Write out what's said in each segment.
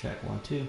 Check 1, 2.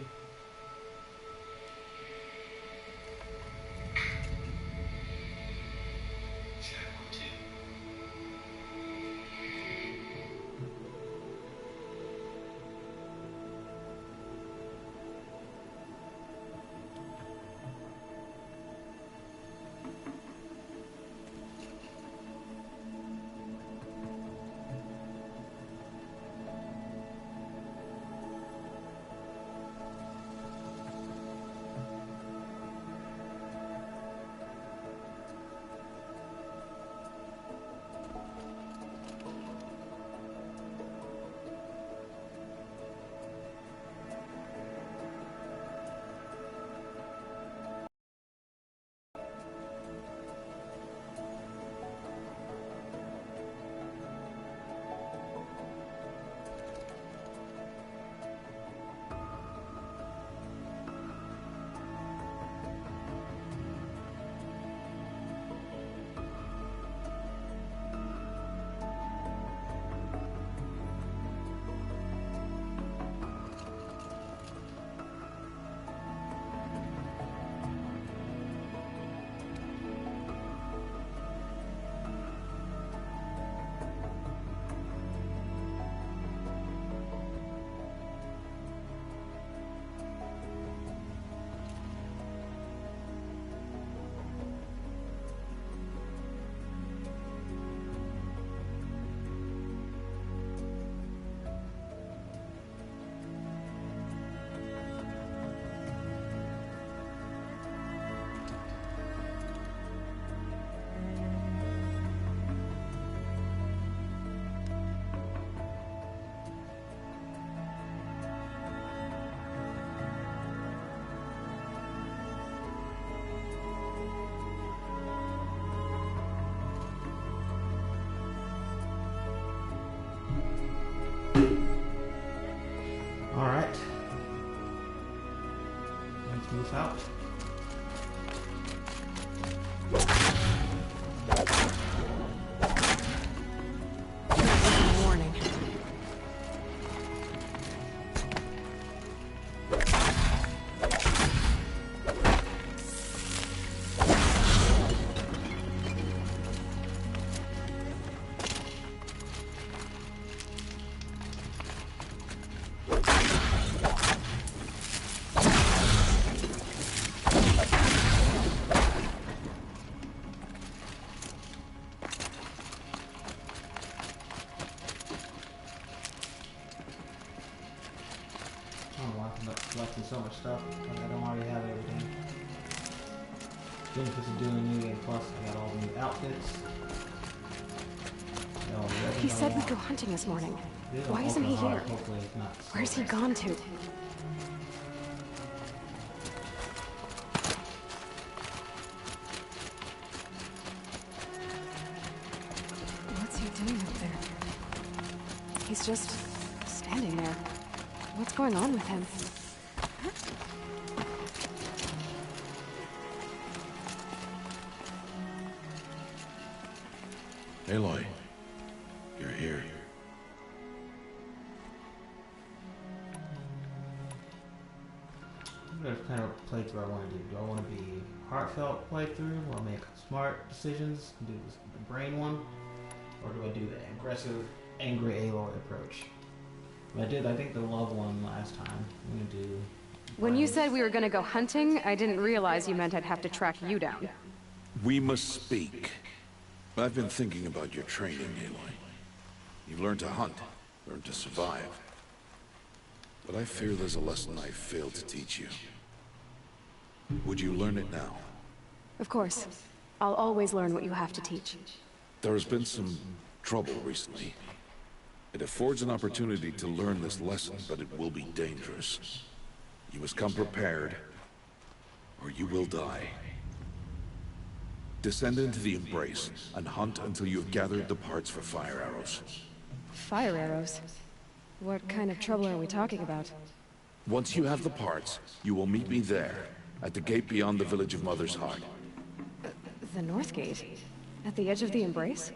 Alright. Let's move out. Warning. Collecting so much stuff, but I don't already have everything. Benefits of doing New Game Plus, I got all the new outfits. He said we'd go hunting this morning. Why isn't he here? Where's he gone to? What's he doing up there? He's just standing there. What's going on with him? Aloy, you're here. What kind of playthrough I want to do? Do I want to be heartfelt playthrough, or make smart decisions, do the brain one, or do I do the aggressive, angry Aloy approach? I think the love one last time. I'm gonna do. When you said we were gonna go hunting, I didn't realize you meant I'd have to track you down. We must speak. I've been thinking about your training, Aloy. You've learned to hunt, learned to survive. But I fear there's a lesson I failed to teach you. Would you learn it now? Of course. I'll always learn what you have to teach. There has been some trouble recently. It affords an opportunity to learn this lesson, but it will be dangerous. You must come prepared, or you will die. Descend into the Embrace, and hunt until you have gathered the parts for fire arrows. Fire arrows? What kind of trouble are we talking about? Once you have the parts, you will meet me there, at the gate beyond the village of Mother's Heart. The North Gate? At the edge of the Embrace?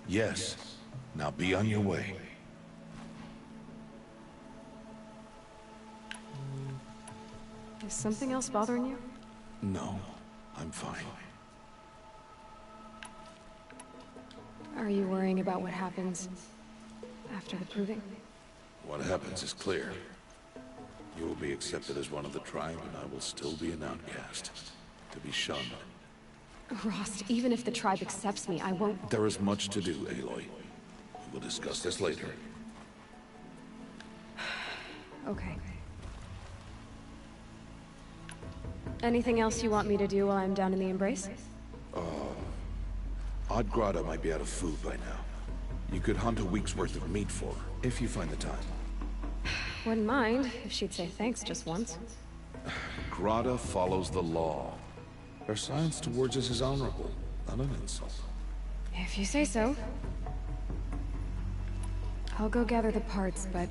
Yes. Now be on your way. Is something else bothering you? No, I'm fine. Are you worrying about what happens after the proving? What happens is clear. You will be accepted as one of the tribe, and I will still be an outcast. To be shunned. Rost, even if the tribe accepts me, I won't... There is much to do, Aloy. We will discuss this later. Okay. Anything else you want me to do while I'm down in the Embrace? Odd Grata might be out of food by now. You could hunt a week's worth of meat for her, if you find the time. Wouldn't mind if she'd say thanks just once. Grata follows the law. Her silence towards us is honorable, not an insult. If you say so. I'll go gather the parts, but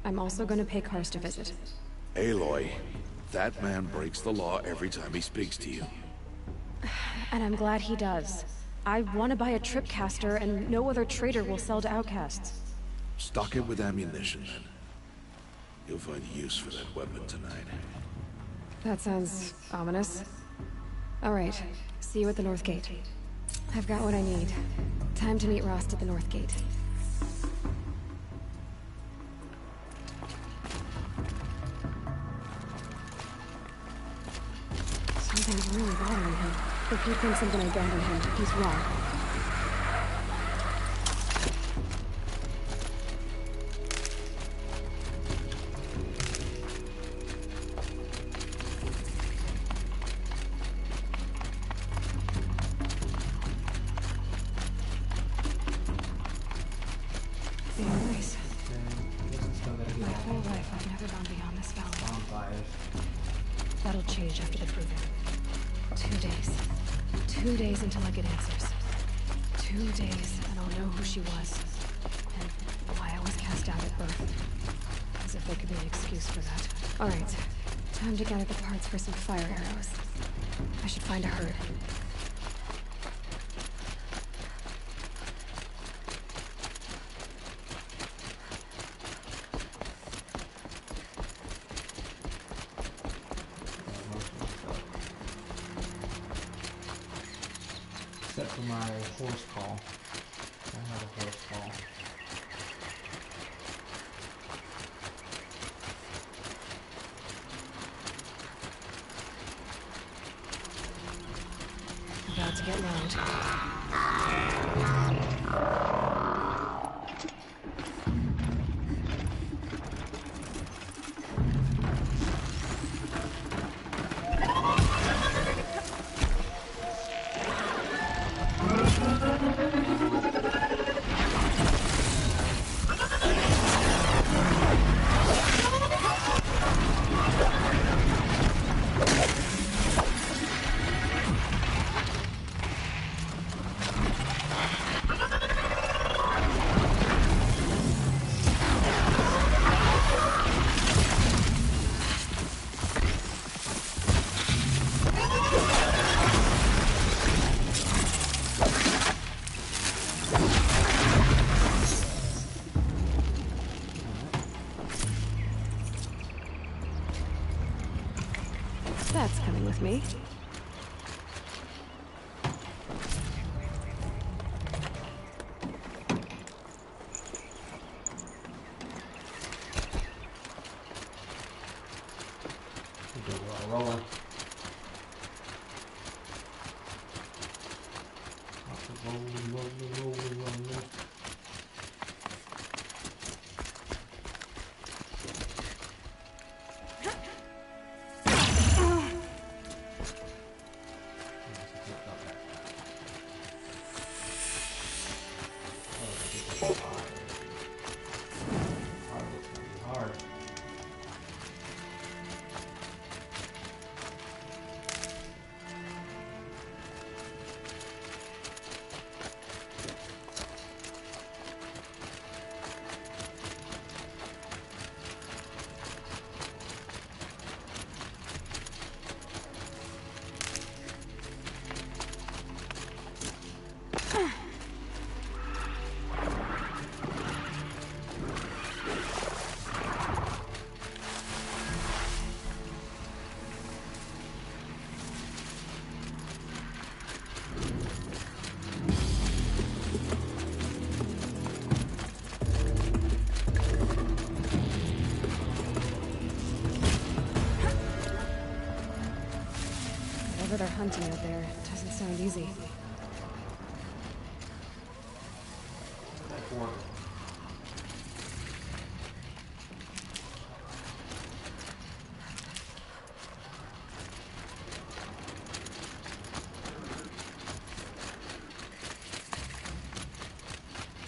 I'm also gonna pay Karst a visit. Aloy, that man breaks the law every time he speaks to you. And I'm glad he does. I want to buy a tripcaster, and no other trader will sell to outcasts. Stock it with ammunition, then. You'll find use for that weapon tonight. That sounds ominous. All right, see you at the North Gate. I've got what I need. Time to meet Rost at the North Gate. Something's really bothering him. If he thinks I'm gonna abandon him, he's wrong. The Embrace. My whole life, I've never gone beyond this valley. Bonfires. That'll change after the proving. 2 days. 2 days until I get answers. 2 days, and I'll know who she was. And why I was cast out at birth. As if there could be an excuse for that. Alright. Time to gather the parts for some fire arrows. I should find a herd. Except for my horse call. I have a horse call. About to get loud. That's coming with me. Rolling. Rolling. Hard. Whatever they're hunting out there, it doesn't sound easy. That work.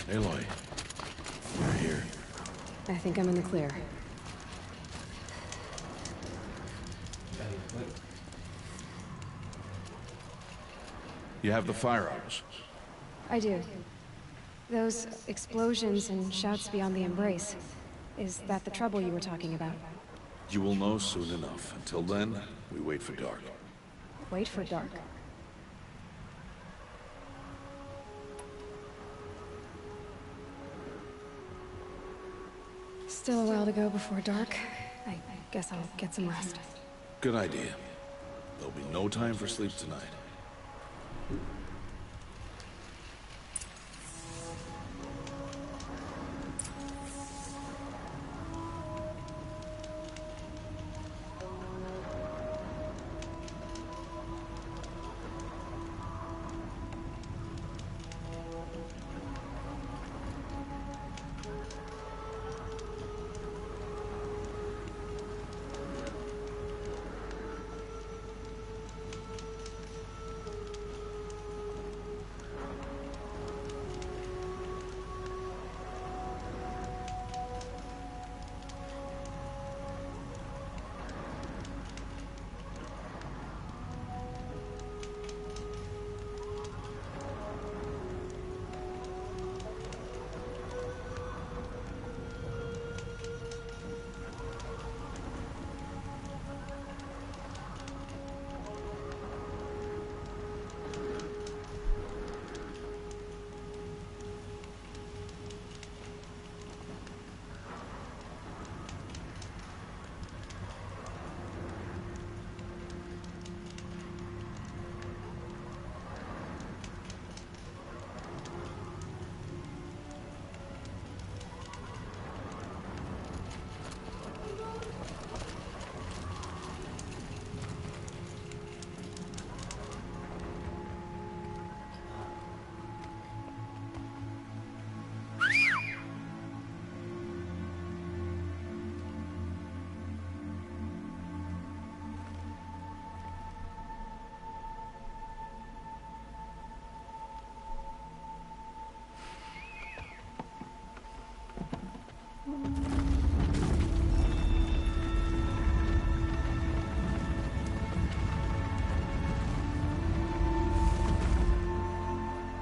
Aloy, you're here. I think I'm in the clear. You have the firearms. I do. Those explosions and shouts beyond the embrace. Is that the trouble you were talking about? You will know soon enough. Until then, we wait for dark. Wait for dark. Still a while to go before dark. I guess I'll get some rest. Good idea. There'll be no time for sleep tonight.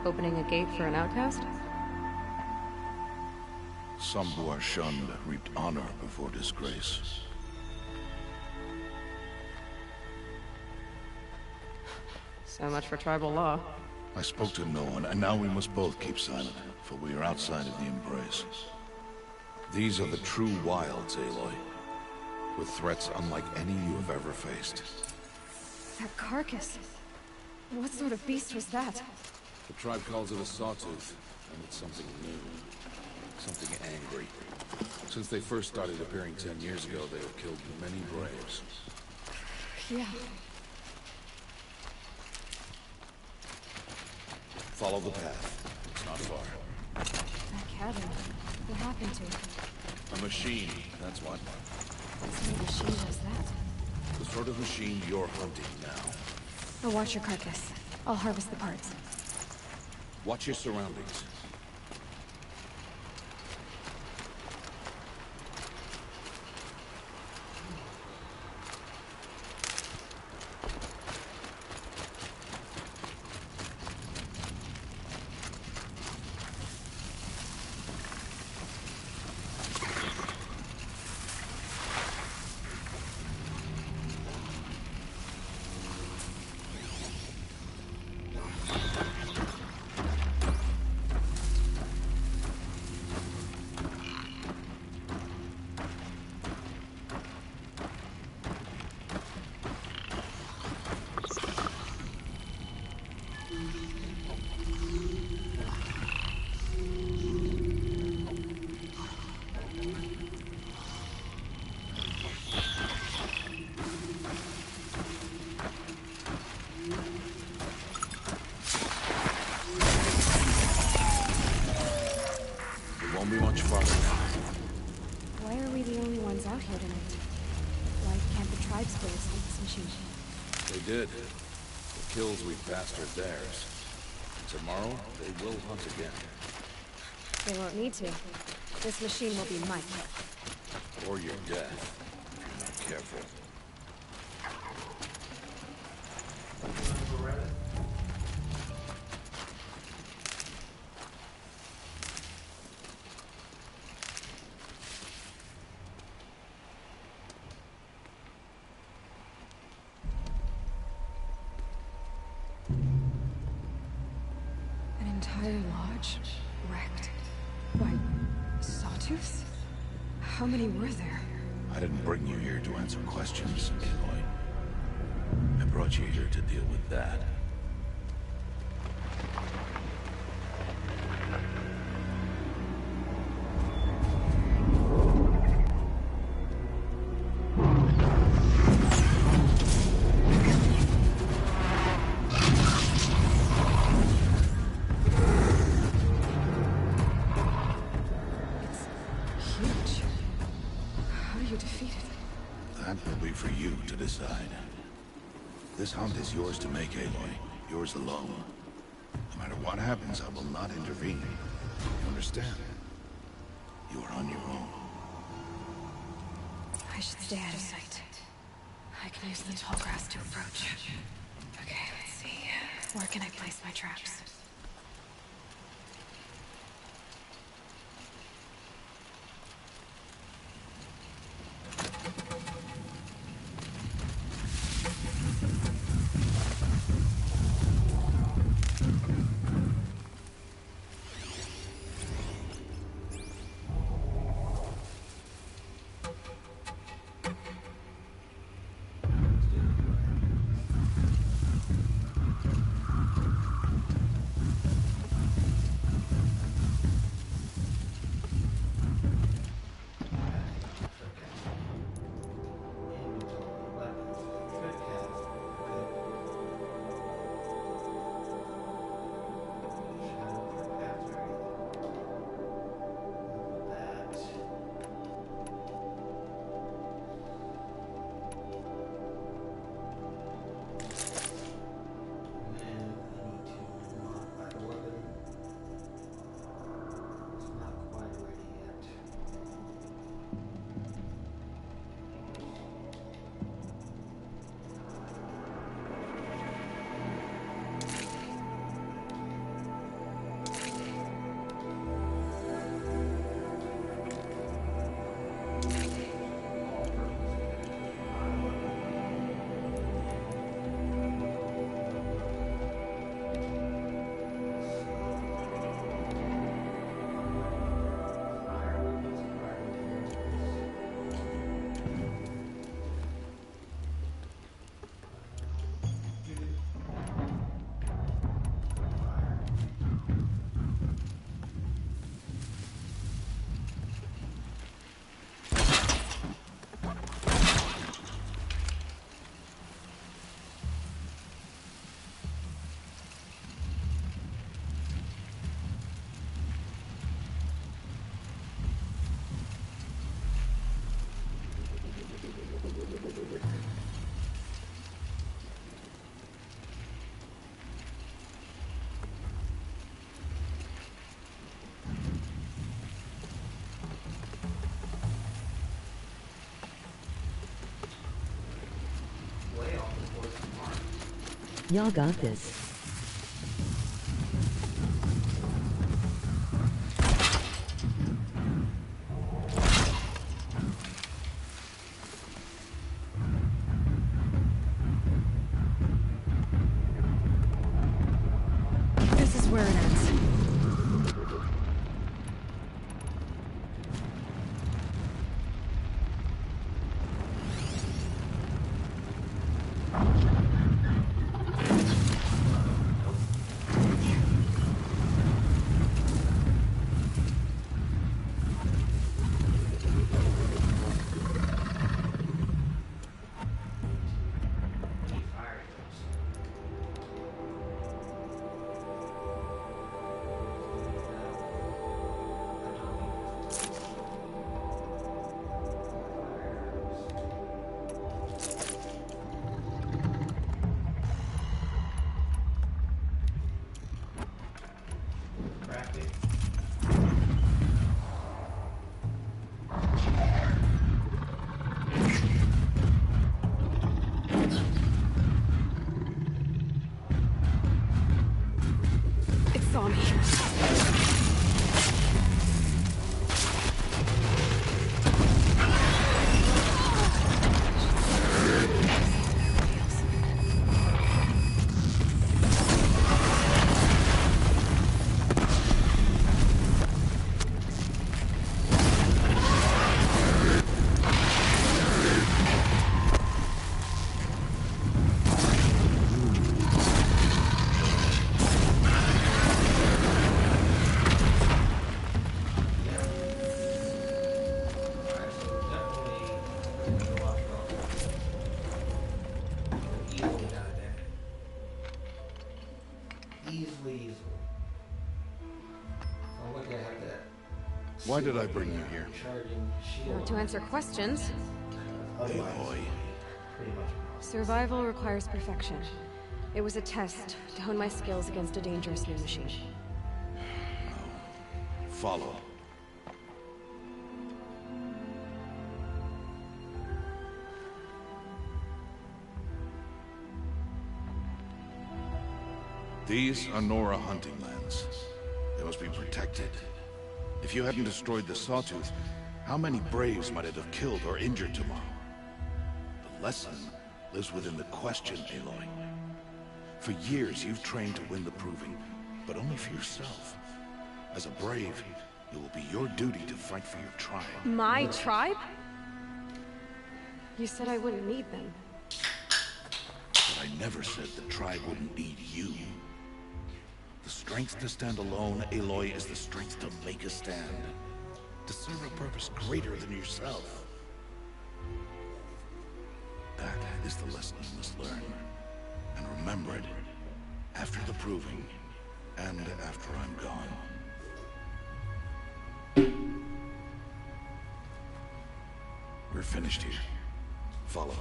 Opening a gate for an outcast? Some who are shunned reaped honor before disgrace. So much for tribal law. I spoke to no one, and now we must both keep silent, for we are outside of the embrace. These are the true wilds, Aloy, with threats unlike any you have ever faced. That carcass. What sort of beast was that? The tribe calls it a sawtooth, and it's something new. Something angry. Since they first started appearing 10 years ago, they have killed many braves. Yeah. Follow the path. It's not far. That cabin. What happened to it? A machine, that's what. What sort of machine does that? The sort of machine you're hunting now. I'll watch your carcass. I'll harvest the parts. Watch your surroundings. out here tonight. Why can't the tribesfolks hunt this machine? They did. The kills we passed are theirs. Tomorrow, they will hunt again. They won't need to. This machine will be my kill. Or your death, if you're not careful. An entire lodge wrecked by sawtooths? How many were there? I didn't bring you here to answer questions, Aloy. I brought you here to deal with that. Huge. How do you defeat it? That will be for you to decide. This hunt is yours to make, Aloy. Yours alone. No matter what happens, I will not intervene. You understand? You are on your own. I should stay out of sight. I can use the tall grass to approach. Okay, let's see. Where can I place my traps? Y'all got this. This is where it ends. saw me. Why did I bring you here? Not to answer questions. Aloy. Survival requires perfection. It was a test to hone my skills against a dangerous new machine. Follow. These are Nora hunting lands. They must be protected. If you hadn't destroyed the Sawtooth, how many Braves might it have killed or injured tomorrow? The lesson lives within the question, Aloy. For years, you've trained to win the Proving, but only for yourself. As a Brave, it will be your duty to fight for your tribe. My tribe? You said I wouldn't need them. But I never said the tribe wouldn't need you. The strength to stand alone, Aloy, is the strength to make a stand. To serve a purpose greater than yourself. That is the lesson you must learn. And remember it after the Proving, and after I'm gone. We're finished here. Follow.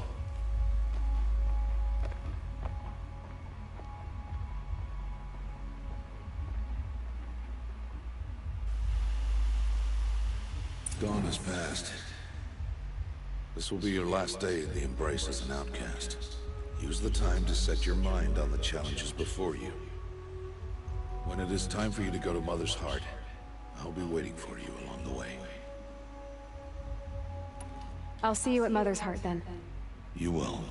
Dawn has passed. This will be your last day at the Embrace as an outcast. Use the time to set your mind on the challenges before you. When it is time for you to go to Mother's Heart, I'll be waiting for you along the way. I'll see you at Mother's Heart then. You will.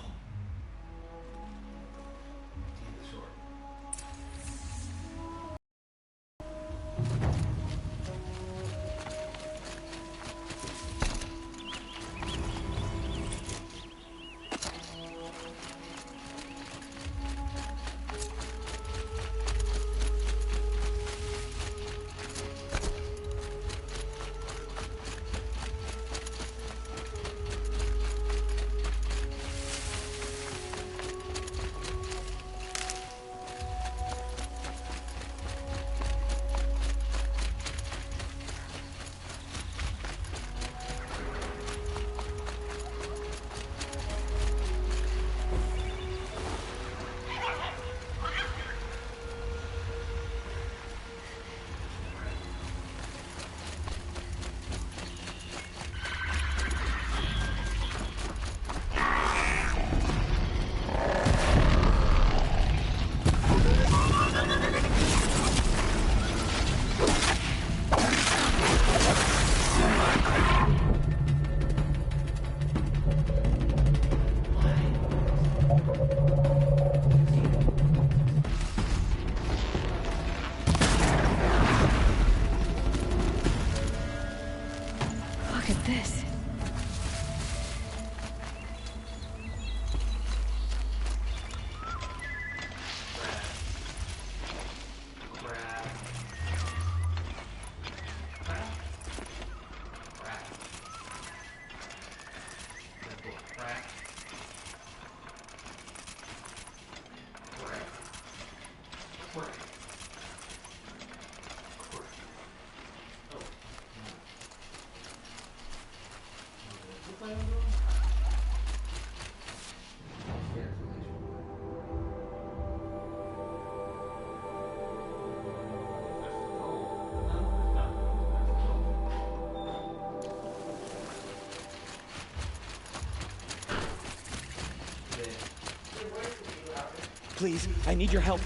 Please, I need your help.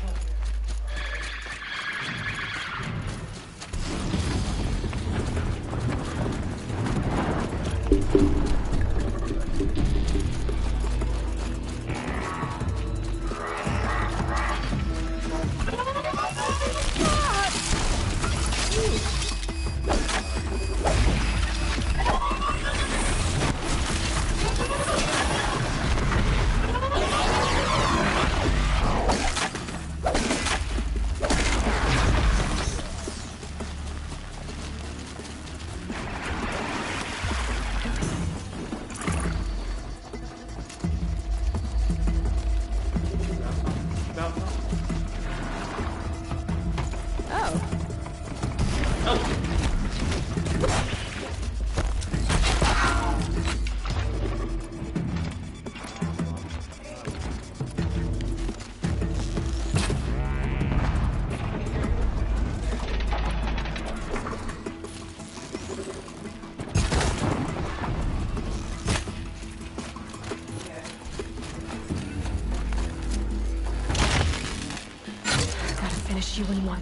finish you in one.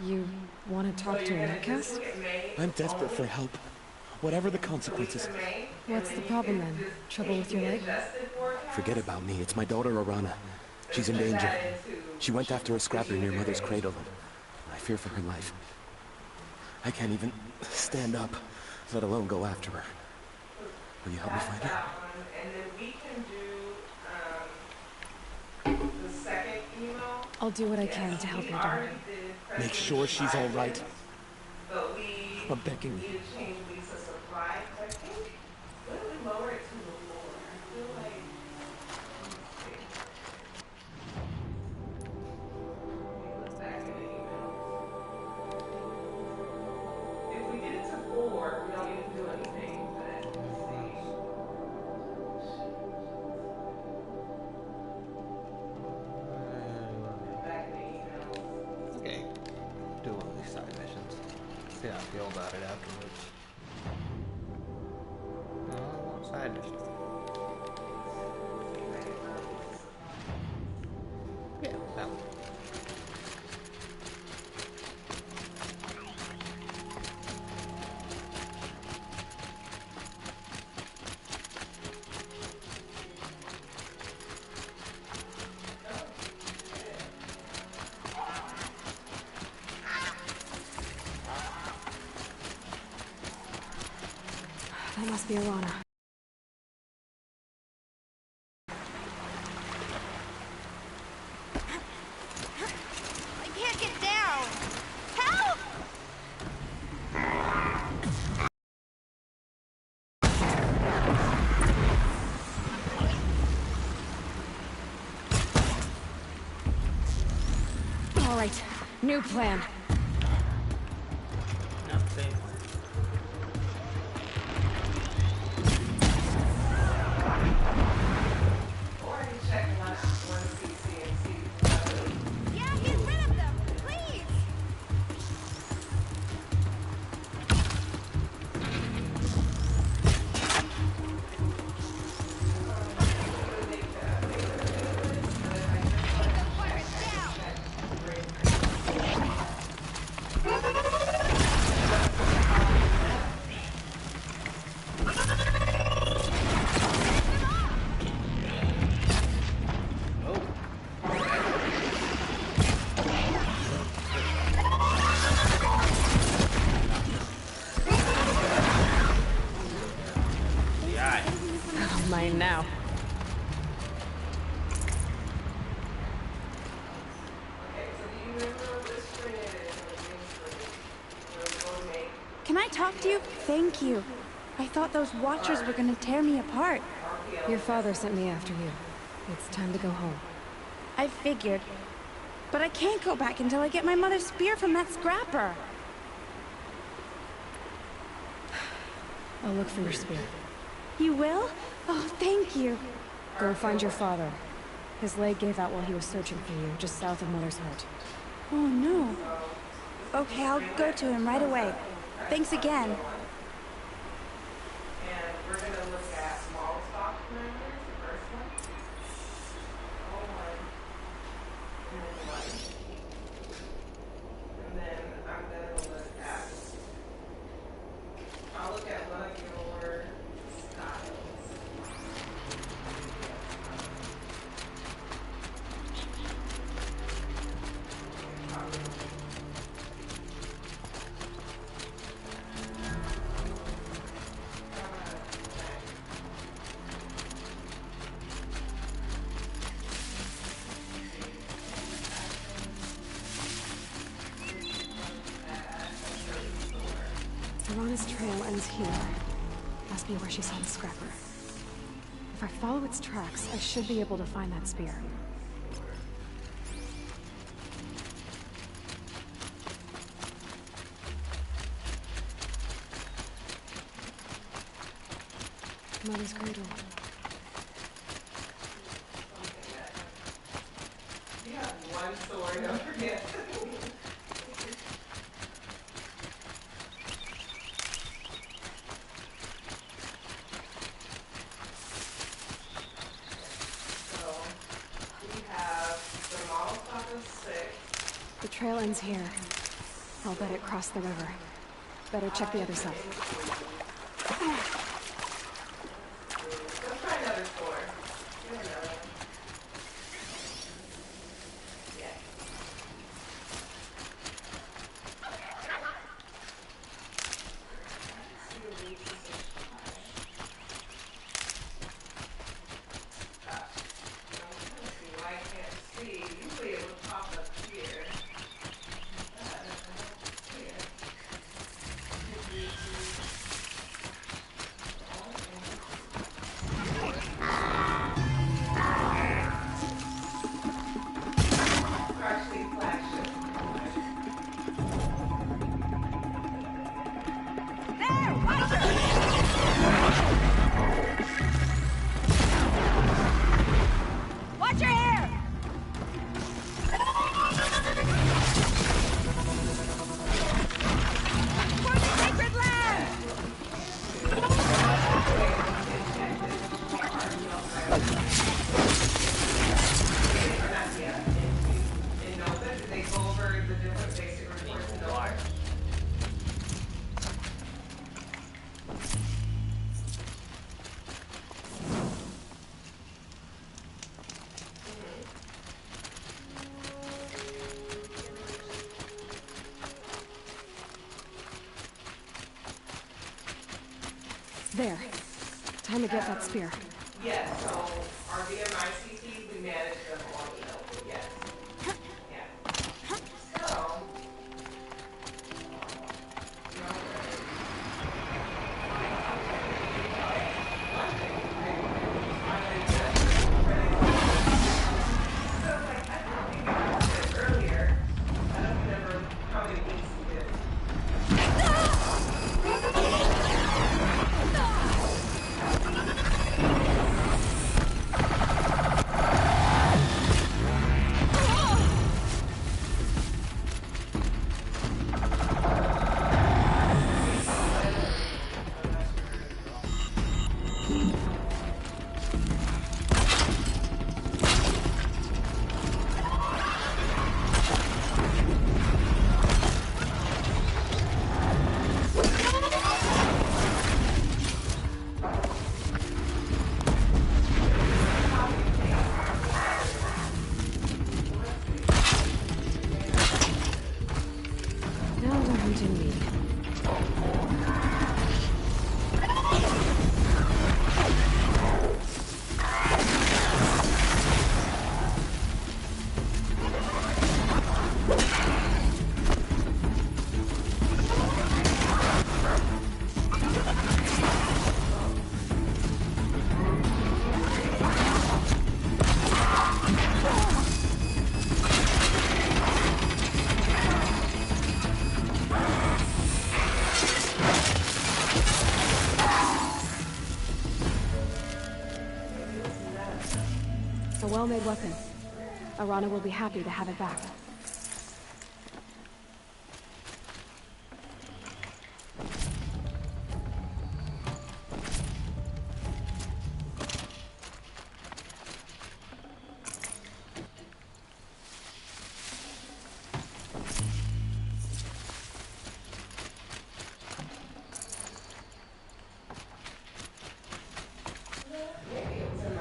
You want to talk to an outcast? I'm desperate for help. Whatever the consequences. What's the problem then? Trouble with your leg? Forget about me. It's my daughter, Arana. She's in danger. She went after a scrapper near Mother's cradle. I fear for her life. I can't even stand up, let alone go after her. Will you help me find her? And then we can do the second email. I'll do what I can to help your daughter. Make sure she's all right. But we I'm begging you. need to change Lisa's supply. I think, what if we lower it to the floor? I feel like, let's back in the email. If we did it to 4, we don't need to do anything, but let's see. Back in the email. Okay. Do one of these side missions. See how I feel about it afterwards. Side mission. Yeah, that one. That must be Arana. I can't get down! Help! All right, new plan. Yeah, get rid of them, please! Take the pirates down! Oh, mine now. Can I talk to you? Thank you. I thought those Watchers were gonna tear me apart. Your father sent me after you. It's time to go home. I figured. But I can't go back until I get my mother's spear from that scrapper. I'll look for your spear. You will? Oh, thank you. Go find your father. His leg gave out while he was searching for you, just south of Mother's Hut. Oh, no. Okay, I'll go to him right away. Thanks again. And we're gonna look at small stock members, the first one. Oh my. And then I'm gonna look at, I'll look at one of your styles. Serana's trail ends here. Must be where she saw the scrapper. If I follow its tracks, I should be able to find that spear. Mother's cradle. You have one sword, don't forget. So, we have the model stock of 6. The trail ends here. I'll bet it crossed the river. Better check the other side. Let's try another sword. Do another one. Yeah. See the leaves is so high. I'm trying to see why I can't see. Usually it would pop up here. I don't see it. Actually flashing. Watch your hair! For the sacred land! In Nova, do they go over the different basic reports in Nova? There. Time to get that spear. Yes, so our VMICT, we manage them on Nova, yes. Yeah. So. Earlier, I don't remember how many weeks we did. well-made weapon. Arana will be happy to have it back.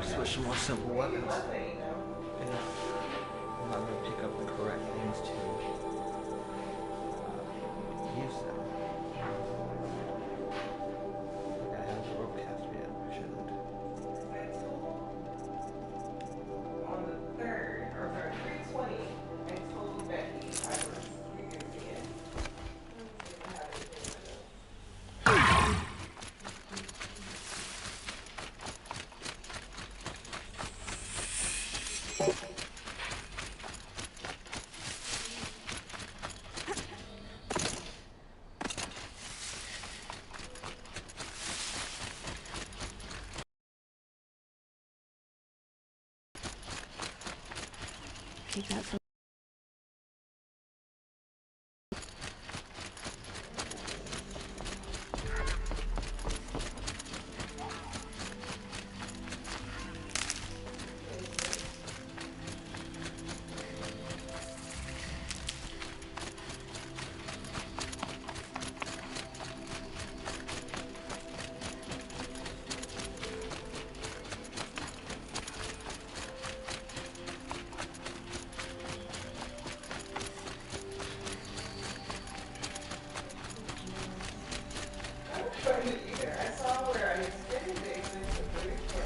Switch to more simple weapons. And I'm not going to pick up the correct things to use them. I have the rope cast yet. I shouldn't. On the 3rd, or sorry, 320, I told Becky I was reusing it. Let me see if I have anything with it. Keep that for I saw where I was getting the exist of 320.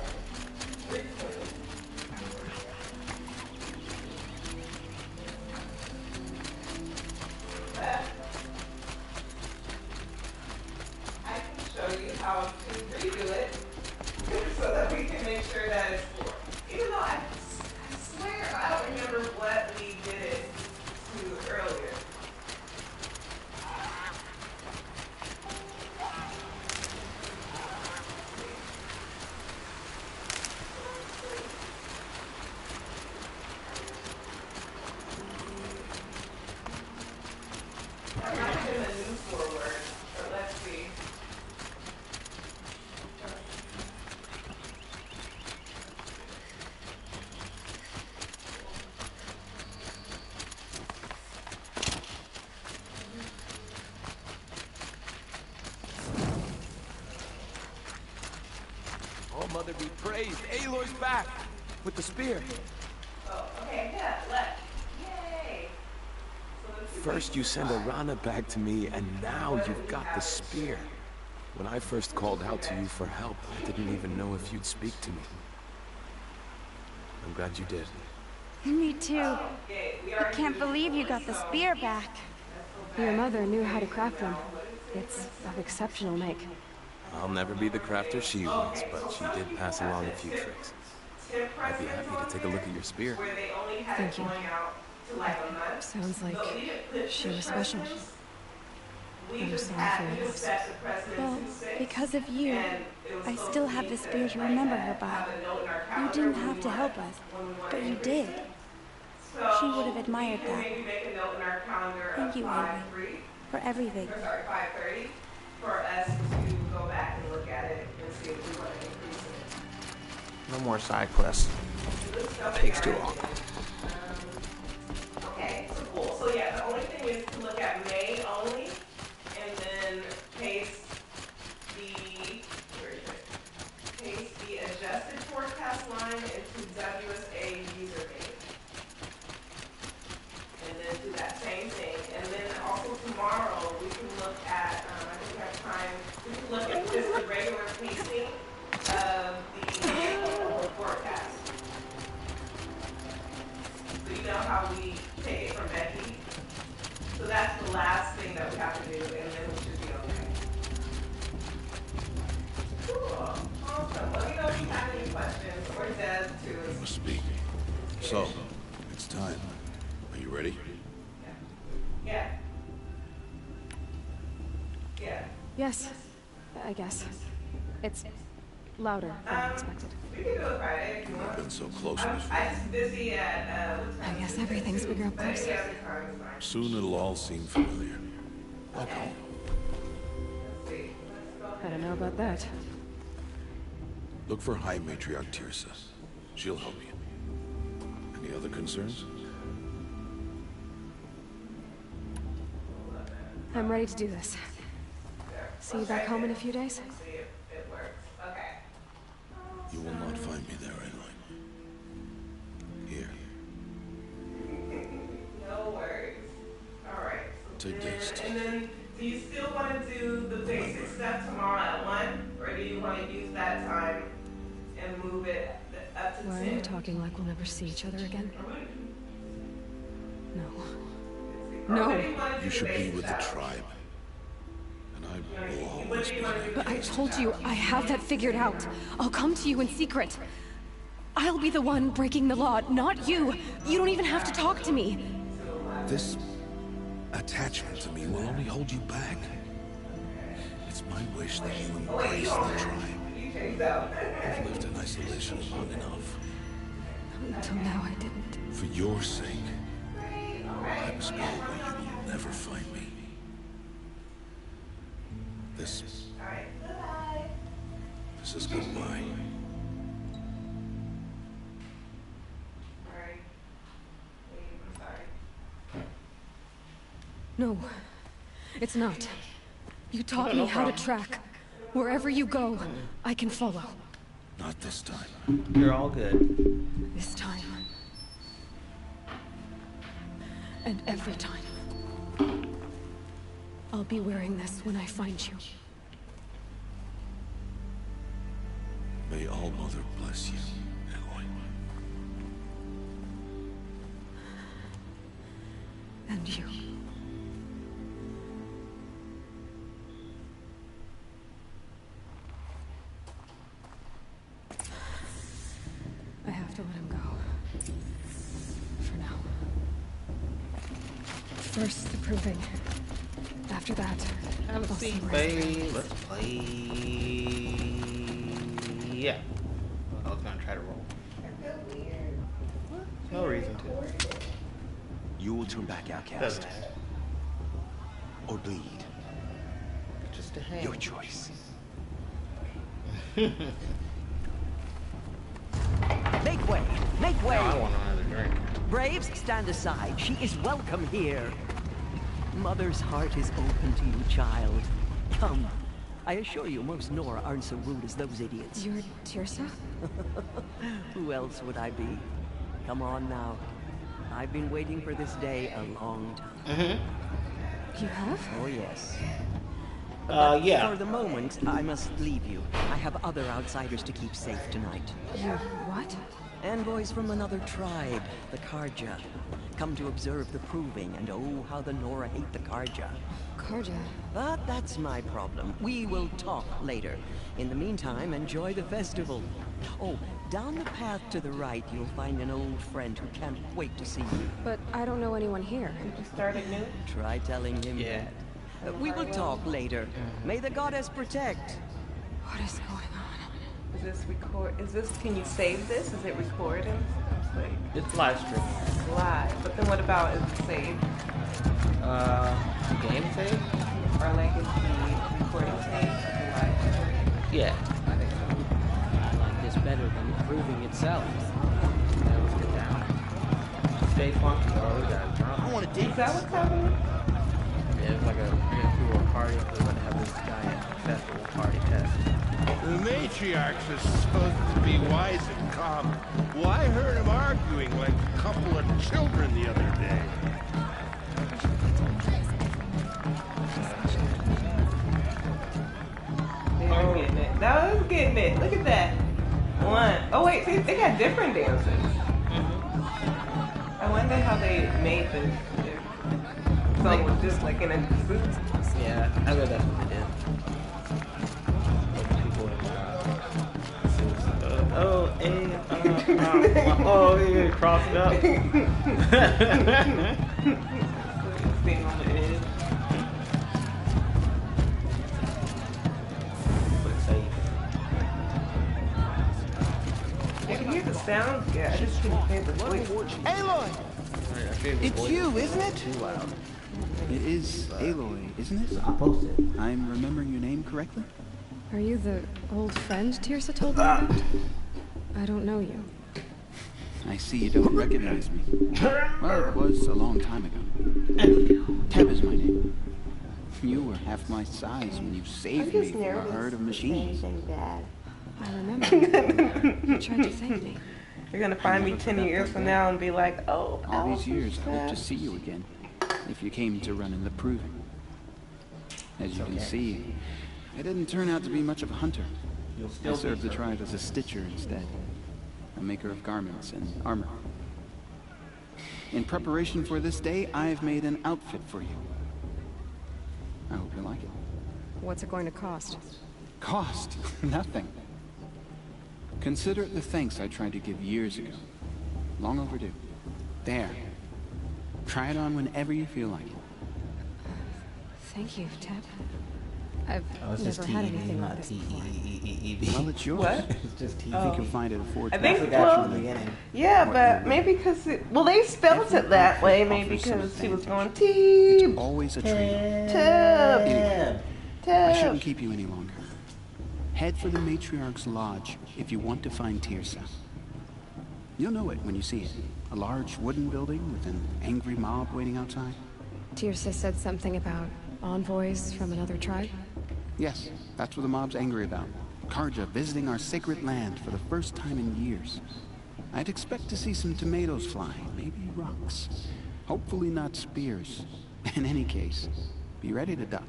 I can show you how to redo it so that we can make sure that it's full. Even though I swear I don't remember what we did it to earlier. That might have been a new forward, but let's see. Oh, Mother be praised. Aloy's back! With the spear. Oh, okay, yeah, left. Yay! So let's see. First you send Arana back to me, and now you've got the spear. When I first called out to you for help, I didn't even know if you'd speak to me. I'm glad you did. Me too. I can't believe you got the spear back. Your mother knew how to craft them. It's of exceptional make. I'll never be the crafter she was, but she did pass along a few tricks. I'd be happy to take a look at your spear. Thank you. Sounds like she was special. I'm sorry for your loss. Well, because of you, I still have the spear to remember her by. You didn't have to help us, but you did. She would have admired that. Thank you, Amy, for everything. Sorry, 5:30 for us to go back and look at it and see if we want to increase it. No more side quests. Takes too long. Okay, so cool. So yeah, the only thing is to look at May only, and then paste the, where is it? Paste the adjusted forecast line into WSA user data. And then do that same thing. And then also tomorrow we can look at, I think we have time, we can look at just the regular pacing of the forecast. So you know how we take it from Becky? So that's the last thing that we have to do, and then we should be okay. Cool. Awesome. Let me know if you have any questions, or Des too. You must speak. So, it's time. Are you ready? Yeah. Yeah. Yes, I guess. It's louder than I expected. We can do it Friday if you want. I've been so close I'm before. just busy at, what time I guess is it? everything's bigger up close. Yeah, the time is fine. Soon it'll all seem familiar. Like home. Let's see. Let's go I don't know about that. Look for High Matriarch Tirsa. She'll help you. Any other concerns? I'm ready to do this. See you back home in a few days? see if it works. Okay. You will not find me there, Aloy. Here. No worries. Alright. Take this. And then, do you still want to do the basic stuff tomorrow at 1? Or do you want to use that time and move it up to 10? Why are you talking like we'll never see each other again? No. No. You should be with the tribe. And I will always be there. But I told you, I have that figured out. I'll come to you in secret. I'll be the one breaking the law, not you. You don't even have to talk to me. This attachment to me will only hold you back. It's my wish that you embrace the tribe. You've lived in isolation long enough. Until now, I didn't. For your sake, I must go where you will never find me. This is goodbye. No, it's not. You taught me how to track. Wherever you go, I can follow. Not this time. You're all good. This time. And every time. I'll be wearing this when I find you. May All Mother bless you, Aloy. And you. I have to let him go. For now. First the proving. After that, Have a I'll see seat, where it's baby. going. Let's play. Yeah. I was gonna try to roll. No reason to. You will turn back Doesn't outcast. matter. Or bleed. Just a hang. Your choice. Make way! Make way! No, I want another drink. Braves, stand aside. She is welcome here. Mother's heart is open to you, child. Come. I assure you, most Nora aren't so rude as those idiots. You're Tirsa? Who else would I be? Come on now. I've been waiting for this day a long time. You have? Oh, yes. Yeah. For the moment, I must leave you. I have other outsiders to keep safe tonight. You what? Envoys from another tribe, the Karja. Come to observe the proving, and oh, how the Nora hate the Karja. Karja. But that's my problem. We will talk later. In the meantime, enjoy the festival. Oh, down the path to the right, you'll find an old friend who can't wait to see you. But I don't know anyone here. You started new? Try telling him Yeah. that. We will talk later. May the goddess protect. What is going on? Is this record? Is this? Can you save this? Is it recorded? It's like It's live stream. it's live. But then what about is it saved? Game save? Or like is the recording saved? Like the live recording? Yeah. I think so. I like this better than the proving itself. Yeah, let's get down. Stay funky, bro. We got drunk. I want to Is that what's happening? Yeah, it's like a through a party. We're gonna have this giant festival party test. The matriarchs are supposed to be wise and calm. Well, I heard them arguing like a couple of children the other day. They were getting it. That was getting it. Look at that. One. Oh wait, see, they got different dances. I wonder how they made this. Some was just like in a suit. Yeah, I bet that's what they did. Like people in suits. Oh, yeah, crossed up. Sitting on the edge. But safe. the sound good. I just couldn't hear the voice. Aloy! It's you, isn't it? Too loud. It is Aloy, isn't it? I posted. I'm remembering your name correctly? Are you the old friend Tirsa told me about? I don't know you. I see you don't recognize me. Well, it was a long time ago. Teb is my name. You were half my size when you saved me from a herd of machines. I remember. You tried to thank me. You're gonna find me 10 years from now and be like, oh, All these years, I hope to see you again, if you came to run in the proving. As you can see, I didn't turn out to be much of a hunter. I served the tribe as a stitcher instead, a maker of garments and armor. In preparation for this day, I've made an outfit for you. I hope you like it. What's it going to cost? Cost? Nothing. Consider it the thanks I tried to give years ago. Long overdue. There. Try it on whenever you feel like it. Thank you, Teb. I've never had anything like this before. Well, it's yours. What? It's just I think you'll find it affords. I think, from the beginning. yeah, but maybe because they spelled it that way. Maybe because she was going Teeb. Always a treat. Teb. I shouldn't keep you any longer. Head for the Matriarch's Lodge if you want to find Tirsa. You'll know it when you see it. A large wooden building with an angry mob waiting outside. Tirsa said something about envoys from another tribe? Yes, that's what the mob's angry about. Karja visiting our sacred land for the first time in years. I'd expect to see some tomatoes fly, maybe rocks. Hopefully not spears. In any case, be ready to duck.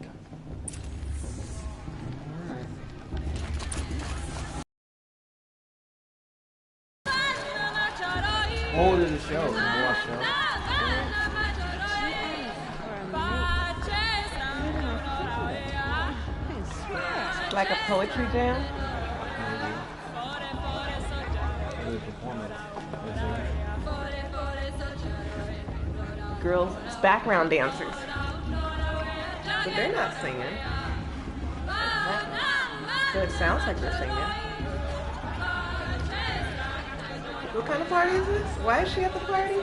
Old in the show. I watched show. Like a poetry jam. Girls, background dancers. But they're not singing. But it sounds like they're singing. What kind of party is this? Why is she at the party?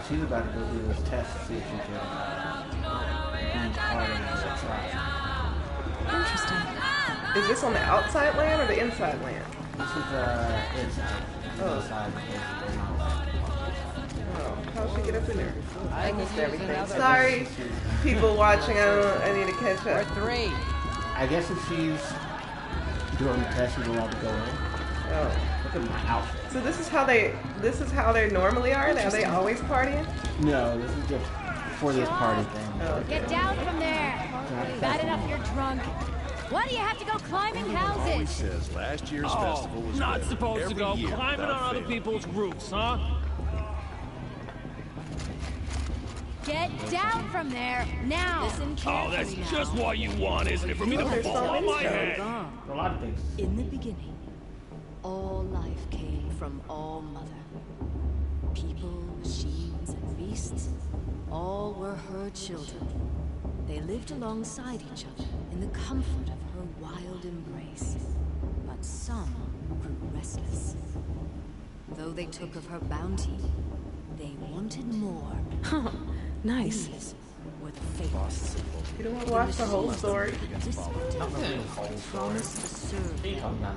She's about to go do this test to see if she can party outside. Interesting. Is this on the outside land or the inside land? This is inside. Inside because they're not Oh, how'd she get up in there? I missed everything. Sorry, people watching. I need to catch up. Three. I guess if she's doing the test, she's allowed to go in. Oh. Look at my outfit. So this is how they normally are? Are they always partying? No, this is just for this party thing. Oh. Get down from there. Bad enough you're drunk. Why do you have to go climbing houses? Always says last year's festival was Not better supposed to every go year climbing without on other fail. people's roofs, huh? Get down from there now. Listen Oh, that's just what you want, isn't it? For me to fall on my head. A lot of things. In the beginning, all life came from All Mother. People, machines, and beasts, all were her children. They lived alongside each other in the comfort of her wild embrace. But some grew restless. Though they took of her bounty, they wanted more. Nice. These were the favorites. You don't want to watch the whole story. Promised to serve them,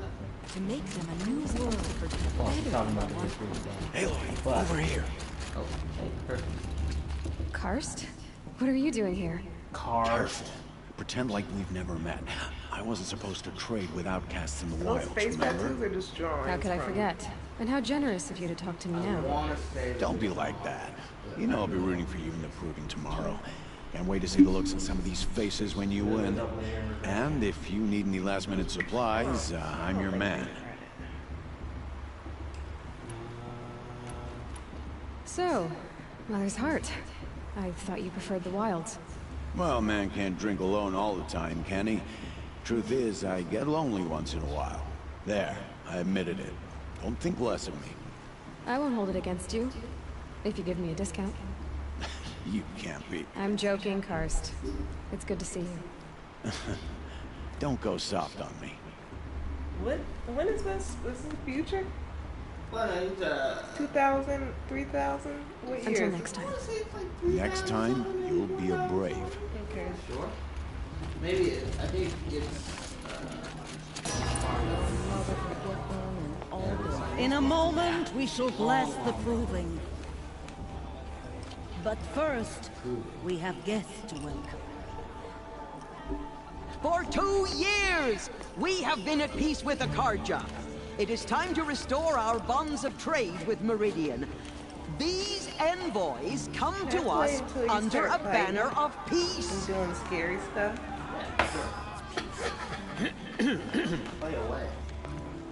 to make them a new world for Talking better about than the one. history of the game. Aloy, over here. Oh, hey, perfect. Karst? What are you doing here? Karst. Pretend like we've never met. I wasn't supposed to trade with outcasts in the Those wilds, face remember? tattoos are just drawings. How could I from- forget? And how generous of you to talk to me now. Don't be like that. You know I'll be rooting for you in the proving tomorrow. Can't wait to see the looks on some of these faces when you win. And if you need any last-minute supplies, I'm your man. So, Mother's Heart. I thought you preferred the wilds. Well, man can't drink alone all the time, can he? Truth is, I get lonely once in a while. There, I admitted it. Don't think less of me. I won't hold it against you, if you give me a discount. You can't be. I'm joking, Karst. It's good to see you. Don't go soft on me. When is this? This is the future? 2,000, 3,000? What year? Until next time. Next time, you'll be a brave. Okay. Sure. Maybe I think it's. In a moment, we shall bless the proving. But first, we have guests to welcome. For 2 years, we have been at peace with Akarja. It is time to restore our bonds of trade with Meridian. These envoys come to us under a banner of peace. I'm doing scary stuff. Play away.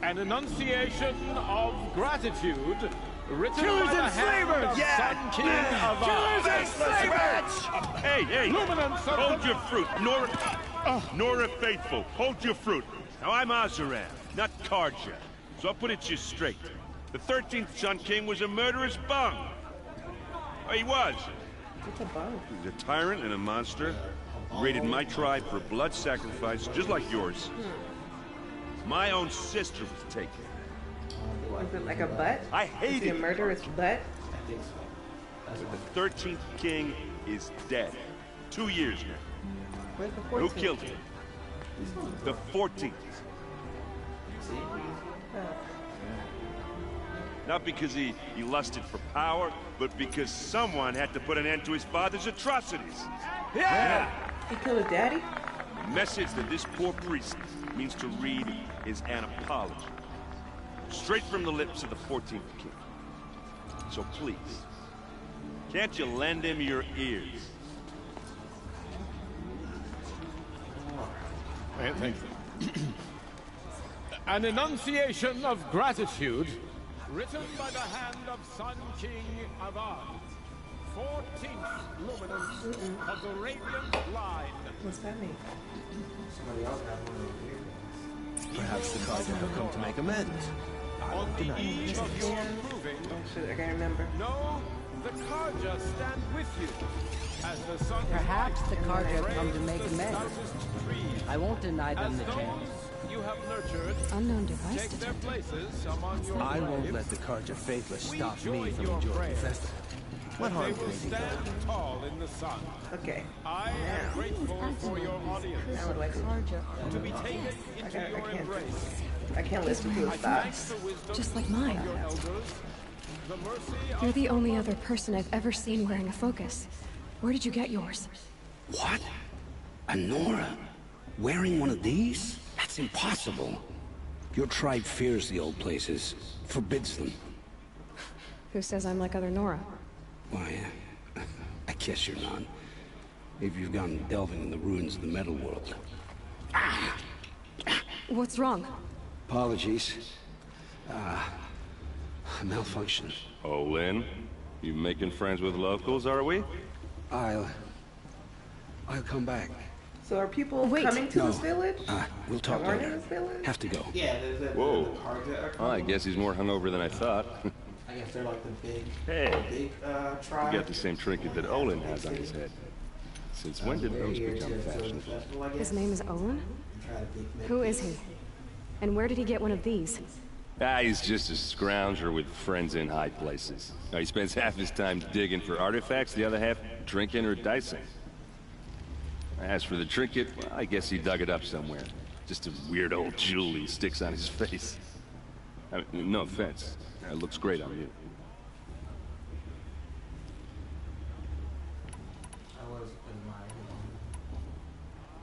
An enunciation of gratitude written Killers by the and hand slavers! of Yeah! Sun King of Killers and slavers! Hey, Luminance of hold the- your fruit. Nora Faithful, hold your fruit. Now, I'm Azaran, not Karja. So I'll put it to you straight. The 13th Sun King was a murderous bung. Oh, he was. What's a bug? He's a tyrant and a monster. He raided my tribe for blood sacrifice, just like yours. My own sister was taken. Is it like a butt? I Is hate he a it. murderous butt? I think so. The 13th King is dead. 2 years now. Where's the Who 14th? killed him? The 14th. Not because he lusted for power, but because someone had to put an end to his father's atrocities. Yeah! He killed his daddy? The message that this poor priest means to read is an apology. Straight from the lips of the 14th King. So please, can't you lend him your ears? Thank you. An enunciation of gratitude written by the hand of Sun King Avad, 14th luminance of the Radiant Line. What's that mean? Somebody else has one of those weird things. Perhaps the Karja have come to make amends. I won't deny it. Oh shit, I can't remember. No, the Karja stand with you. As the sun Perhaps the Karja have come to make amends. I won't deny them the chance. You have nurtured, Unknown device take their detected. places among your I won't brave. let the Karja faithless We stop me join from your enjoying the prayers. festival. What They harm will can it do? stand tall in the sun. Okay. I am grateful for your audience. Now what do I do? To be taken into I your can't. embrace. I can't listen to his thoughts. Just like mine. Your elders, the mercy of You're the only other person I've ever seen wearing a focus. Where did you get yours? What? A Nora? Wearing one of these? That's impossible. Your tribe fears the old places, forbids them. Who says I'm like other Nora? Why, I guess you're not. If you've gone delving in the ruins of the metal world. What's wrong? Apologies. Malfunction. Oh, Lynn? You making friends with locals, are we? I'll come back. So are people Wait. coming to No. this village? We'll talk That weren't in later. this village? Have to go. Yeah, there's that. Whoa. The Karja are Well, I coming. guess he's more hungover than I thought. I guess they're like the big, Hey. tribe. You got the same trinket that Olin has on his head. Since when did those become fashionable? His name is Owen? Try to make Who is he? And where did he get one of these? He's just a scrounger with friends in high places. Now, he spends half his time digging for artifacts, the other half drinking or dicing. As for the trinket, well, I guess he dug it up somewhere. Just a weird old jewel he sticks on his face. I mean, no offense. It looks great on you.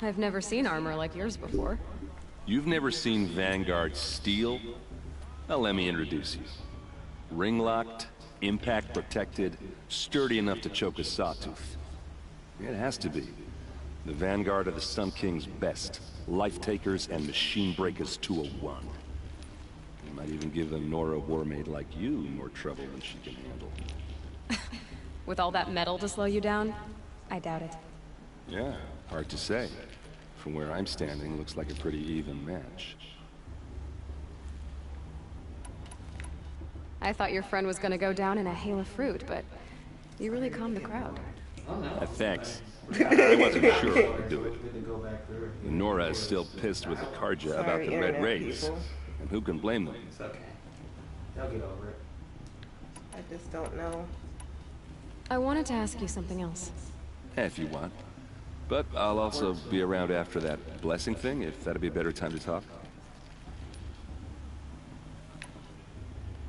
I've never seen armor like yours before. You've never seen Vanguard steel? Well, let me introduce you. Ring-locked, impact-protected, sturdy enough to choke a sawtooth. It has to be. The Vanguard of the Sun King's best. Life-takers and machine-breakers to a one. You might even give a Nora warmaid like you more trouble than she can handle. With all that metal to slow you down? I doubt it. Yeah, hard to say. From where I'm standing, looks like a pretty even match. I thought your friend was gonna go down in a hail of fruit, but you really calmed the crowd. Thanks. I wasn't sure I would do it. Nora is still pissed with the Karja about the Red Rays. And who can blame them? They'll get over it. I just don't know. I wanted to ask you something else. If you want. But I'll also be around after that blessing thing, if that'd be a better time to talk.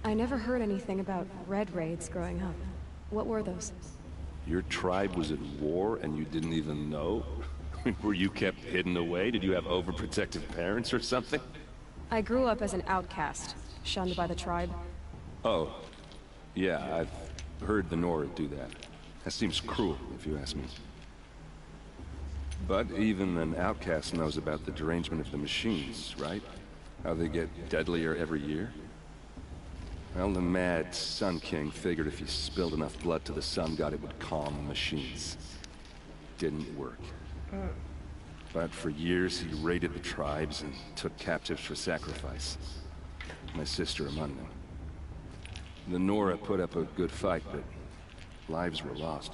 I never heard anything about red raids growing up. What were those? Your tribe was at war and you didn't even know? Were you kept hidden away? Did you have overprotective parents or something? I grew up as an outcast, shunned by the tribe. Oh, yeah, I've heard the Nora do that. That seems cruel, if you ask me. But even an outcast knows about the derangement of the machines, right? How they get deadlier every year? Well, the mad Sun King figured if he spilled enough blood to the Sun God, it would calm the machines. Didn't work. But for years, he raided the tribes and took captives for sacrifice. My sister among them. The Nora put up a good fight, but lives were lost.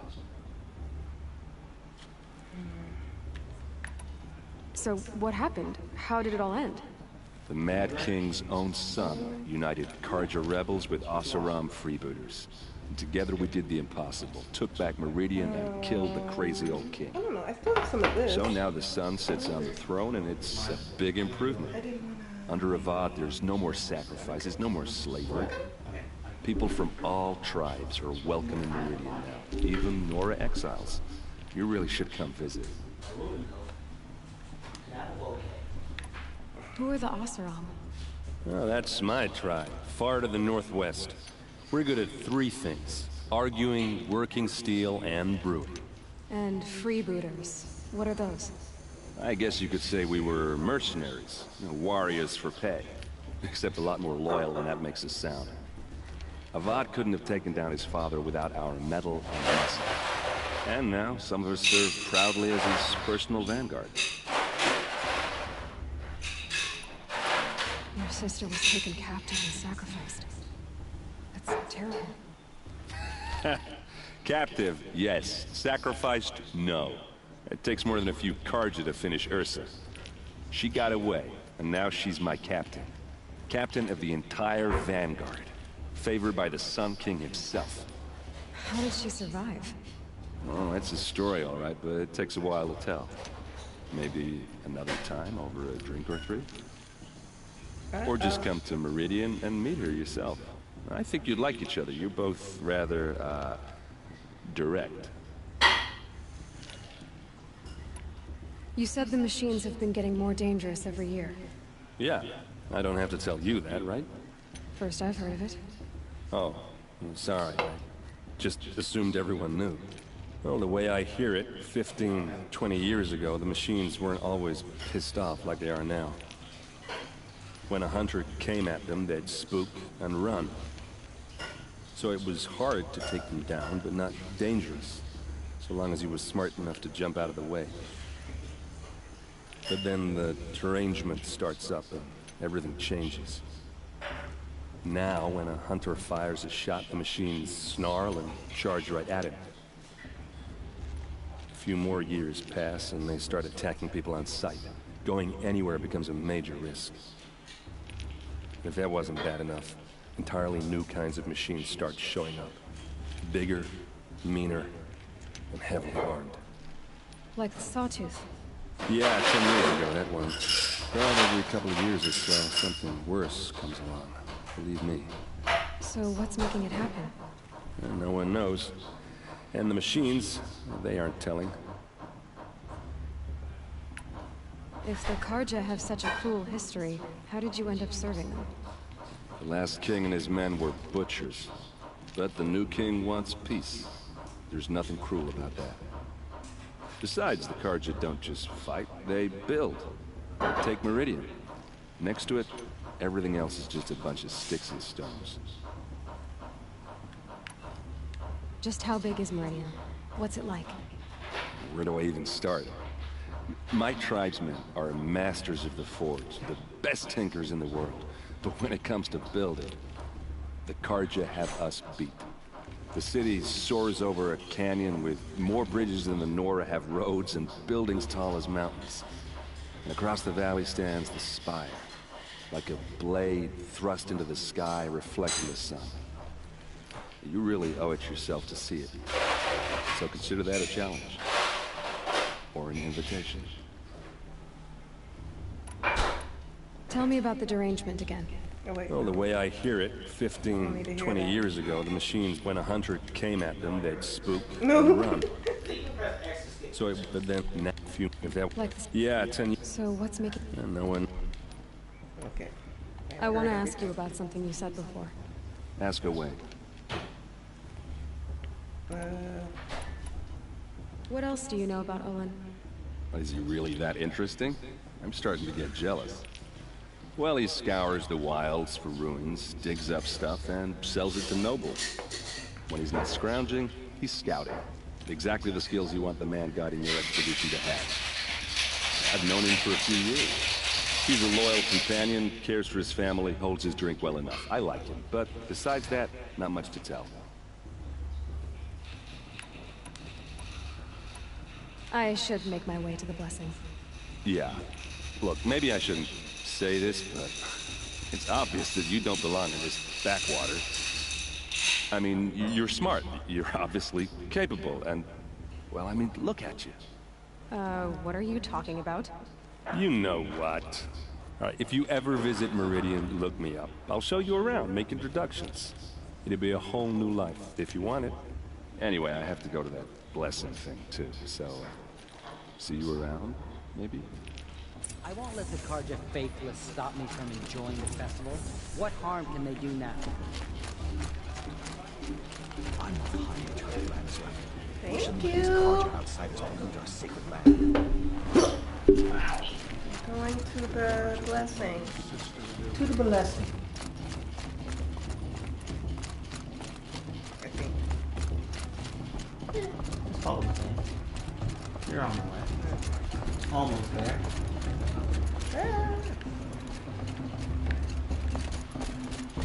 So, what happened? How did it all end? The Mad King's own son united Karja rebels with Oseram freebooters. And together we did the impossible. Took back Meridian and killed the crazy old king. I don't know, I still have some of this. So now the son sits on the throne and it's a big improvement. Under Avad, there's no more sacrifices, no more slavery. People from all tribes are welcome in Meridian now. Even Nora exiles. You really should come visit. Who are the Oseram? Oh, that's my tribe, far to the northwest. We're good at three things: arguing, working steel, and brewing. And freebooters. What are those? I guess you could say we were mercenaries, warriors for pay. Except a lot more loyal than that makes us sound. Avad couldn't have taken down his father without our metal and muscle. And now, some of us serve proudly as his personal vanguard. Your sister was taken captive and sacrificed. That's terrible. Captive, yes. Sacrificed, no. It takes more than a few Karja to finish Ursa. She got away, and now she's my captain. Captain of the entire vanguard. Favored by the Sun King himself. How did she survive? Oh, that's a story, all right, but it takes a while to tell. Maybe another time over a drink or three? Or just come to Meridian and meet her yourself. I think you'd like each other. You're both rather, direct. You said the machines have been getting more dangerous every year. Yeah, I don't have to tell you that, right? First I've heard of it. Oh, I'm sorry. I just assumed everyone knew. Well, the way I hear it, 15, 20 years ago, the machines weren't always pissed off like they are now. When a hunter came at them, they'd spook and run. So it was hard to take them down, but not dangerous, so long as he was smart enough to jump out of the way. But then the derangement starts up and everything changes. Now, when a hunter fires a shot, the machines snarl and charge right at him. A few more years pass and they start attacking people on sight. Going anywhere becomes a major risk. If that wasn't bad enough, entirely new kinds of machines start showing up. Bigger, meaner, and heavily armed. Like the Sawtooth. Yeah, 10 years ago, that one. But every couple of years or so, something worse comes along. Believe me. So what's making it happen? No one knows. And the machines, they aren't telling. If the Karja have such a cruel history, how did you end up serving them? The last king and his men were butchers. But the new king wants peace. There's nothing cruel about that. Besides, the Karja don't just fight, they build. Take Meridian. Next to it, everything else is just a bunch of sticks and stones. Just how big is Meridian? What's it like? Where do I even start? My tribesmen are masters of the forge, the best tinkers in the world. But when it comes to building, the Karja have us beat. The city soars over a canyon with more bridges than the Nora have roads and buildings tall as mountains. And across the valley stands the spire, like a blade thrust into the sky, reflecting the sun. You really owe it yourself to see it. So consider that a challenge. Or an invitation. Tell me about the derangement again. Well, the way I hear it, 15, 20 years ago, the machines, when a hunter came at them, they'd spook and run. So, but then, if that... Like... Yeah, 10 years... So what's making... No one... Okay. I want to ask you about something you said before. Ask away. What else do you know about Olin? Is he really that interesting? I'm starting to get jealous. Well, he scours the wilds for ruins, digs up stuff, and sells it to nobles. When he's not scrounging, he's scouting. Exactly the skills you want the man guiding your expedition to have. I've known him for a few years. He's a loyal companion, cares for his family, holds his drink well enough. I like him, but besides that, not much to tell. I should make my way to the blessing. Yeah. Look, maybe I shouldn't say this, but it's obvious that you don't belong in this backwater. I mean, you're smart. You're obviously capable, and... well, I mean, look at you. What are you talking about? You know what. All right, if you ever visit Meridian, look me up. I'll show you around, make introductions. It'll be a whole new life, if you want it. Anyway, I have to go to that blessing thing, too, so... see you around, maybe? I won't let the Karja faithless stop me from enjoying the festival. What harm can they do now? I'm not harming each other, Lancer. Thank you. Outsiders all come to our sacred land. Going to the blessing. To the blessing. I think. Just follow the plan. You're on the way. Almost there.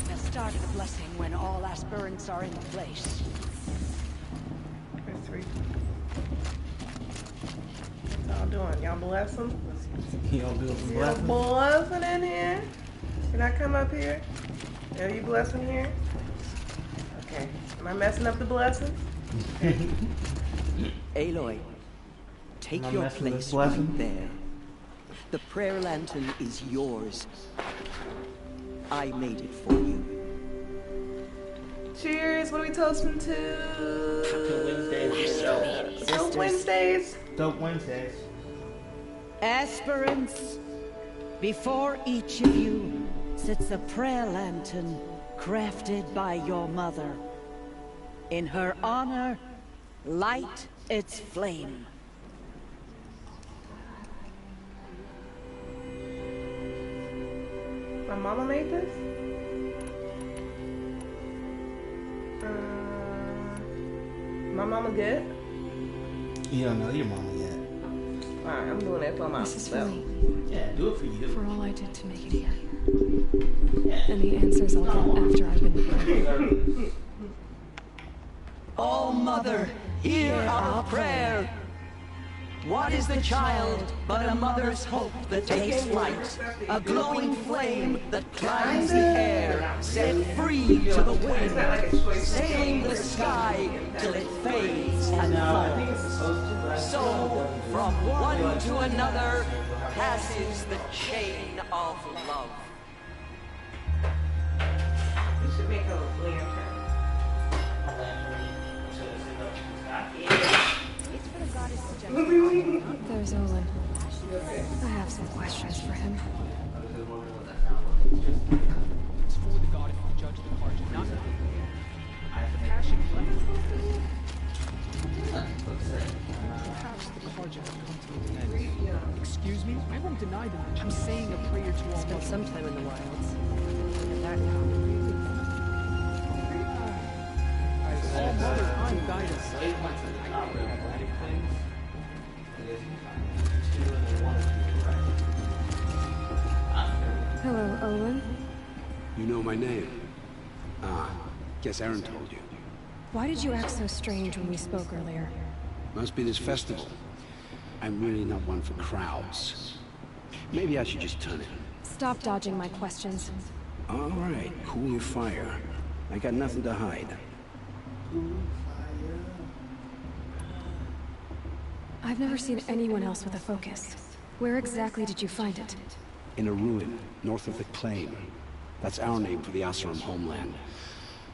The start of the blessing when all aspirants are in place. There's 3. What y'all doing? Y'all bless them? Y'all doing some blessing? Blessing in here? Can I come up here? Are you blessing here? Okay. Am I messing up the blessing? Aloy, take your place right there. The prayer lantern is yours. I made it for you. Cheers. What are we toasting to? Wednesdays. Dope Wednesdays. Dope Wednesdays. Aspirants, before each of you sits a prayer lantern crafted by your mother. In her honor, light its flame. My mama made this? My mama good? You don't know your mama yet. Alright, I'm doing it for myself. This is for me. Yeah, do it for you. For all I did to make it here. And the answers I'll get after I've been praying. Oh, Mother, hear our prayer. What is the child but a mother's hope that takes flight? A glowing flame that climbs the air, set free to the wind, sailing the sky till it fades and falls. So, from one to another, passes the chain of love. We should make a lantern. There's Olin. I have some questions for him. It's for the god if you judge the Karja, not me. The passion perhaps the Karja have come to an end. Excuse me? I won't deny them. I'm saying a prayer to all Spent some time in the wilds. Look at that now. all mother time guide us. Hello, Olin. You know my name? Ah, guess Aaron told you. Why did you act so strange when we spoke earlier? Must be this festival. I'm really not one for crowds. Maybe I should just turn in. Stop dodging my questions. All right, cool your fire. I got nothing to hide. I've never seen anyone else with a focus. Where exactly did you find it? In a ruin, north of the Claim. That's our name for the Oseram homeland.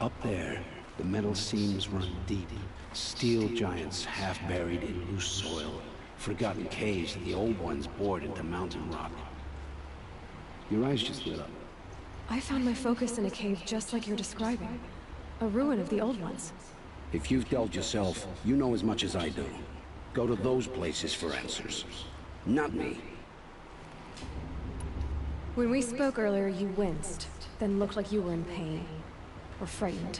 Up there, the metal seams run deep. Steel giants half buried in loose soil. Forgotten caves that the old ones bored into mountain rock. Your eyes just lit up. I found my focus in a cave just like you're describing. A ruin of the old ones. If you've delved yourself, you know as much as I do. Go to those places for answers. Not me. When we spoke earlier, you winced, then looked like you were in pain. Or frightened.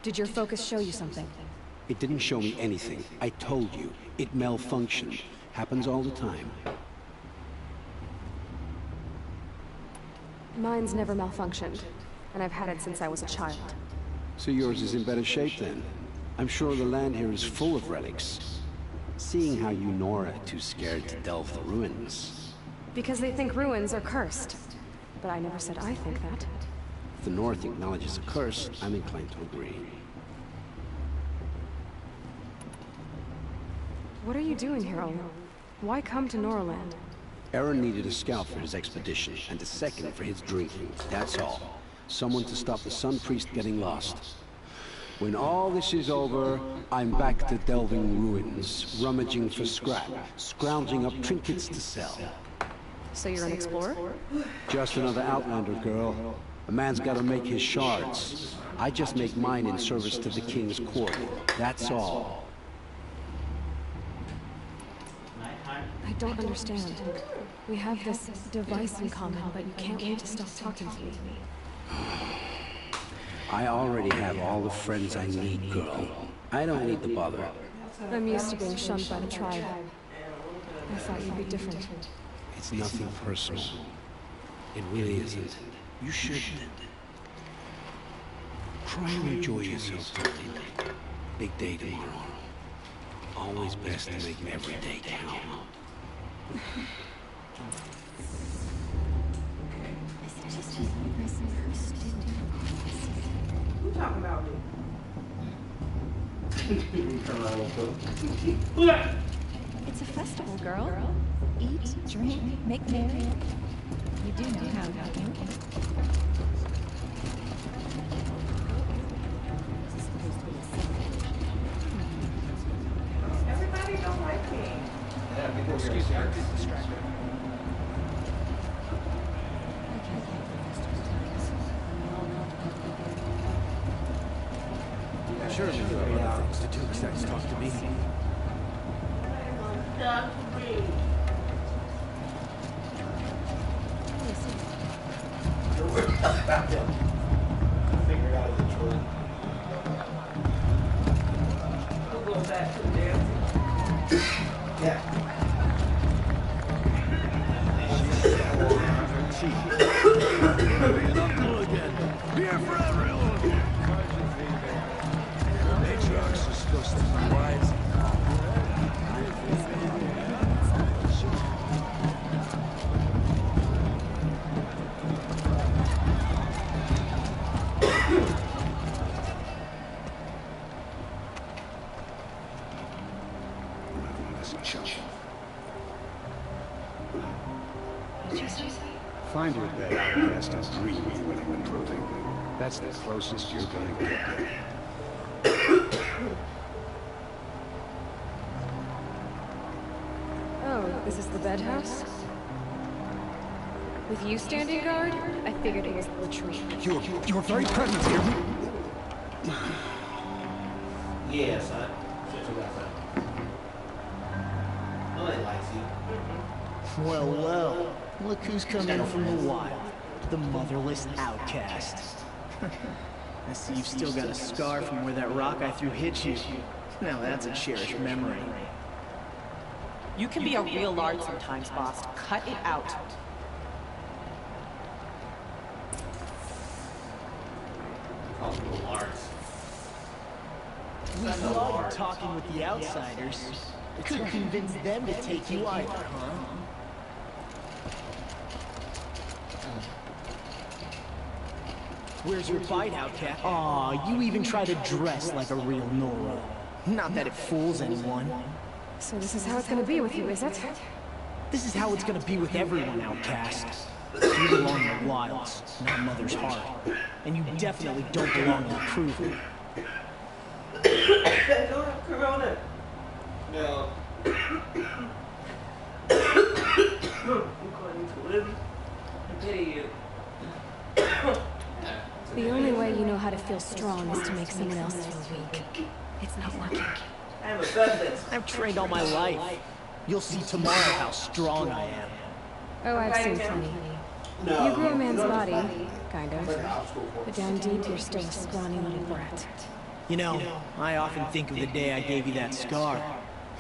Did your focus show you something? It didn't show me anything. I told you. It malfunctioned. Happens all the time. Mine's never malfunctioned, and I've had it since I was a child. So yours is in better shape then. I'm sure the land here is full of relics. Seeing how you Nora are too scared to delve the ruins. Because they think ruins are cursed. But I never said I think that. If the North acknowledges a curse, I'm inclined to agree. What are you doing here, Ola? Why come to Noraland? Aaron needed a scout for his expedition, and a second for his drinking. That's all. Someone to stop the Sun Priest getting lost. When all this is over, I'm back to delving ruins, rummaging for scrap, scrounging up trinkets to sell. So you're an explorer? Just another Outlander, girl. A man's gotta make his shards. I just make mine in service to the King's court. That's all. I don't understand. We have this device in common, but you can't wait to stop talking to me. I already have all the friends I need, girl. I don't need the bother. I'm used to being shunned by the tribe. I thought you'd be different. It's nothing personal. It really isn't. You shouldn't. Try to enjoy yourself tonight. Big day tomorrow. Always best to make every day count. Who talking about me? It's a festival, girl. Eat, drink, make merry. You do know how, don't you? Everybody don't like me. Excuse me, I'm distracted. Surely you have other things to do besides talk to me. Figure it out eventually. We'll go back to the dancing. Yeah. Beer for everyone! Matriarchs are supposed to be wise. Find your bed and rest and breathe when I'm improving. That's the closest you're gonna get. Oh, this is the bedhouse? With you standing guard? I figured it was the retreat. Your very presence here. Yeah, son. Shut your ass up. Nobody likes you. Well, well. Look who's come in from the wild. The motherless outcast. I see you've still got a scar from where that rock I threw hit you. Now that's a cherished memory. You can be a real lard sometimes, boss. Cut it out. We love talking with the outsiders. Could convince them to take you either, huh? Where's your bite, Outcast? Aw, you even try to dress like a real Nora. Not that it fools anyone. So this is how it's gonna be with you, is it? This is how it's gonna be with everyone, Outcast. You belong in the wilds, not Mother's heart. And you definitely don't belong in the proving. Don't have corona. No. I'm going to live. I pity you. The only way you know how to feel strong is to make someone else feel weak. It's not working. I have abundance. I've trained all my life. You'll see tomorrow how strong I am. Oh, I've seen plenty. No. You grew a man's body, kind of. But down deep, you're still a scrawny little brat. You know, I often think of the day I gave you that scar.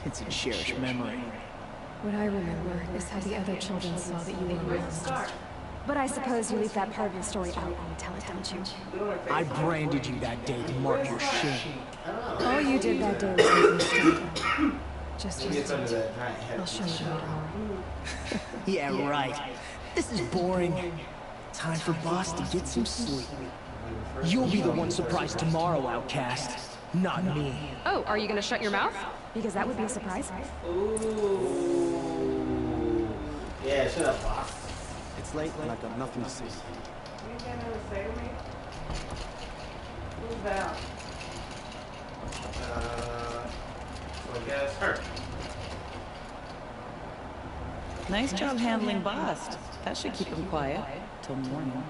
It's a cherished memory. What I remember is how the other children saw that you were lost. But I suppose you leave that part of the story out when you tell it, don't you? I branded you that day to mark your shame. All you did that day was make me stronger. Just yesterday. I'll show you tomorrow. Yeah, right. This is boring. Time for Boss to get some sleep. You'll be the one surprised tomorrow, Outcast. Not me. Oh, are you gonna shut your mouth? Because that would be a surprise. Ooh. Yeah, shut up, boss. It's late and I've got nothing to say. You got nothing to say to me? Who's Val? So I guess her. Nice job handling Bast. That should keep him quiet. Till morning.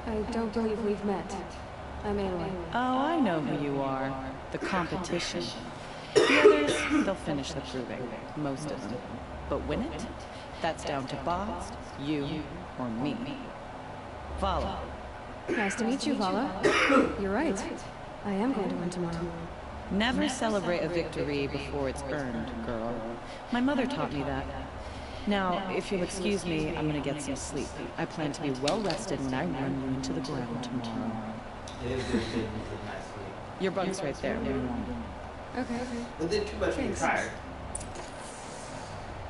I don't believe we've met. I'm Aloy. Oh, I know who you are. The competition. The others, they'll finish the proving. Most of them. But win it? That's down to Bast, you, or me. Vala. Nice to meet you, Vala. You're right. I am going to win tomorrow. Never celebrate a victory before it's earned, girl. My mother taught me that. Now, if you'll excuse me, I'm gonna get some sleep. I plan to be well rested when I run you into the ground tomorrow. It is good, nice sleep. Your bunk's right there. Okay. But then too much when you're tired.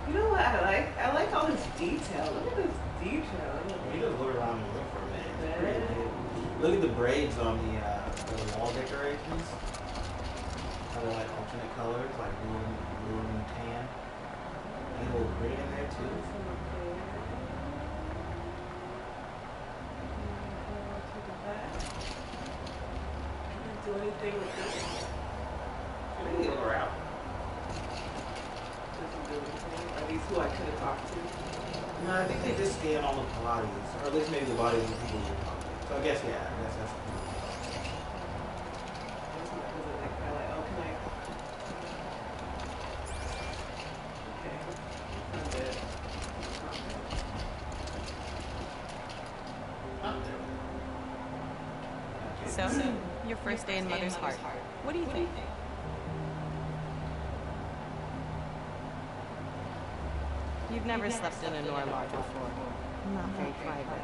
You know what I like? I like all this detail. Look at this detail. You just look around the room for a minute. Look at the braids on the wall decorations. How they're like alternate colors, like blue and tan. And a little green in there too. Do anything with this? I think look around. Doesn't do anything. Are these who I could have talked to? No, I think they just scan all the bodies, or at least maybe the bodies of the people you're talking to. So I guess that's So, your first day in Mother's heart. What do you think? You've never slept in a Nora lodge before. Not very private.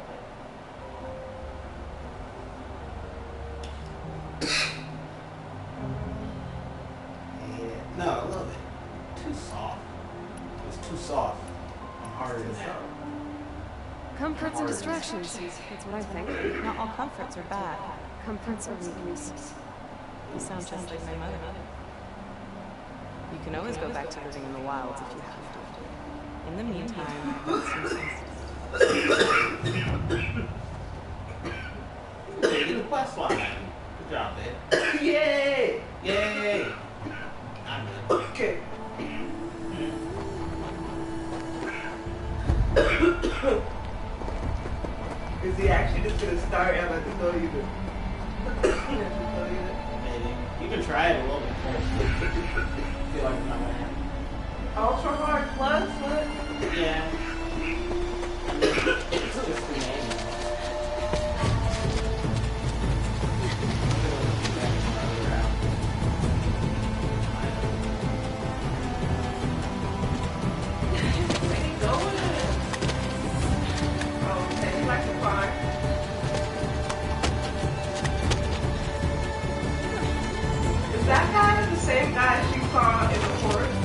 No, a little bit. Too soft. It's too soft. I'm harder than that. Comforts and distractions. That's what I think. Not all comforts are bad. Comforts are weakness. You sound just like my mother. You can always go back to living in the wilds if you have to. In the meantime, Hey, get the quest line. Good job, babe. Yay! Yay! I'm good. Okay. Is he actually just gonna start? I'm about to tell you this. Maybe. You can try it a little bit first. Feel like it's not gonna happen. Ultra hard plus? What? Yeah. It's just the name. Is that guy the same guy she saw in the forest?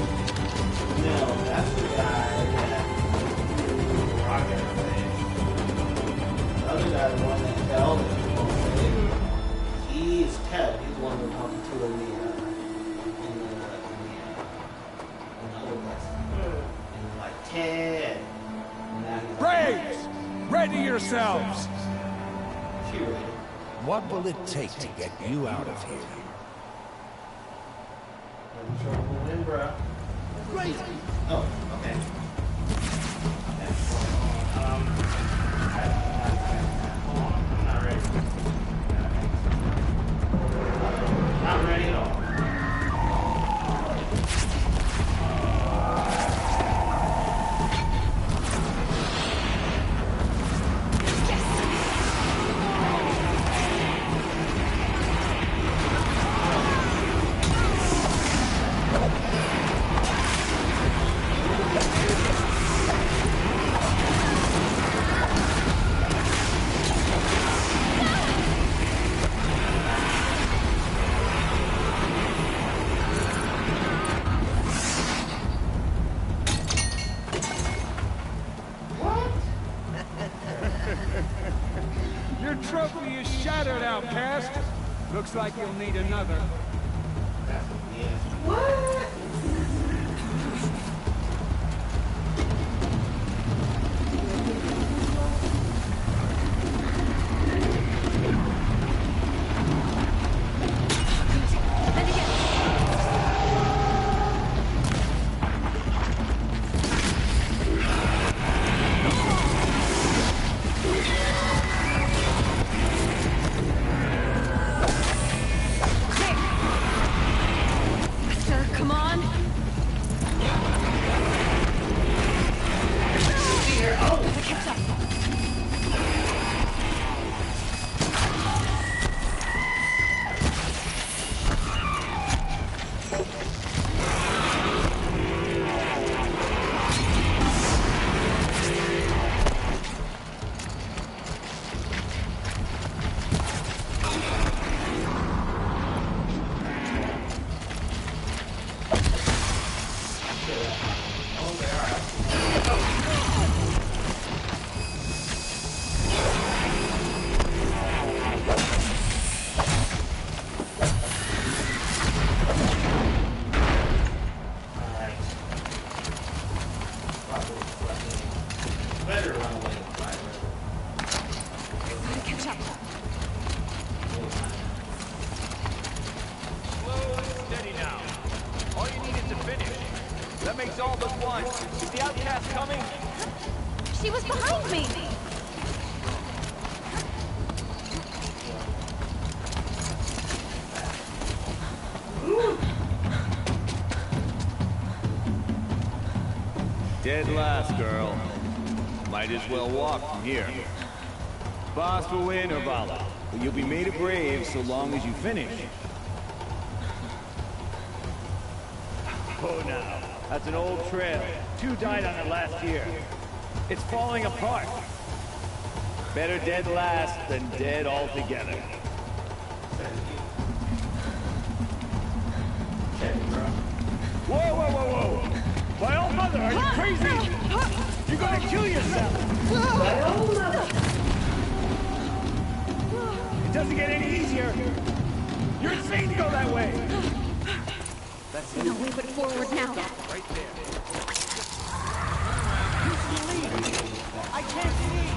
No, that's the guy that rocket face. The other guy, the one that fell. He's Ted. He's the one we're talking to in the other place. And we're like, Ted. And now he's Braves! Ready yourselves! She ready. What will it take to get you out of here? I'm sure we'll win, bro. Crazy! Oh, okay. I'm not ready. Not ready at all. Your trophy is shattered, outcast. Looks like you'll need another. What? Come on. Catch up. Better run away. Catch up. Slow and steady now. All you need is to finish. That makes all but one. Is the outcast coming? She was behind me. Dead last, girl. Might as well walk from here. Boss will win or Vala, but you'll be made a brave so long as you finish. Oh, now. That's an old trail. 2 died on it last year. It's falling apart. Better dead last than dead altogether. Whoa, whoa, whoa, whoa! My old mother, are you crazy? You're gonna kill yourself! It doesn't get any easier! You're insane to go that way! That's No way but forward now. right there. I can't see!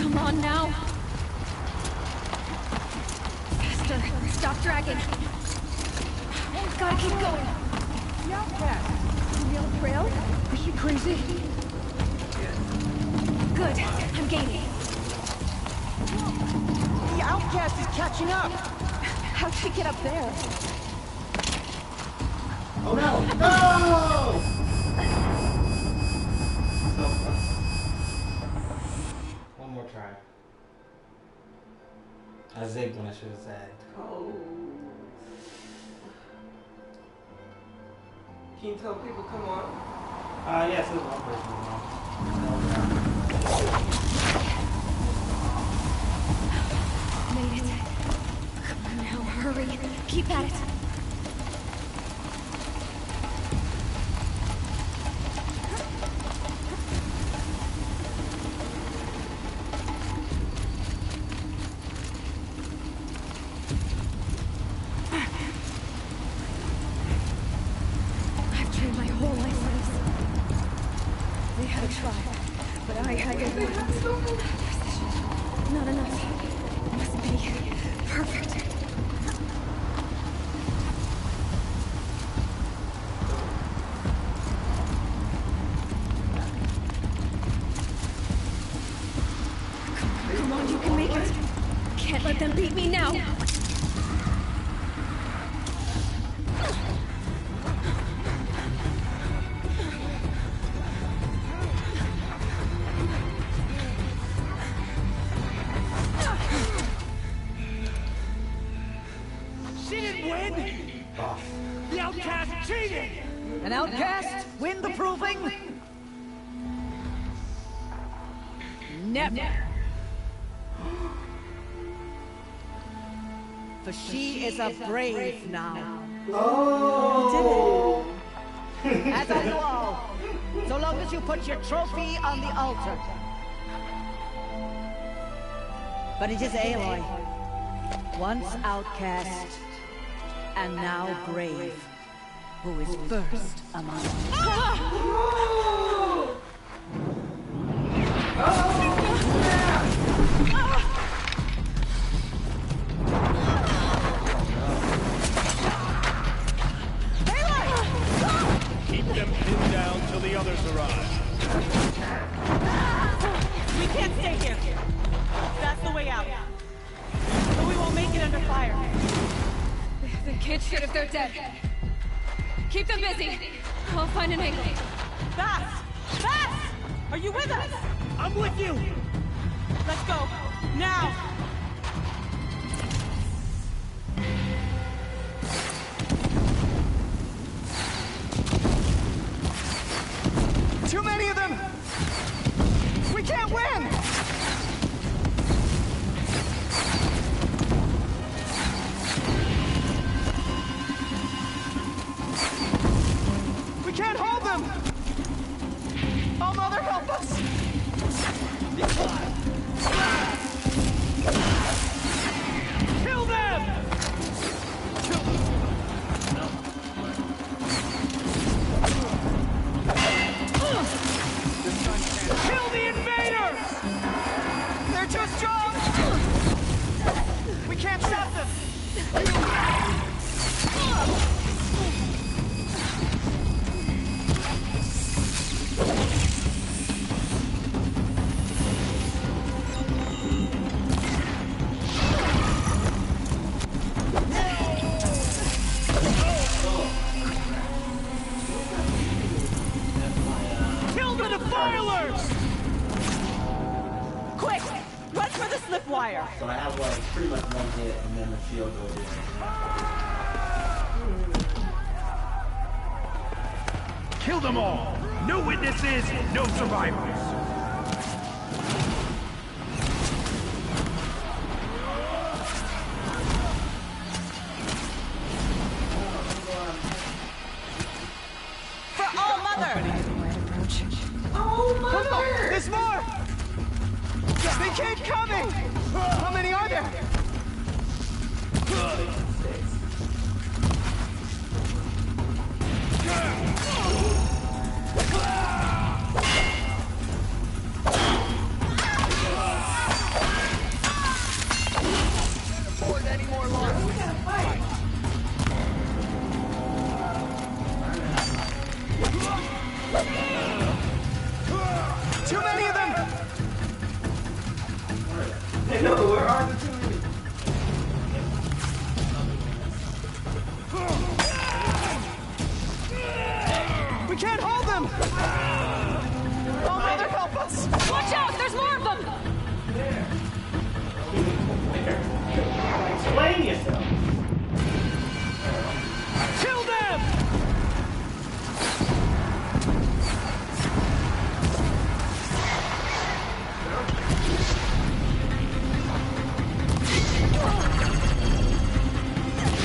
Come on now. Faster. Stop dragging. Gotta keep going. The outcast! On the old trail? Is she crazy? Good. I'm gaining. The outcast is catching up! How'd she get up there? Oh no! No! So close. One more try. I zigged when I should have zagged. Oh. Can you tell people come on? Yes, there's one person Made it. Come on now, hurry. Keep at it. good one. Precision. Not enough. Must be perfect. Come on, you can make it. Can't let them beat me now. She didn't win! The outcast cheated! An outcast win the proving? Never! For she is a brave now. Oh! You did it! As are you all, so long as you put your trophy on the altar. But it is Aloy, once outcast, and now brave, who is first among us. Keep them pinned down till the others arrive. We can't stay here. That's the way out. But we won't make it under fire. The kids shoot if they're dead. Keep them busy. I'll find an angle. Fast! Fast! Are you with us? I'm with you! Let's go. Now! Too many of them! We can't win! We can't hold them! Oh, Mother, help us! Kill them! Kill the invaders! They're too strong! We can't stop them! Kill the defilers! Quick! Run for the slip wire! So I have like pretty much one hit and then the shield goes in. Kill them all! No witnesses, no survivors! For All Mother! Oh, Mother! There's more! They keep coming! How many are there? Afford any more losses. Too many of them! Hey, no, where are the two? We can't hold them! Oh, Mother, help us! Watch out! There's more of them! Explain yourself. Kill them!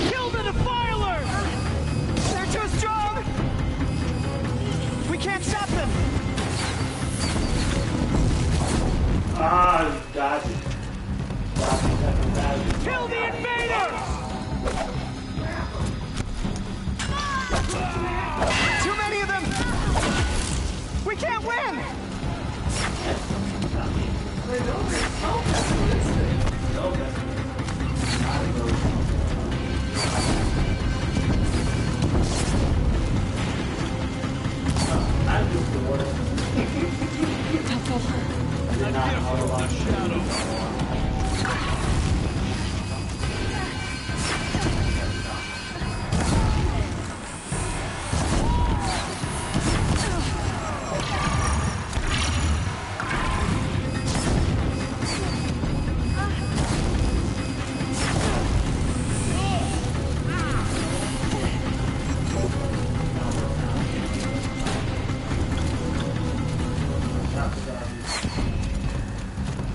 Kill the defilers! They're too strong! We can't stop them! Ah, got it. Kill the invaders! Too many of them! We can't win!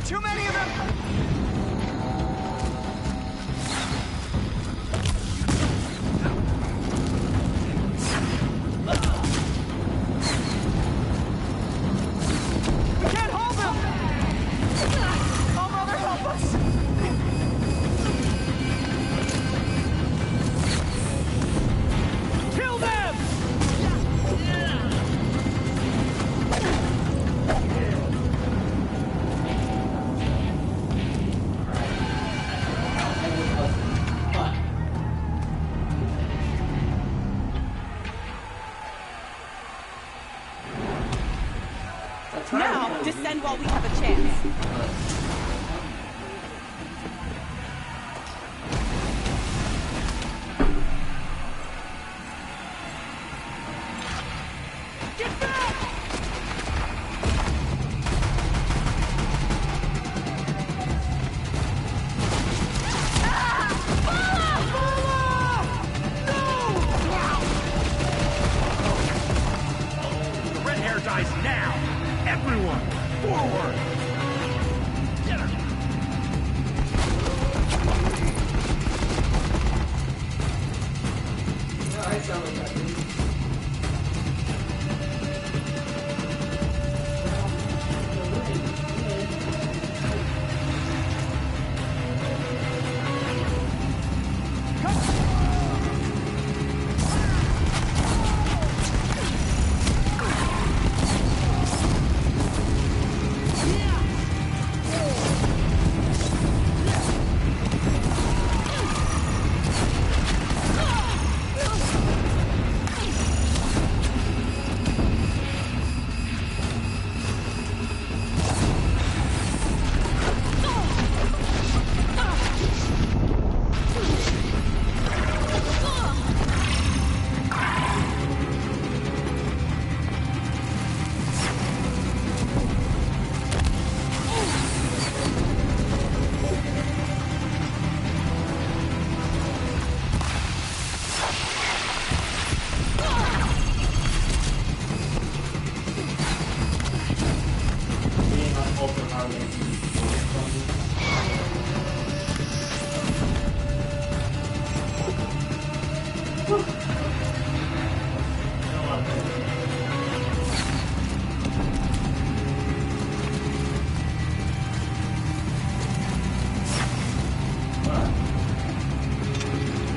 Too many of them! We can't hold them! Oh, Mother, help us! Kill them! Now, descend while we have a chance. The red hair dies now! Everyone, forward! Get her! I sound like that, dude.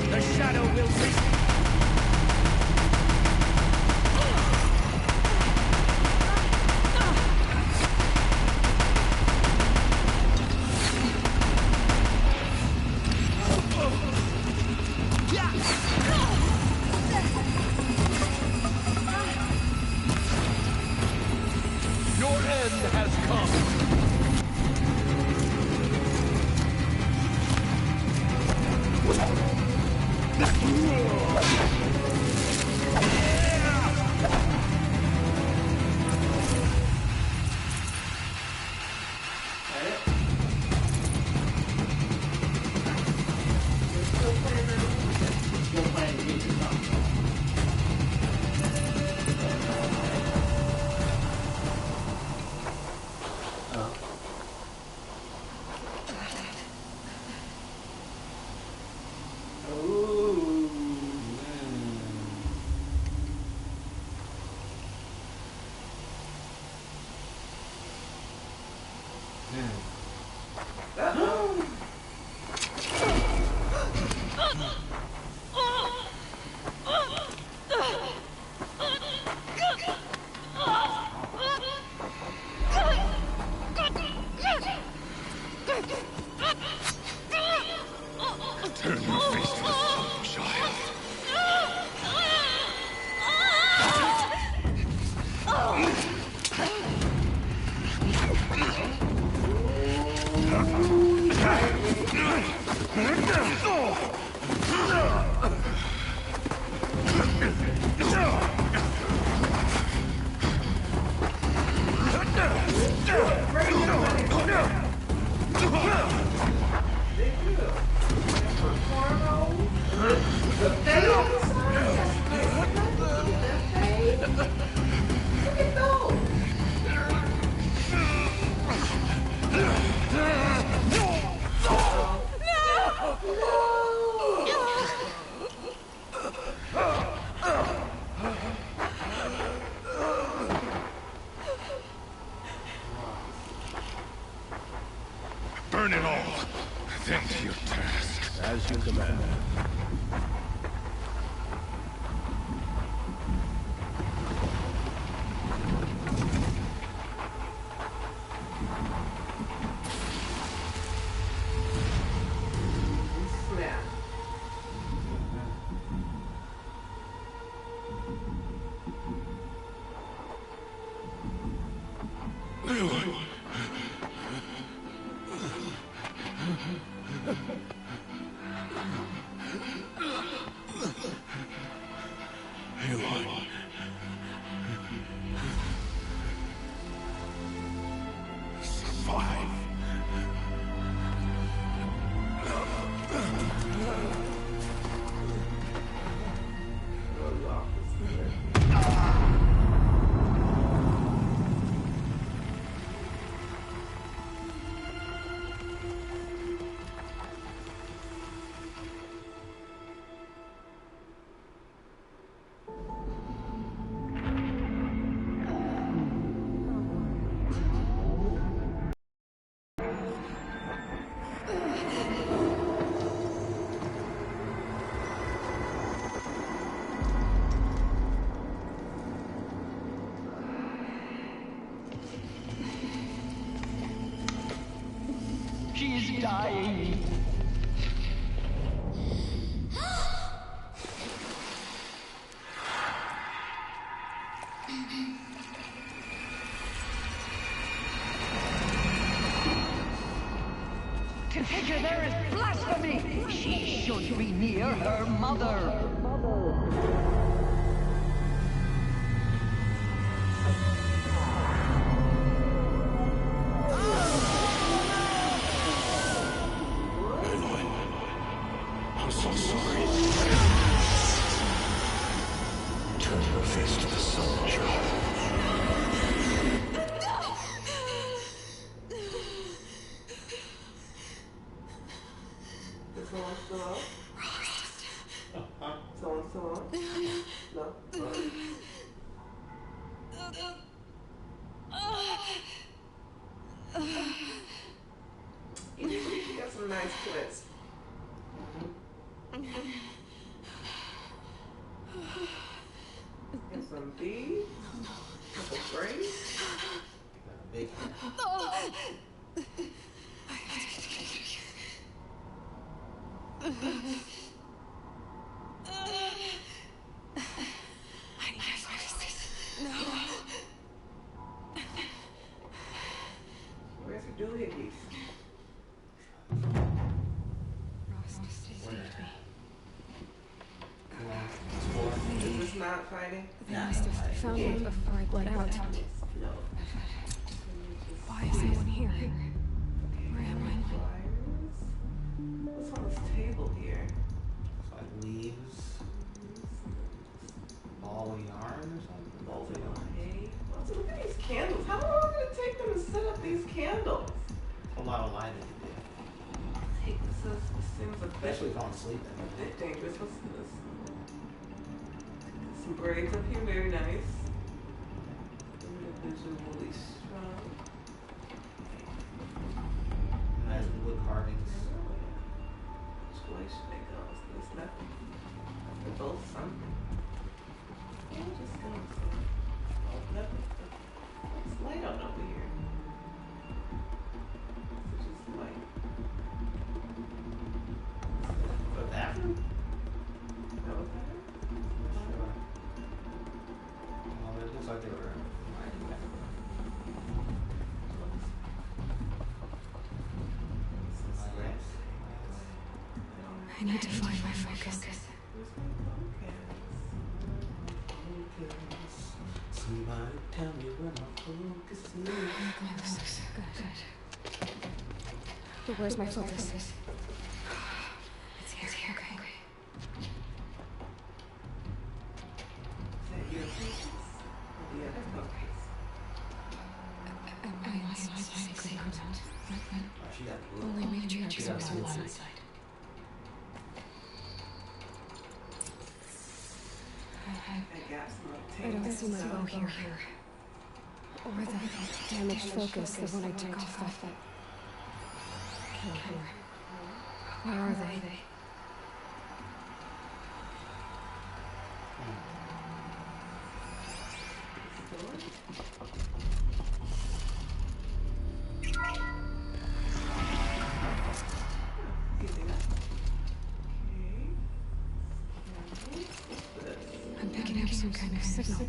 The shadow will reach. Your end has come. Turn your face to the sun, child. Burn it all. Then to your task. As you command. She's dying. To take her there is blasphemy. She should be near her mother. I'm so sorry. Turn your face to the sun, child. Is someone still up? Someone still up? No? You got some nice twists. And some beef, couple grapes. Big. Where's your doohickeys? Is this not fighting? They must have found me before I bled out. Why is no one here? Where am I? What's on this table here? It's like leaves. Ball of yarn or something. Balls of yarn. Hey, look at these candles. How long did it take them to set up these candles? A lot of lighting to do. This seems a bit, Especially falling asleep. A bit dangerous. What's this? Some braids up here, very nice. Individually strong. Nice wood carvings. Which way should they go? There's nothing. They're both something. Yeah, just go. Oh, nothing. It's light on over here. It's just light. The bathroom? That was that? Sure. Well, it looks like they were lighting back. I need to find my focus. Somebody tell me where my focus is. Good. But where's my focus? It's here. Okay. Am I inside the secret room? Only matriarchs are inside. I don't see my bow here. Or the damaged focus, the one I took off that killer. Where are they? I'm picking up some kind of signal.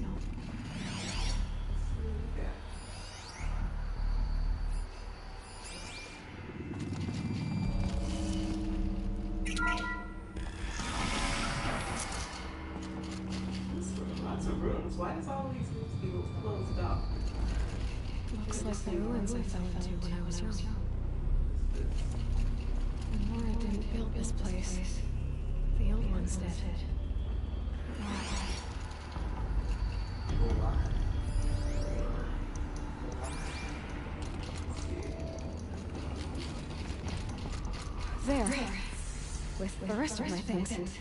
Why does all these rooms feel closed up? Looks like the ruins I fell into when I was young. Nora didn't build this place. The old ones did. There. With the rest of my things.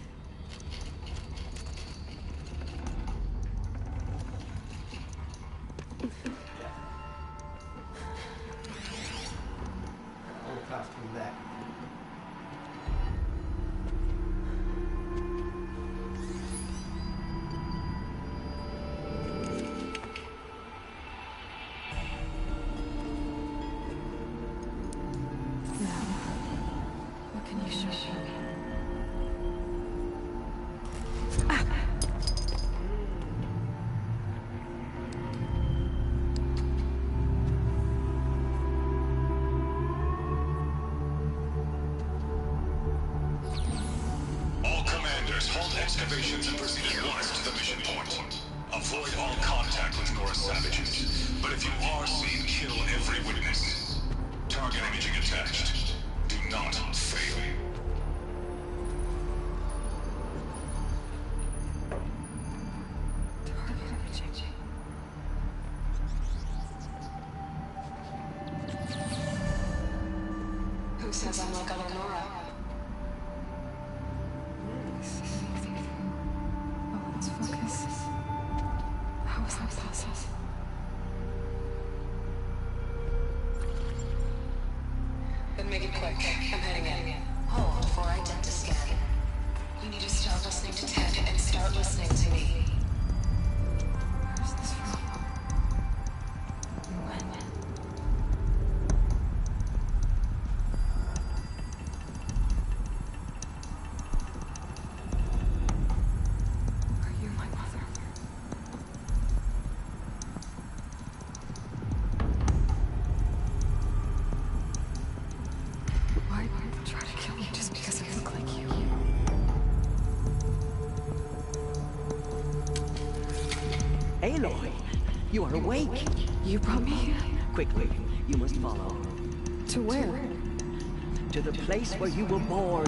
Excavations and proceed at once to the mission point. Avoid all contact with Nora's savages. But if you are seen, kill every witness. Target imaging attached. Do not fail. Target imaging. Who says I'm like other Nora? Focus. How is that possible? Then make it quick. I'm heading in. Hold for identity scan. You need to stop listening to Ted and start listening to me. Where's this from? When? Aloy, you are awake. You brought me here? Quickly, you must follow. To where? To the place where you were born.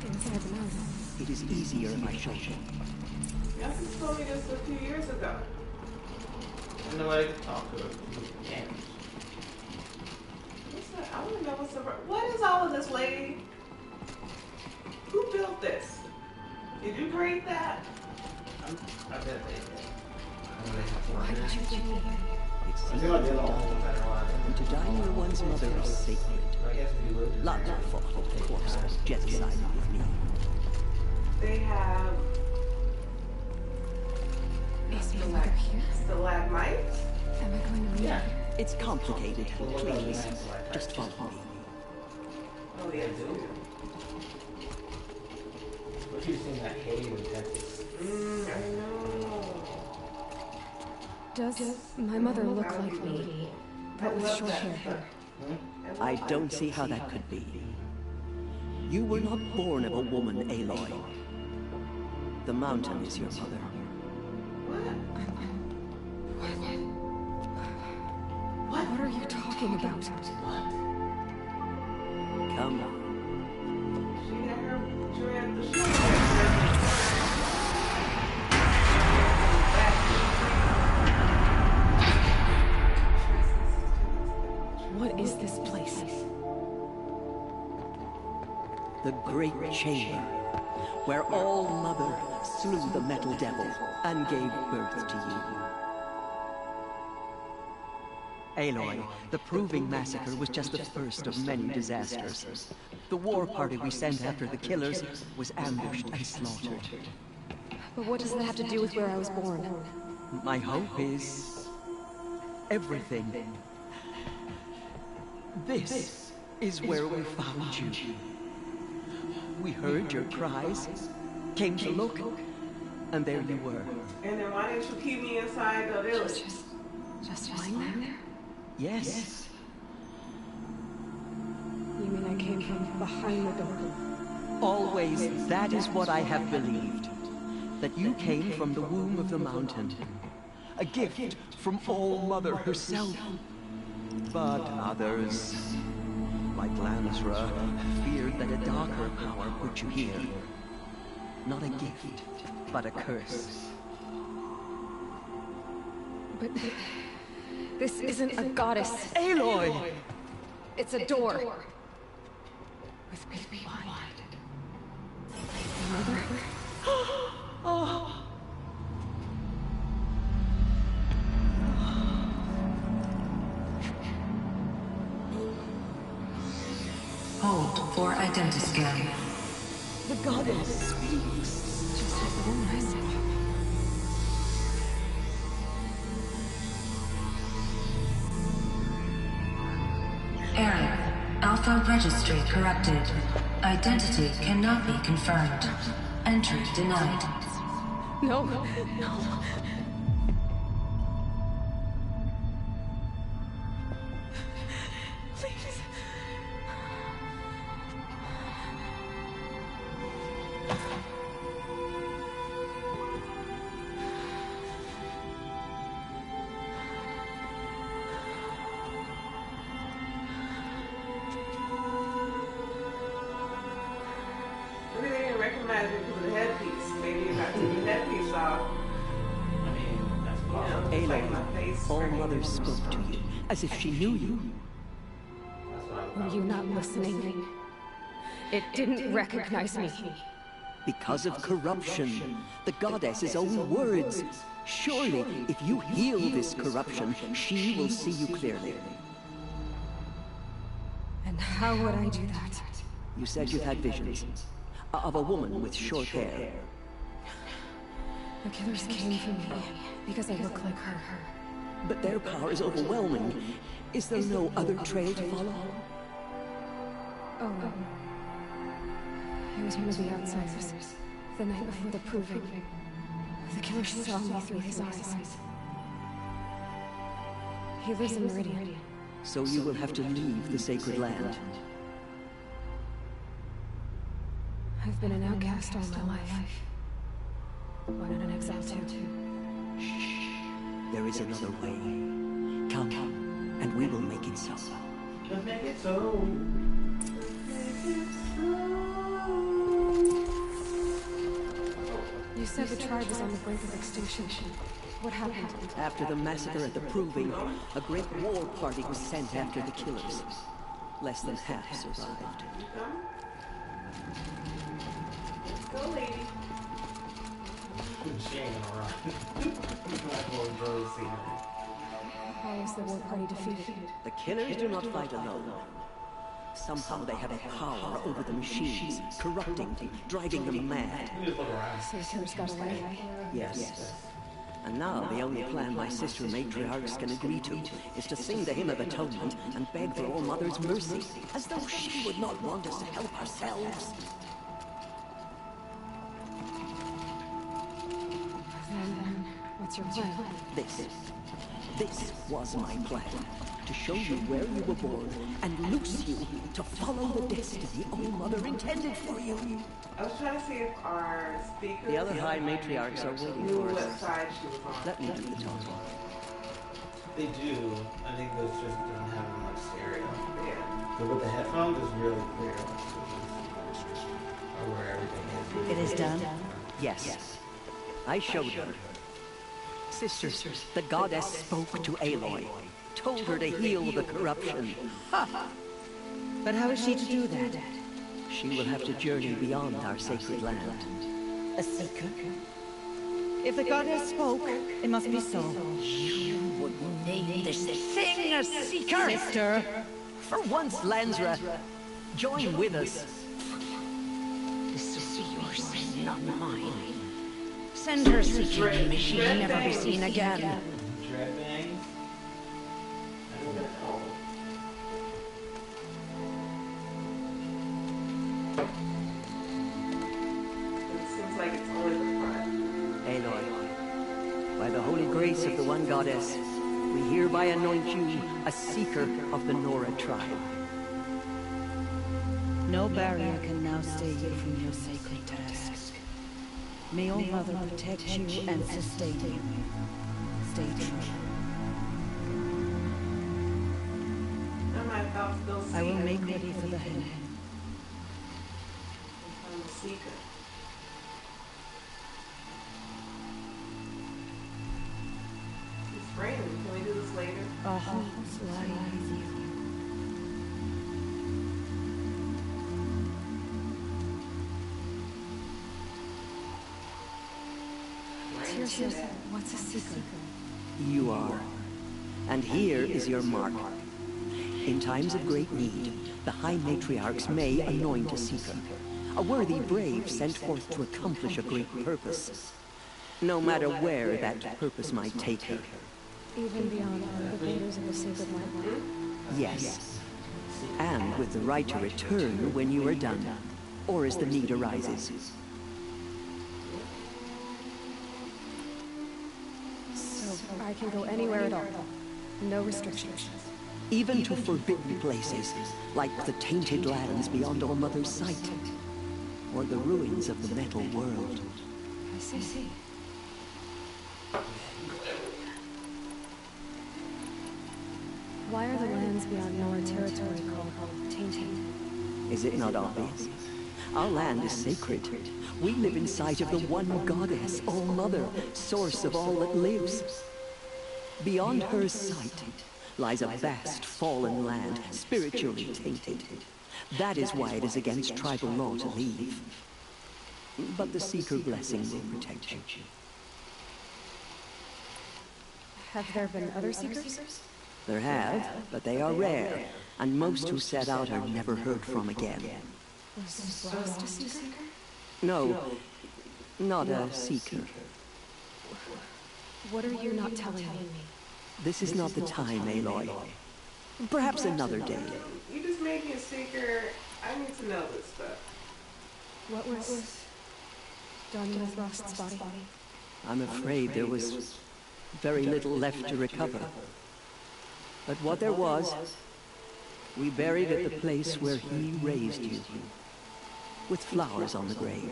Inside the mountain. It is easier if I show you. Y'all just told me this a few years ago. And nobody could talk to her. Yeah. I want to know what is all of this, lady? Who built this? Did you create that? I bet they did. Why did you bring me here? It's and to die near one's mother is sacred. Lara fought, of course, genocide with me. They have stalagmites. Am I going to be here? It's complicated. Please, just follow me. Oh, yeah. What you seeing that cave in Texas? I know. Does my mother look like me, but with short hair? I don't see how that could be. You were not born of a woman, Aloy. The mountain is your mother. What are you talking about? Come. What is this place? The Great Chamber, where All Mother slew the Metal Devil and gave birth to you. Aloy, the Proving Massacre was just the first of many disasters. The war party we sent after the killers was ambushed and slaughtered. But what does that have to do with where I was born? My hope is everything. This is where we found you. We heard your cries, came to look, and there you were. And then why didn't you keep me inside the village? Just lying there? Yes. You mean I came from behind the door? Always, that is what I have believed. That you came from the womb of the mountain. A gift from All Mother herself. But others, like Lansra, feared that a darker power put you here. Not a gift, but a curse. But this isn't a goddess. Aloy! It's a door. With baby blood. Mother? Oh. Hold for identiscan. The goddess speaks. Just like the woman I saw. Error. Alpha registry corrupted. Identity cannot be confirmed. Entry denied. No, no. Please. Maybe they didn't recognize me because of the headpiece. Maybe if I took the headpiece off. Aloy, All Mother spoke to you, as if she knew you. Were you not listening? It didn't recognize me. Because of corruption, the goddess's own words. Surely, if you heal this corruption, she will see you clearly. And how would I do that? You said you've had visions of a woman with short hair. The killers came for me because I look like her. But their power is overwhelming. Is there no other trail to follow? Oh no. He was one of the outsiders. The night before the proving. The killer saw me through his eyes. He lives in Meridian. So you will have to leave the sacred land. I've been an outcast all my life. One in an exile too. There is another way. Come, and we will make it so. Let's make it so. You said the tribe was on the brink of extinction. What happened? After the massacre at the Proving, a great war party was sent after the killers. Less than half survived. Go, lady. How was the war party defeated? The killers do not fight alone. Somehow they have a power over the machines, corrupting them, driving them mad. So the killers got away? Yes. And now the only plan my sister matriarchs can agree to is to sing the Hymn of Atonement and beg for All Mother's mercy, as though she would not want us to help ourselves. Then, what's What's your plan? This was my plan. To show you where you were born and loose you to follow the destiny All Mother intended for you. I was trying to see if our speakers... The other high matriarchs are waiting for what us. side she was on. Let me do the talking. They do. I think those just don't have much stereo. Yeah. But with the headphones, it's really clear. Or where everything is. It is done? Yes. I showed her. Sisters, the goddess spoke to Aloy, told her to heal the corruption. But how is she to do that? She will have to journey beyond our sacred land. A seeker? If the goddess spoke, it must be so. You would name this thing a seeker? Sister. For once, Lansra, join with us. This will be your sin, not mine. Send her seeking. May she never be seen again. Dread bangs. I don't know. It seems like it's only the front. Aloy, by the holy grace of the one goddess, we hereby anoint you a seeker of the Nora tribe. No barrier can now stay you from your sacred task. May All Mother protect you and sustain you. Stay true. I will make ready for the head. I'm a seeker. It's raining. Can we do this later? Our hearts lie with you. Tears, what's a seeker? You are. And here is your mark. In times of great need, the High Matriarchs may anoint a seeker, a worthy brave sent forth to accomplish a great purpose, no matter where that purpose might take her. Even beyond the borders of the sacred land? Yes. And with the right to return when you are done, or as the need arises. So I can go anywhere at all. No restrictions. Even to forbidden places, like the tainted lands beyond All Mother's sight, or the ruins of the metal world. I see. Why are the lands beyond Nora territory called tainted? Is it not obvious? Our land is sacred. We live in sight of the one goddess, All Mother, source of all that lives. Beyond her sight lies a vast fallen land, spiritually tainted. That is why it is against tribal law to leave. But the Seeker blessing will protect you. Have there been other seekers? There have, but they are rare, and most who set out are never heard from again. Was Rost a seeker? No, not a seeker. What are you not telling me? This is not the time, Aloy. Perhaps another day. You just made me a seeker. I need to know this stuff. What was done with Rost's body? I'm afraid there was very little left to recover. But what there was, we buried at the place where he raised you, with flowers on the grave.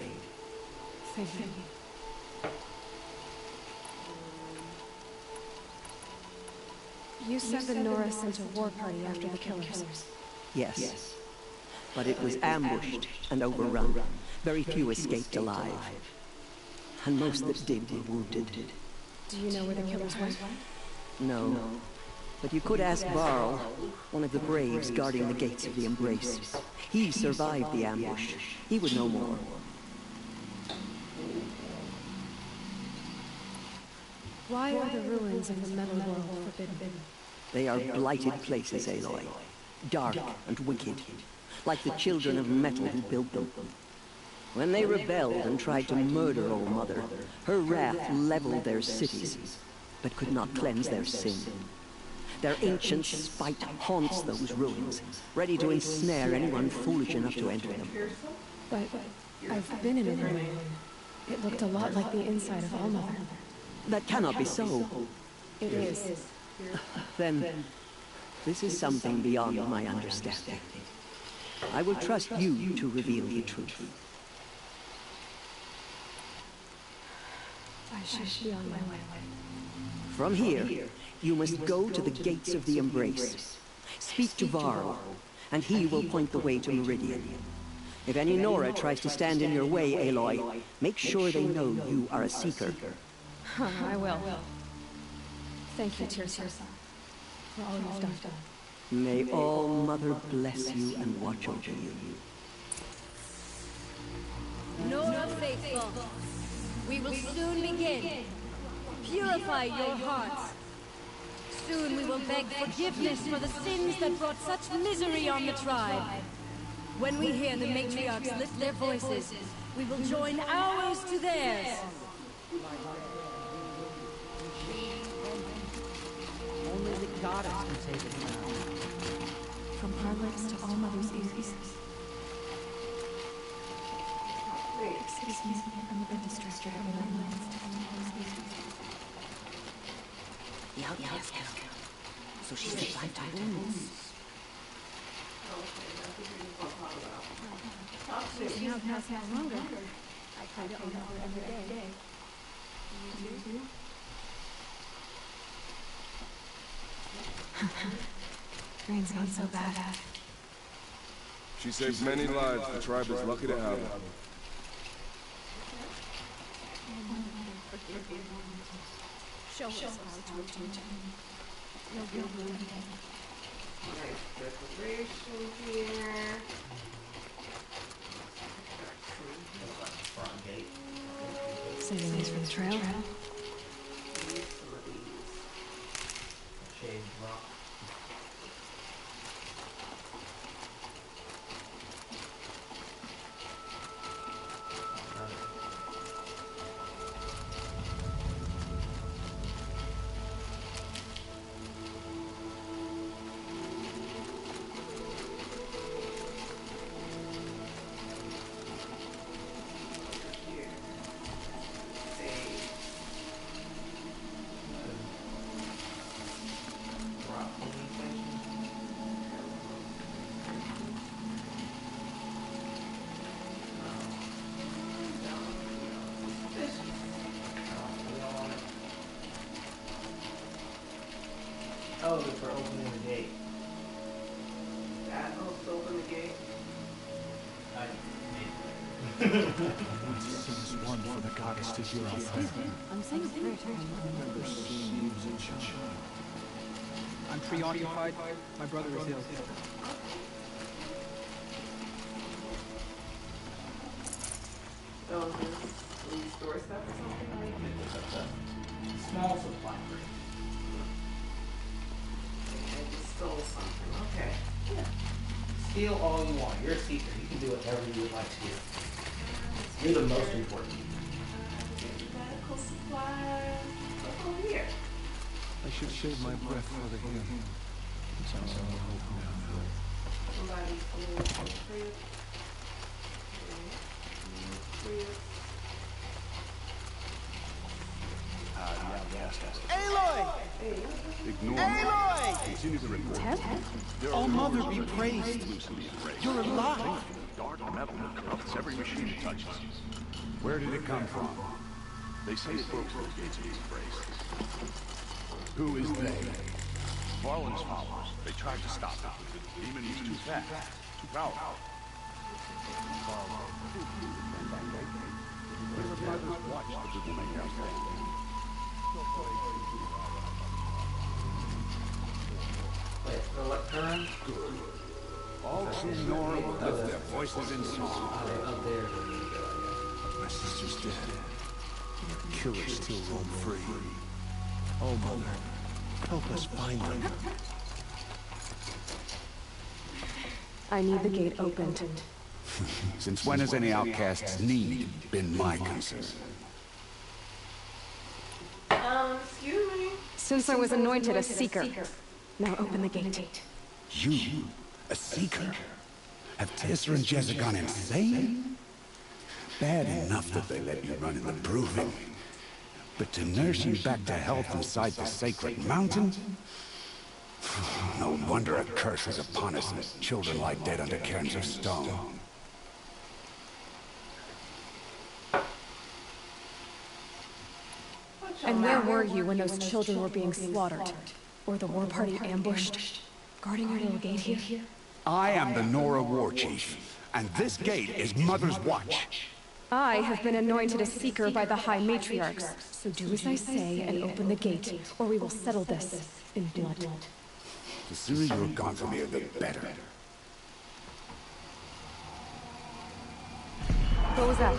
Thank you. You said that Nora sent a war party after the killers. Yes, but it was ambushed and overrun. Very few escaped alive, and most that did were wounded. Do you know where the killers went? No, but you could ask Varl, one of the braves guarding the gates of the Embrace. He survived the ambush. He would know more. Why are the ruins of the metal world forbidden? They are blighted places, Aloy. Dark and wicked, like the children of metal who built them. When they rebelled and tried to murder All Mother, her wrath leveled their cities, but could not cleanse their sin. Their ancient spite haunts those ruins, ready to ensnare anyone foolish enough to enter them. But I've been in a ruin. It looked a lot like the inside of All Mother. That cannot be so. It is. Then, this is something beyond my understanding. I will trust you to reveal the truth. I should be on my way. From here, you must go to the gates of the Embrace. Speak to Varl, and he will point the way to Meridian. If any Nora tries to stand in your way, Aloy, make sure they know you are a Seeker. I will. Thank you, Tirsa, for all you've done. May all Mother bless you and watch over you. Nora faithful, we will soon begin. Purify your hearts. Soon we will beg forgiveness for the sins that brought such misery on the tribe. When we hear the matriarchs lift their voices, we will join ours to theirs. Only the goddess can save us now. From our lips to all Mother's ears. Excuse me, I'm a bit distracted. The outcast girl. So she survived our wounds. The outcast has longer. I try to own her every day. You too? Rain's not so bad. She saved many lives. The tribe is lucky to have her. Show us how to return. Nice decoration here. Saving these for the trail. Shaved rock. Oh, for opening the gate. That helps open the gate. I This is one for the goddess to hear our prayer. I'm saying a prayer to Remember seeing you as a child. I'm preoccupied. My brother is ill. Oh, will you store stuff or something? Small supply crate. I just stole something. Okay. Yeah. Steal all you want. You're a seeker. You can do whatever you would like to do. You're the most important. Medical supplies. What's over here? I should save my breath for the hymn. It's all I hope now. Somebody's a little crib. Aloy! Ignore Aloy! me. Continue the report. Oh, Mother be praised. You're alive. Dark metal that corrupts every machine it touches. Where did it come from? They say it broke those gates of the Embrace. Who is they? Marlin's followers. They tried to stop it, but the demon was too fast, too powerful. Your brothers watch the people make our stand. Wait, what turn? Good. All true Nora will lift their voices in song. Up there. My sister's dead. The killers still roam free. Oh, Mother, help us find them. I need the gate opened. Since when has any outcast's need been my concern? Excuse me. Since I was anointed a seeker. Now open the gate. You, a seeker? Have Tessa and Jezza gone insane? Bad enough that they let you run in the proving. But to nurse you back to health inside the sacred mountain? No wonder a curse is upon us and children lie dead under cairns of stone. And where were you when those children were being slaughtered? Or the war party ambushed? Guarding your little gate here? I am the Nora War Chief, and this gate is Mother's watch. I have been anointed a seeker by the High Matriarchs, so do as I say and open the gate, or we will settle this in blood. The sooner you're gone from here, the better. What was that?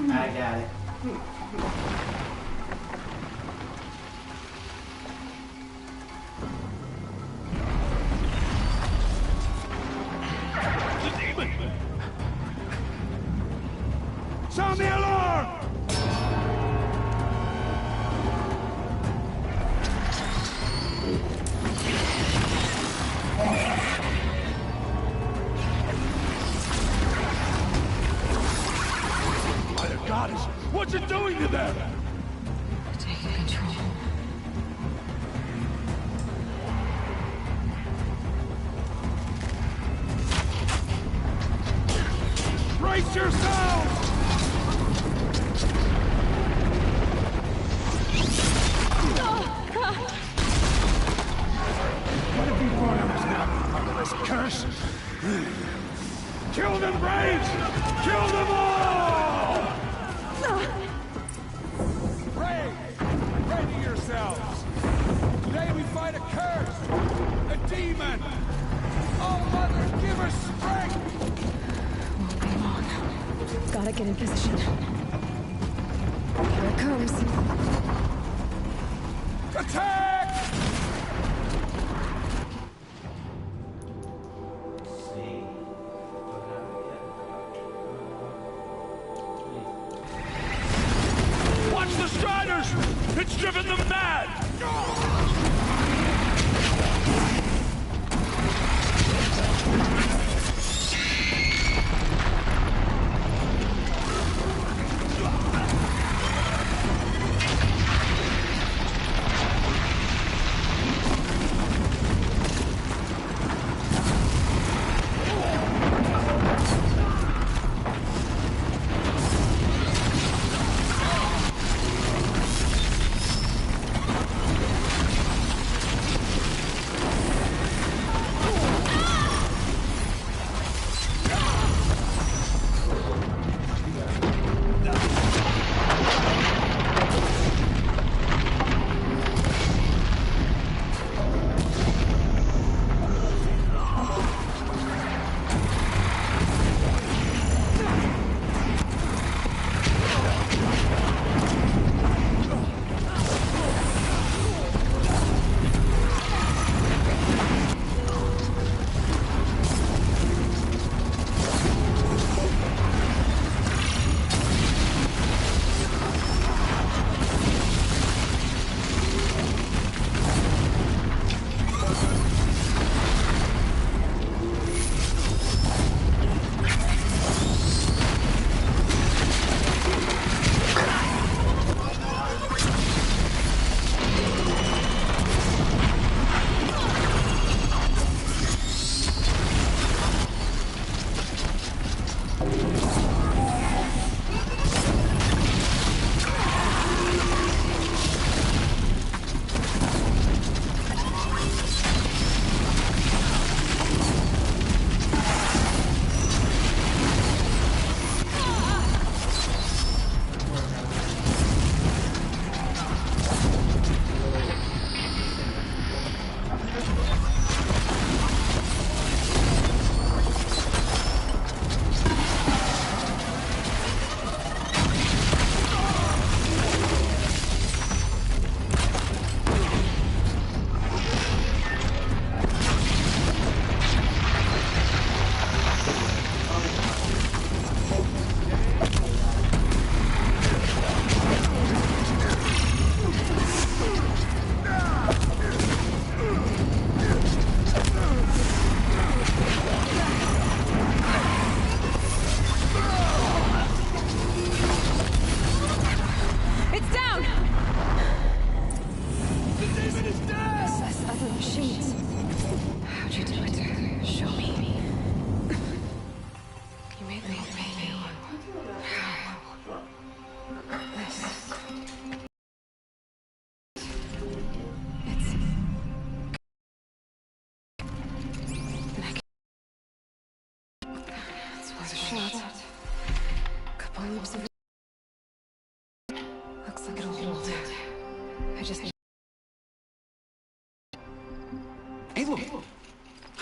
I got it. The demon! Sound the alarm! Goddess, what's it doing to them? Taking control. Brace yourselves! What have you brought us now, motherless curse? Kill them, Braves! Kill them all! Ready yourselves! Today we fight a curse! A demon! Oh, Mother, give her strength! Won't be long. Gotta get in position. Here it comes. Attack! Watch the Striders! It's driven them mad!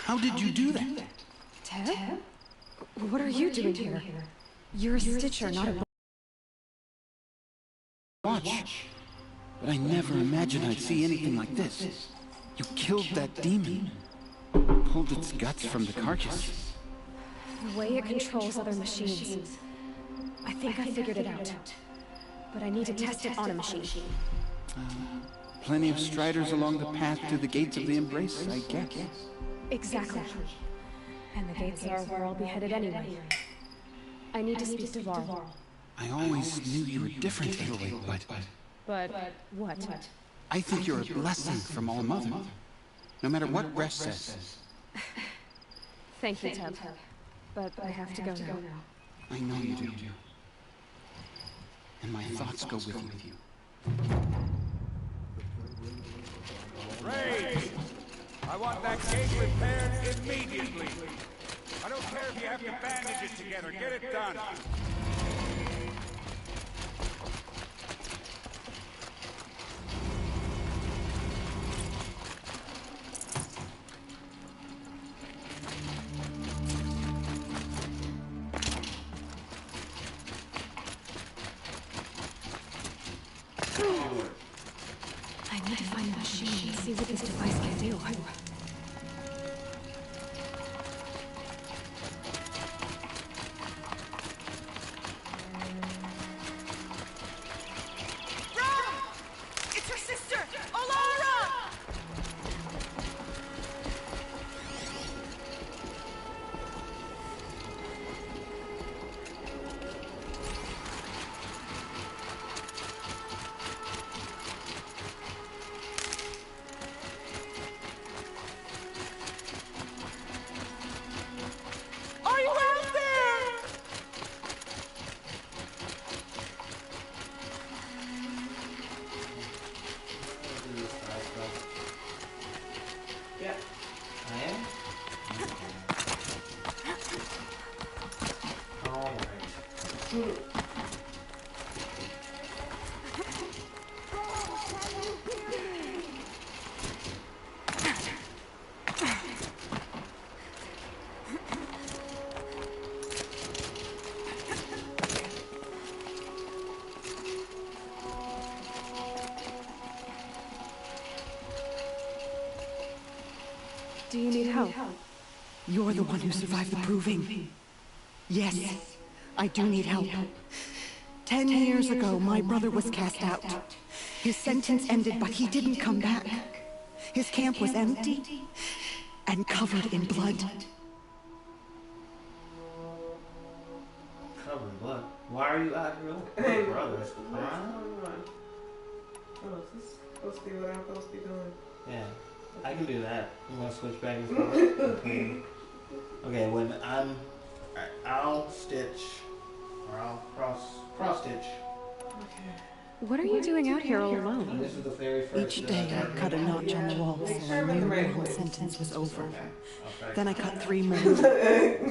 How did you do that? Ted? What are you doing here? You're a Stitcher, not a... Watch. But I never imagined I'd see anything like this. You killed that demon. Pulled its guts from the carcass. The way it controls other machines. I think I figured it out. But I need to test it on a machine. Plenty of striders along the path to the gates of the Embrace, I guess. Exactly. And the gates are where I'll be headed anyway. I need to speak to Varl. I always knew you were different, Aloy, but... But what? I think you're a blessing from All Mother. No matter what Resh says. Thank you, Ted. But I have to go now. I know you do. And my thoughts go with you. Ray! I want that gate repaired immediately. I don't care if you have to bandage it together. Get it done. I need to find the machine and see what this device can do. It's her sister, Alara! Are you out there? Yeah, I am. Alright. Do you need help? You're the one who survived the proving. Yes, I do need help. 10 years ago, my brother was cast out. His sentence ended, but he didn't come back. His camp was empty and covered in blood. Covered in blood. Why are you out here with my brothers? Oh, is this supposed to be what I'm supposed to be doing? Yeah, I can do that. You want to switch back and forth? Okay. Okay, when I'll stitch, or I'll cross stitch. Okay. What are you doing out here all And alone? this is the very first. Each day I cut a notch on the wall so I knew Ron's sentence was over. Then I cut 3 more,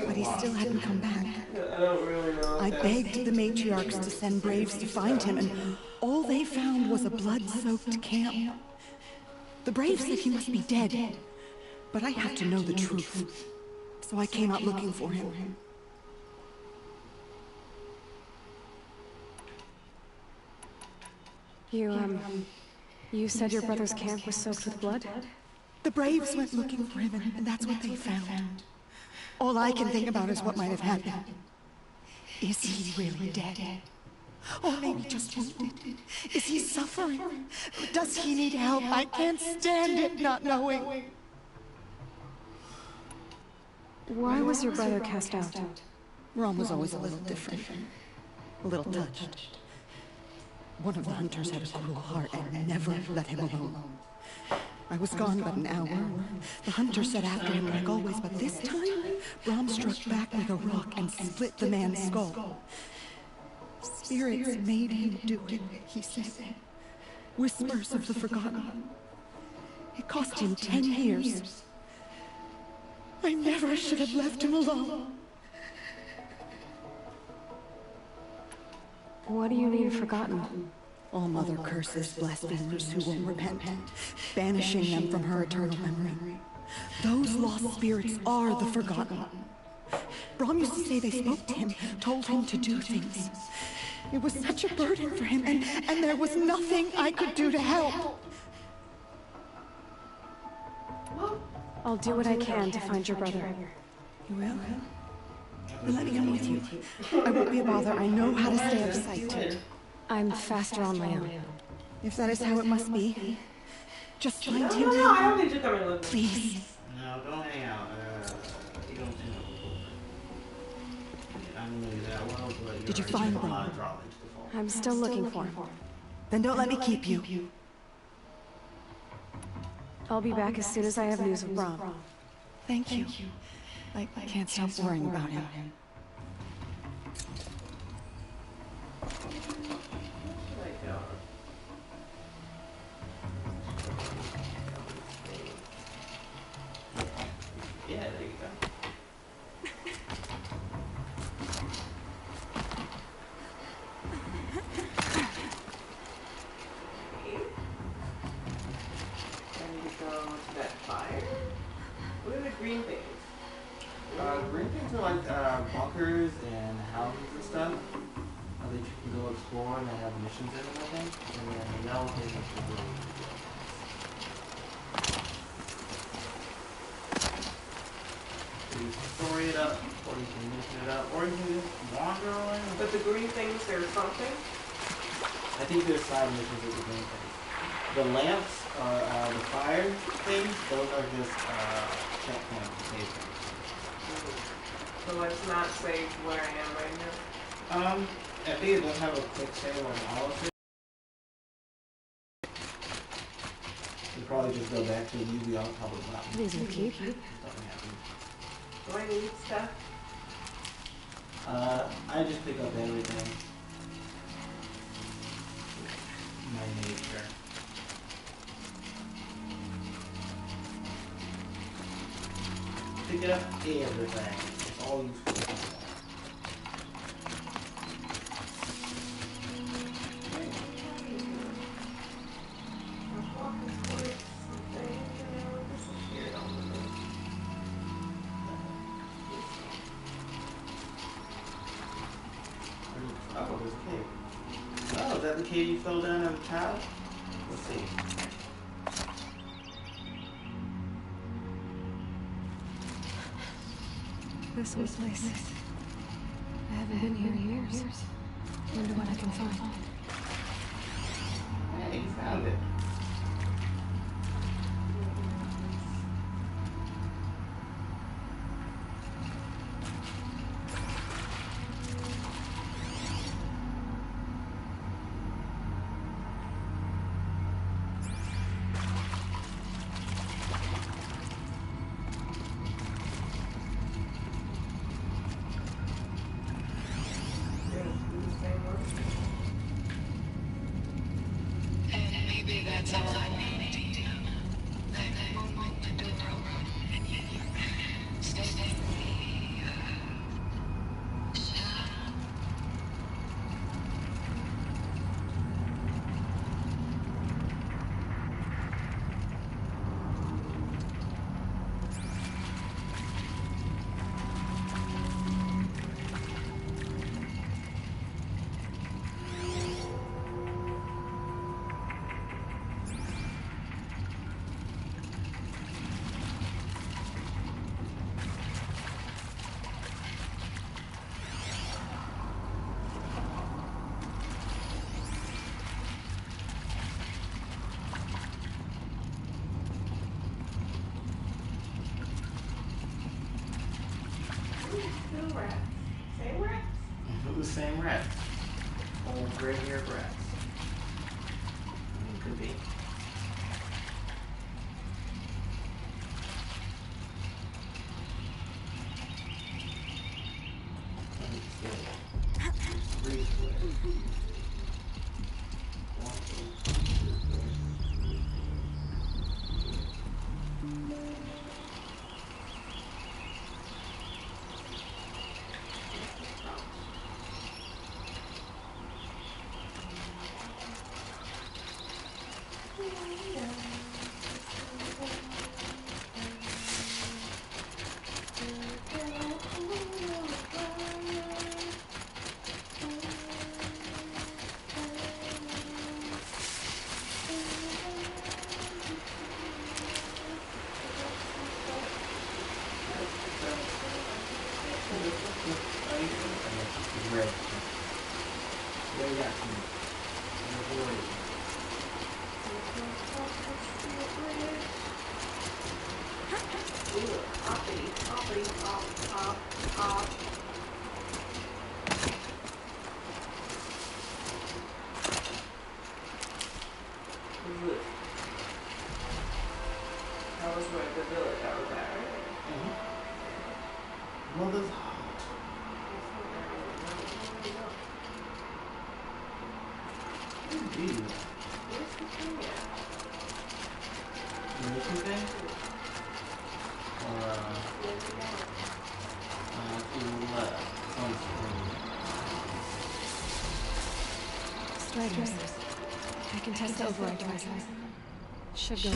but he still hadn't come back. I don't really know. I begged the matriarchs to send braves to find him, and all they found was a blood-soaked camp. The braves said he must be dead, but I had to know the truth, so I came out looking for him. You said your brother's camp was soaked with blood? The braves went looking for him, and that's what they found. All I can think about is what might have happened. Is he really dead? Or maybe just wounded? Is he suffering? Does he need help? I can't stand it not knowing. Why was your brother cast out? Ron was always a little different. A little touched. One of the hunters had a cruel heart and never let him alone. I was gone but an hour. The hunter set after him like always, but this time, Brahm struck back with a rock and split the man's skull. Spirits made him do it, he said. Whispers of the forgotten. It cost him 10 years. I never should have left him alone. What do you mean forgotten? All Mother curses blasphemers who won't repent, banishing them from her eternal memory. Those lost spirits are the Forgotten. Brahm used to say they spoke to him, told him to do things. It was such a burden for him, and there was nothing I could do to help. I'll do what I can to find your brother. You will? Then let me come with you. I won't be a bother. I know how to stay out of sight. I'm faster on my own. If that is how it must be, just find him. No, I don't need you coming with me. Please. No, don't hang out. You don't know. I don't know you that well, but Did you find him? I'm still looking for him. Then don't let me keep you. I'll be back as soon as I have news of Brahm. Thank you. I can't stop worrying about him. Yeah, there you go. Green things. Green things are like bunkers and houses and stuff that you can go explore and they have missions in them, I think. And then the yellow things are the really so you can story it up, or you can mission it up, or you can just wander around. But the green things, there's something? I think there's side missions with the green things. The lamps are the fire things, those are just checkpoint locations. So let's not say where I am right now. I think it does have a quick save on all of it. You probably just go back to the UV on top of that. These will keep. Do I need stuff? I just pick up everything. My nature. Pick up everything. It's all useful. Oh, is that the cave you fell down as a child? Let's see. This was place. I haven't been here in years. Wonder what I can find. Hey, you found it. That's all I need to do. Let moment the door open, and yet you're stay with me. Same rats. Old gray-haired rats. Could be. red. Yeah, we got some. That was where the village I was at, right? Mother's heart. Indeed. Where's the thing at? The mission thing? Or, to the left. On screen. Striders. I can test the override devices. Should go in.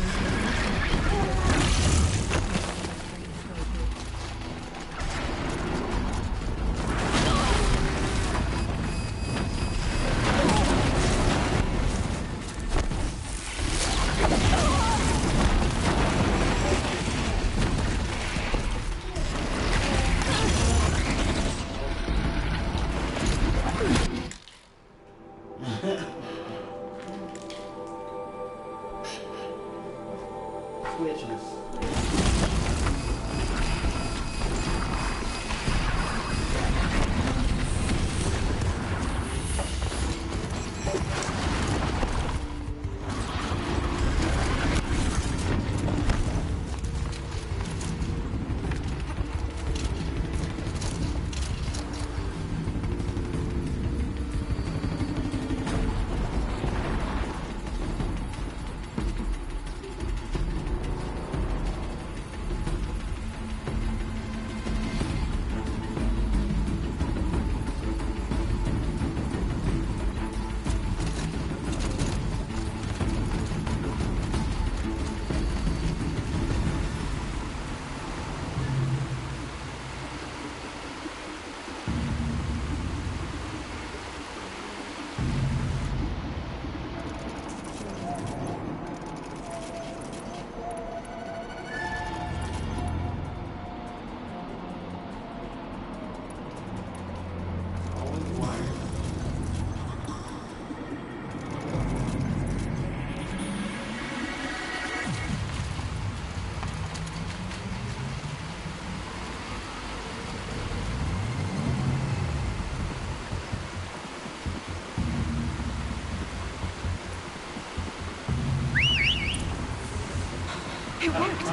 It worked!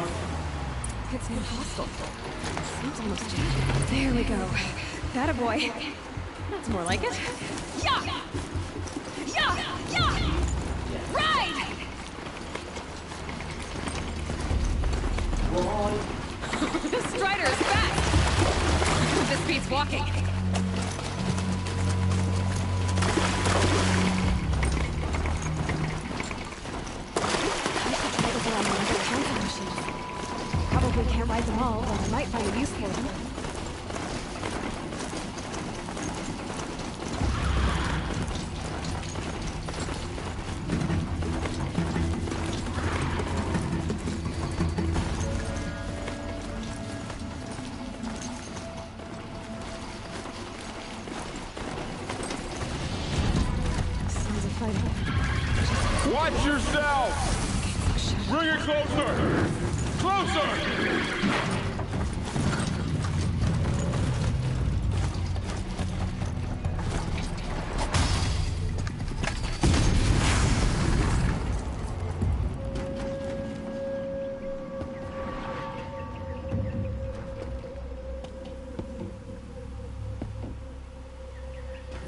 It's not hostile. Seems almost dead. There we go. That a boy. That's more like it. Yeah! Yeah! Yeah! Ride! This Strider is fast! This beats walking. Probably can't ride them all, but I might find a use for them. Sounds of fighting. Watch yourself! Bring it closer! Closer!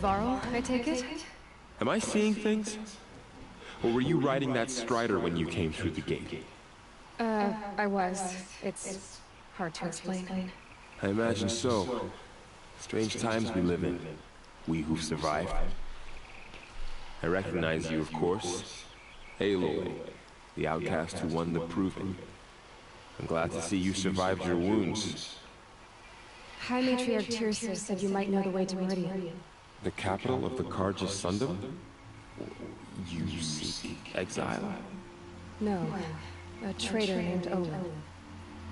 Varro, I take it? Am I seeing things? Or were you riding that Strider when you came through the gate? I was. It's hard to explain. I imagine so. Strange times we live in. We who've survived. I recognize you, of course. Aloy, the outcast who won the proving. I'm glad to see you survived your wounds. High Matriarch Tirsa said you might know the way to Meridian. The capital of the Carja Sundom? You seek exile? No. A traitor named Olin.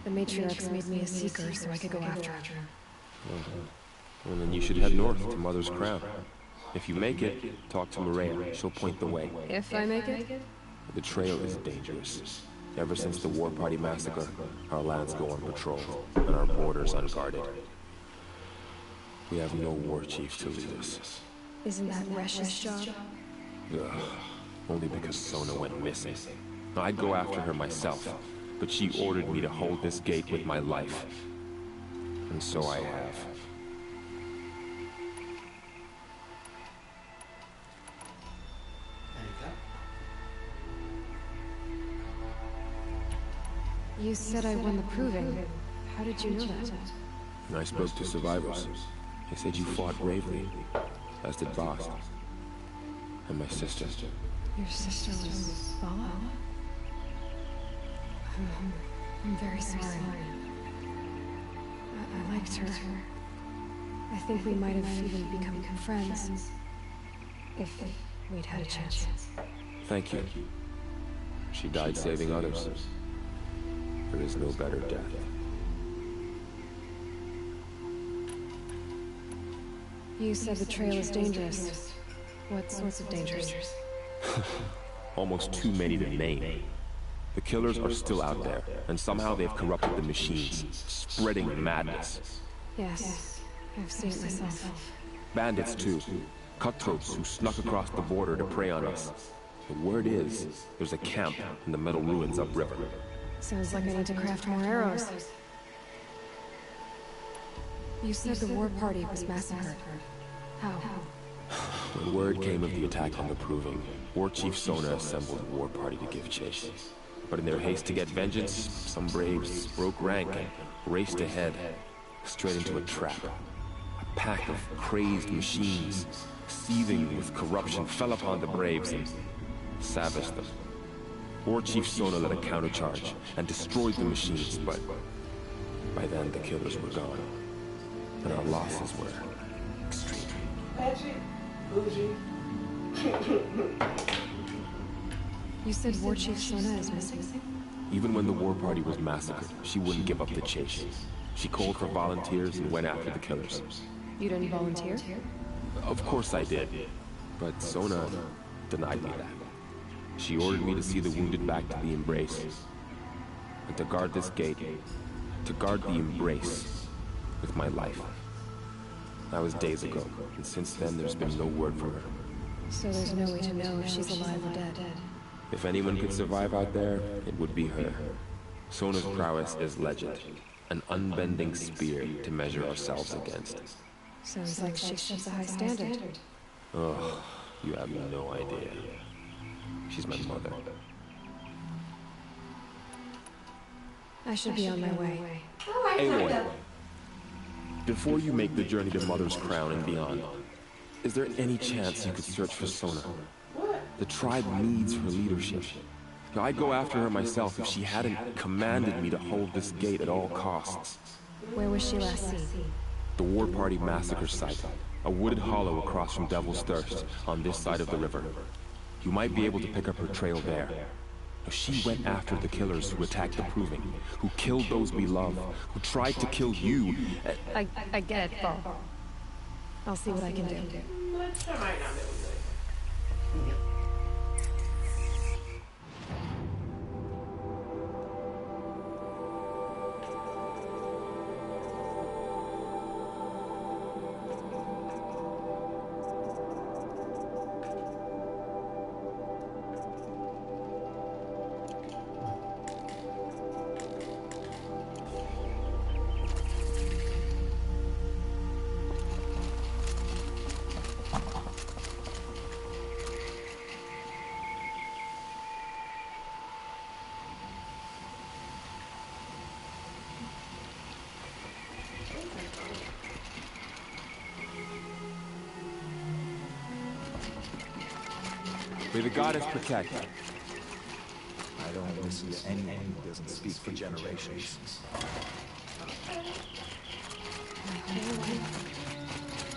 The Matriarchs made me a seeker so I could go after him. Well, then you should head north to Mother's Crown. If you make it, talk to Maria. She'll point the way. If I make it? The trail is dangerous. Ever since the War Party massacre, our lands go unpatrolled, and our borders unguarded. We have no war chief to lead us. Isn't that Resh's job? Ugh. Only because Sona went missing. I'd go after her myself, but she ordered me to hold this gate with my life. And so I have. You said I won the proving. How did you know that? I spoke to survivors. They said you fought bravely, as did Bast. And my sister. Your sister was Bala? I'm very sorry. I liked her. I think we might have even become friends. If we'd had a chance. Thank you. She died saving others. There is no better death. You said the trail is dangerous. What sorts of dangers? Almost too many to name. The killers are still out there, and somehow they've corrupted the machines, spreading madness. Yes, I've seen it myself. Bandits too. Cutthroats who snuck across the border to prey on us. The word is, there's a camp in the metal ruins upriver. Sounds like I need to craft more arrows. You said the war party was massacred. How? When word came of the attack on the Proving, War Chief Sona assembled a war party to give chase. But in their haste to get vengeance, some braves broke rank and raced ahead, straight into a trap. A pack of crazed machines, seething with corruption, fell upon the braves and savaged them. War Chief Sona led a countercharge and destroyed the machines, but by then the killers were gone, and our losses were extreme. Patrick, bougie. You said War Chief Sona is missing? Even when the war party was massacred, she wouldn't give up the chase. She called for volunteers and went after the killers. You didn't volunteer? Of course I did, but Sona denied me that. She ordered me to see the wounded back to the Embrace, and to guard this gate, to guard the Embrace with my life. That was days ago, and since then there's been no word from her. So there's no way to know if she's alive or dead. If anyone could survive out there, it would be her. Sona's prowess is legend, an unbending spear to measure ourselves against. Sounds like she sets a high standard. Oh, you have no idea. She's my mother. I should be on my way. Aloy, before you make the journey to Mother's Crown and beyond, is there any chance you could search for Sona? The tribe needs her leadership. I'd go after her myself if she hadn't commanded me to hold this gate at all costs. Where was she last seen? The War Party massacre site, a wooded hollow across from Devil's Thirst, on this side of the river. You might be able to pick up her trail there. She went after the killers who attacked the Proving, who killed those we love, who tried to kill you. I get it, Bo. I'll see what I can do. I might not be able to do it. May the goddess protect. I don't listen to anyone who doesn't speak for generations. My whole life,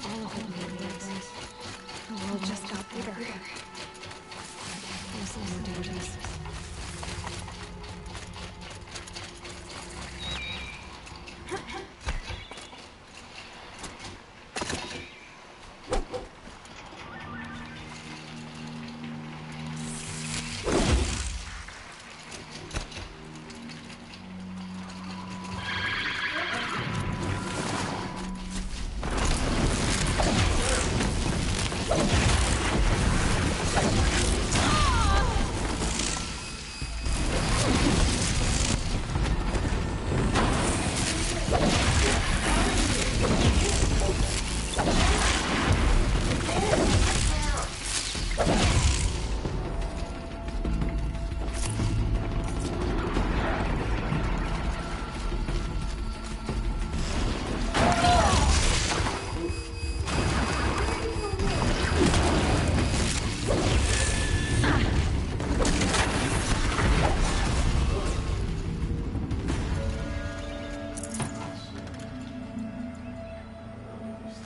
all of it made sense. The world just got bigger. This is more dangerous.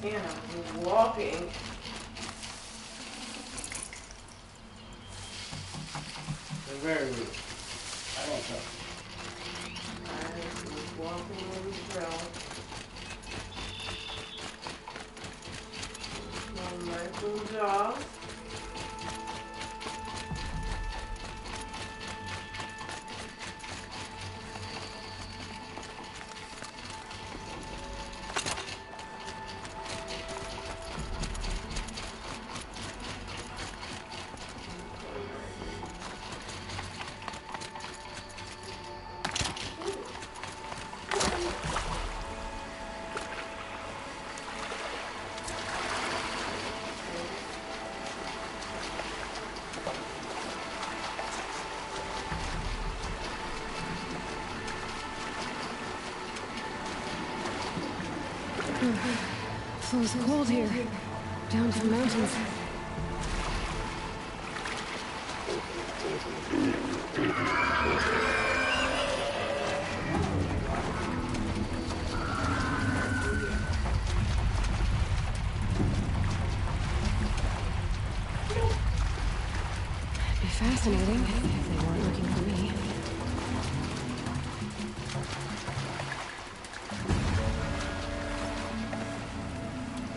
And I'm walking. They're very rude. I don't know. I was walking over the trail. On my little jog. Feels cold here. Down to the mountains. It'd be fascinating if they weren't looking for me.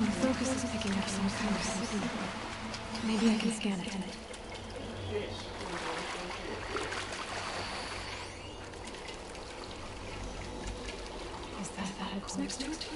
My focus is picking up some kind of signal. Maybe I can scan it. Is that a box next to it?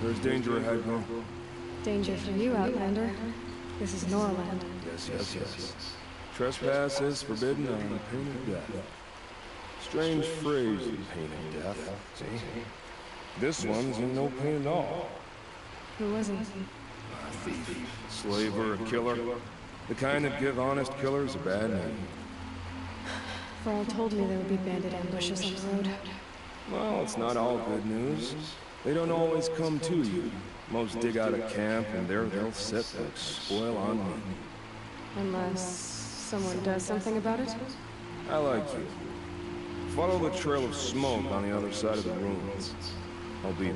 There's danger ahead, girl. Danger for you, Outlander. This is Norland. Yes. Trespass is forbidden on pain of death. Strange phrase, pain of death. See? This one's in no pain at all. Who was he? A thief, slaver, a killer. The kind that give honest killers a bad name. Thrall told me there would be bandit ambushes on the road. Well, it's not all good news. They don't always come to you. Most dig out of camp, and there they'll sit like spoil on meat. Unless someone does something about it? I like you. Follow the trail of smoke on the other side of the ruins. I'll be there.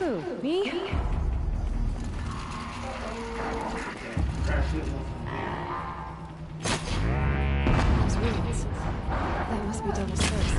Who? Me? Those ruins. That must be Devil's Thirst.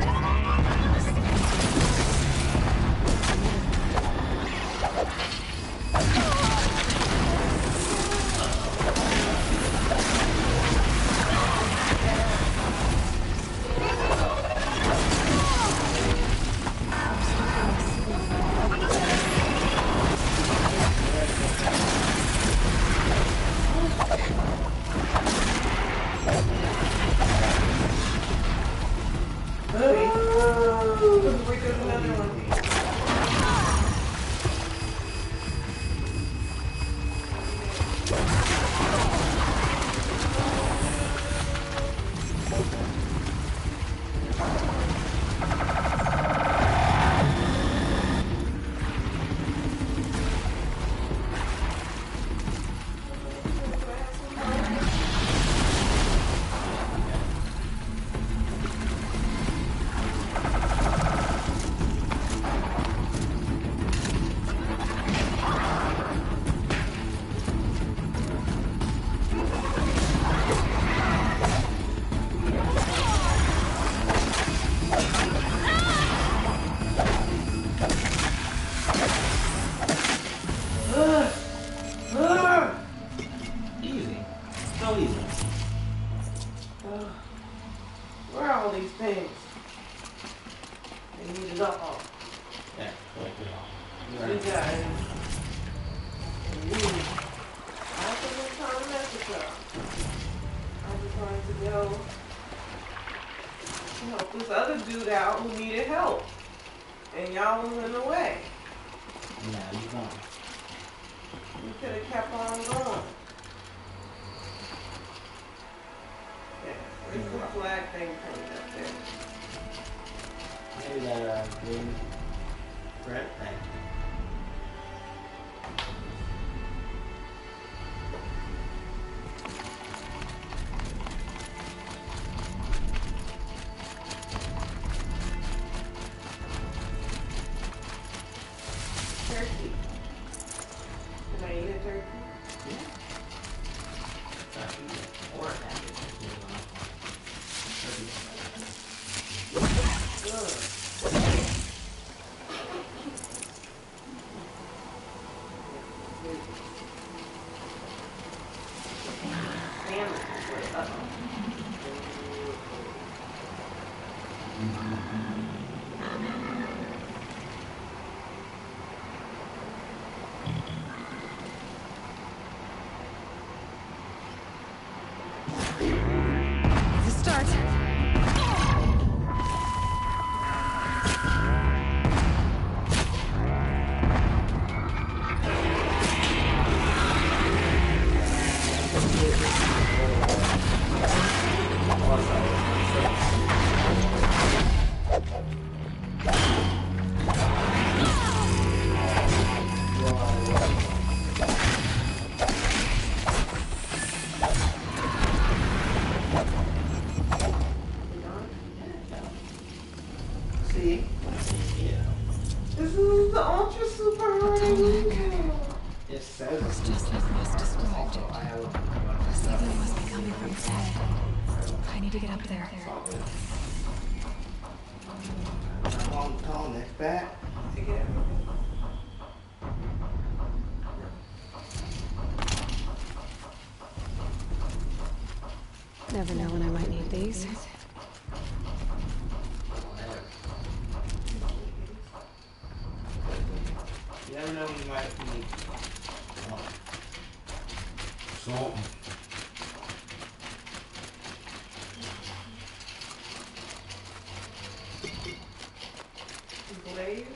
Easy. So easy. Where are all these things? They need it all. Yeah, collect it all. You guys. I wasn't trying to mess with y'all. I was trying to go help this other dude out who needed help. And y'all was in the way. Yeah, you won. You could have kept on going. Yeah, there's the flag thing coming up there. Maybe that green thread thing. Turkey. Can I eat a turkey? Yeah. Or a package. It's a start. See? This is the ultra super hard. It says It's just like Ross described it. The signal must be coming from its head. I need to get up there. Call next back. Together. Never know when I might need these. You never know when you might need something. Blaze?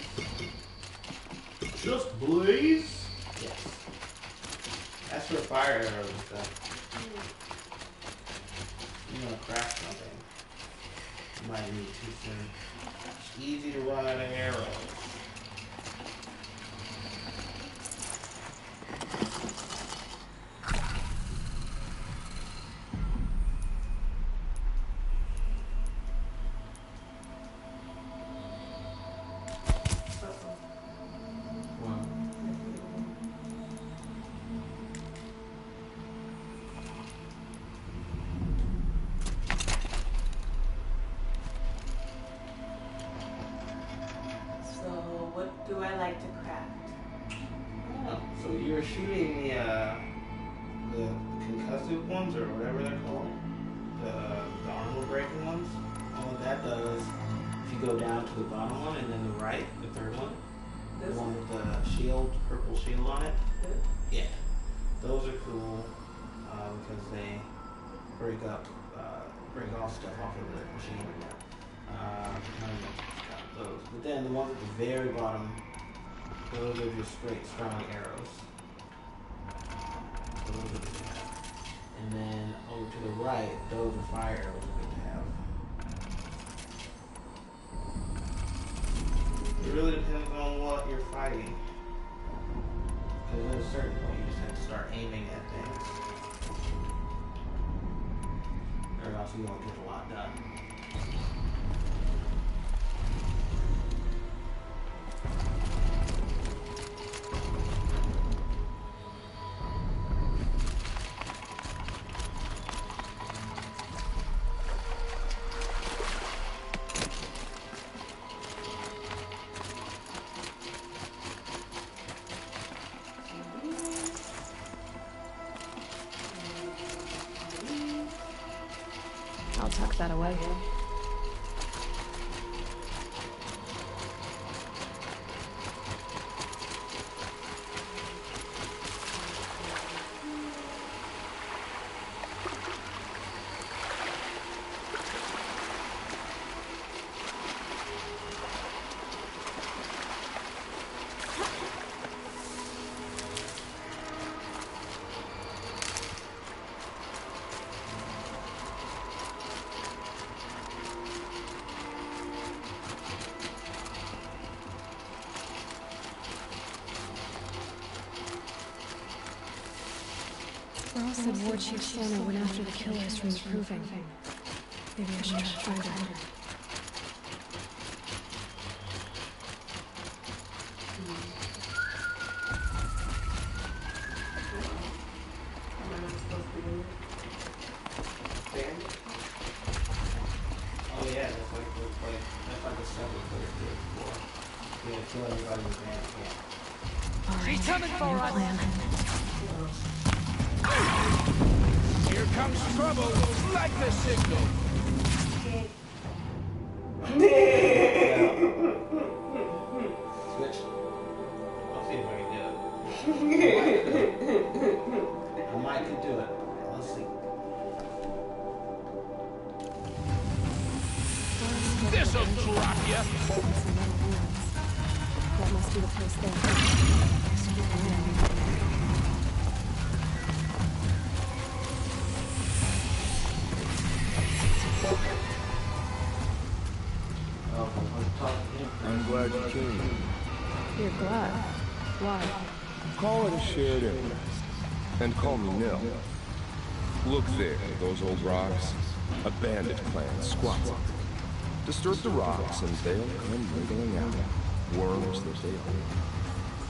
Just blaze? Yes. That's for fire arrows and stuff. You want to craft something. You might need too soon. It's easy to run out of arrows. Well, I like to craft. Oh, so you're shooting the concussive ones or whatever they're called, the armor breaking ones. And what that does, if you go down to the bottom one and then the right, the third one, the one with the shield, purple shield on it. Yeah, those are cool because they break off stuff off of the machine. Those, but then the ones at the very bottom, those are just straight strong arrows. So those are good to have. And then over to the right, those are fire arrows are good to have. It really depends on what you're fighting. Because at a certain point, you just have to start aiming at things. Or else you won't get a lot done. I'll tuck that away. Earl said Ward Chief Sona went after the killers from the Proving. Maybe I should try to find her. Oh yeah, that's like a separate player before. Yeah, kill everybody with band. Yeah. Alright, coming for us. Plan. Here comes trouble, like the signal. Switch. I'll see if I can do it. I might could do it. Let's see. This'll drop ya. That must be the place there. I'm glad you came. You're glad? Why? Call it a shared interest. And call me Nil. Look there, those old rocks. A bandit clan squats on them. Disturb the rocks and they'll come wriggling out. Worms that they are.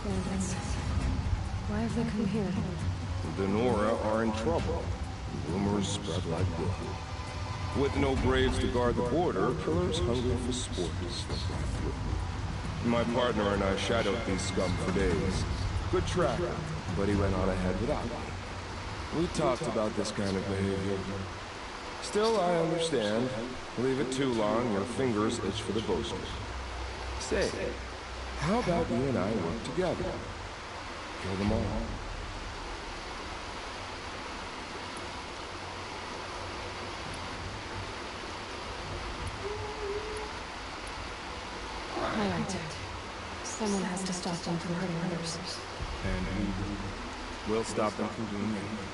Bandits. Why have they come here? The Nora are in trouble. Rumors spread like wind. With no braves to guard the border, killers hungry for sport slip right through. My partner and I shadowed these scum for days. Good tracker, but he went on ahead without me. We talked about this kind of behavior. Still, I understand. Leave it too long, your fingers itch for the bowstring. Say, how about you and I work together? Kill them all. All right. Someone has to stop them from hurting others. And we'll stop them from doing anything.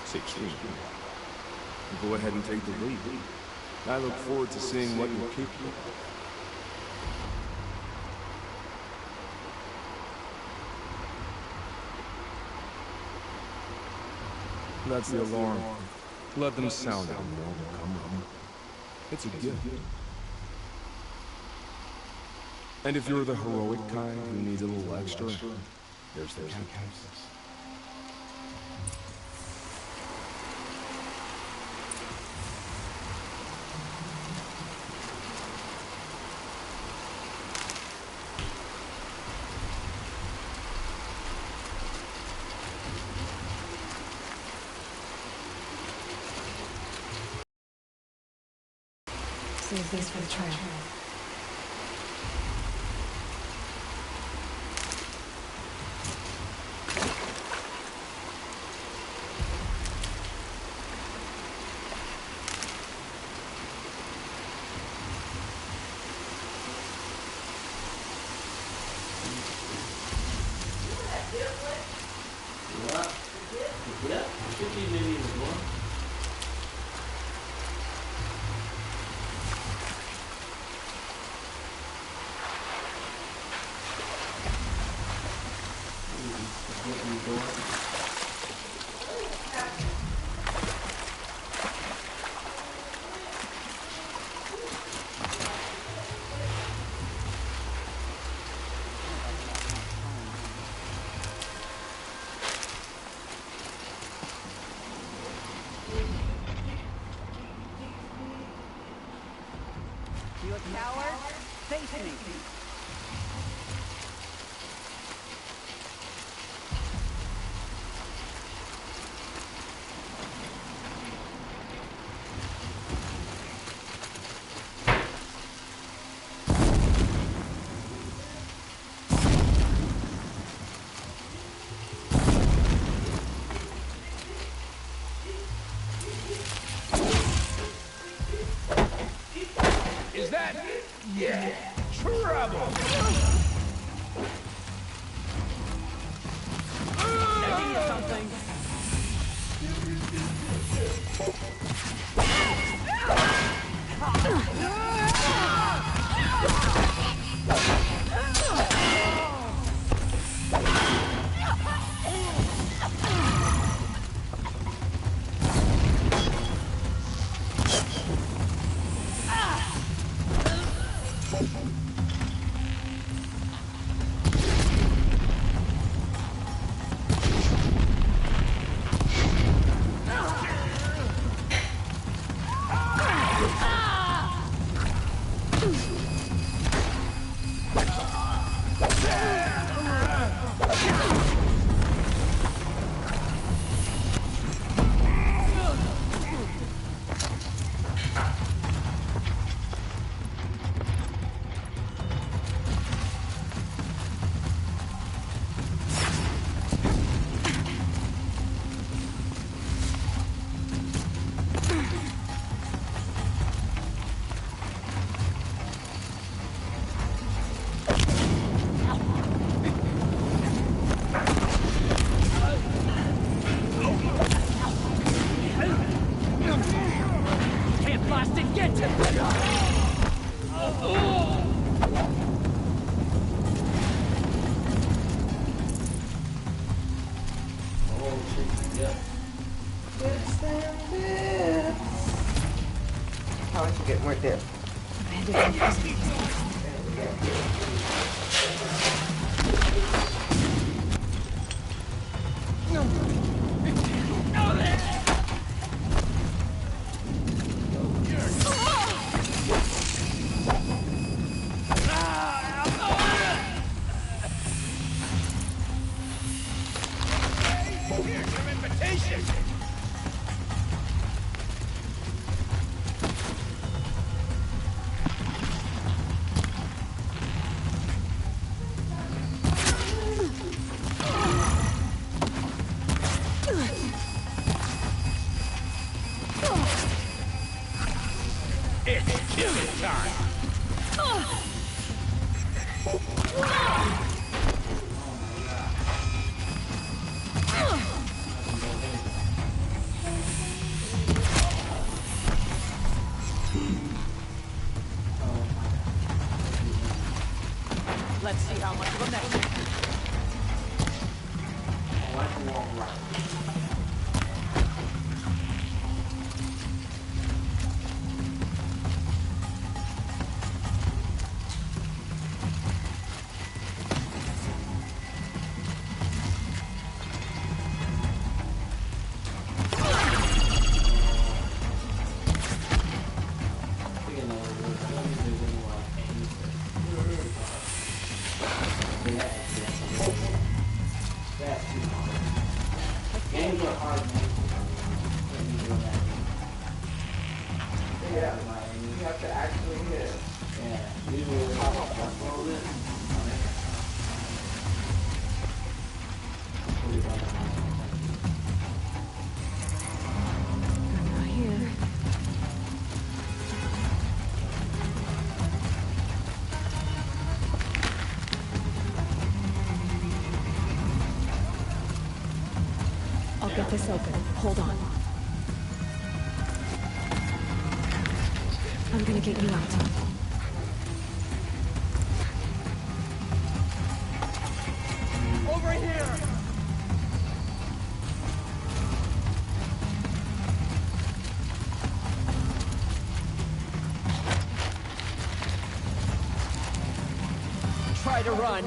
16. Go ahead and take the lead. I look forward to seeing what you're capable of. That's the alarm. Let them sound it and all will come running. It's a gift. And if you're the heroic kind who needs a little extra, there's the campus. Save these for the trail. You a coward? Face me. Is that... yeah, trouble! Sending you something. Can't blast and get to How would you get more dip? Here's your invitation! It's killing time! Let's see how much of a mess. Yeah, you have to actually I'll get this open. Hold on. I'm gonna get you out. Over here! Try to run.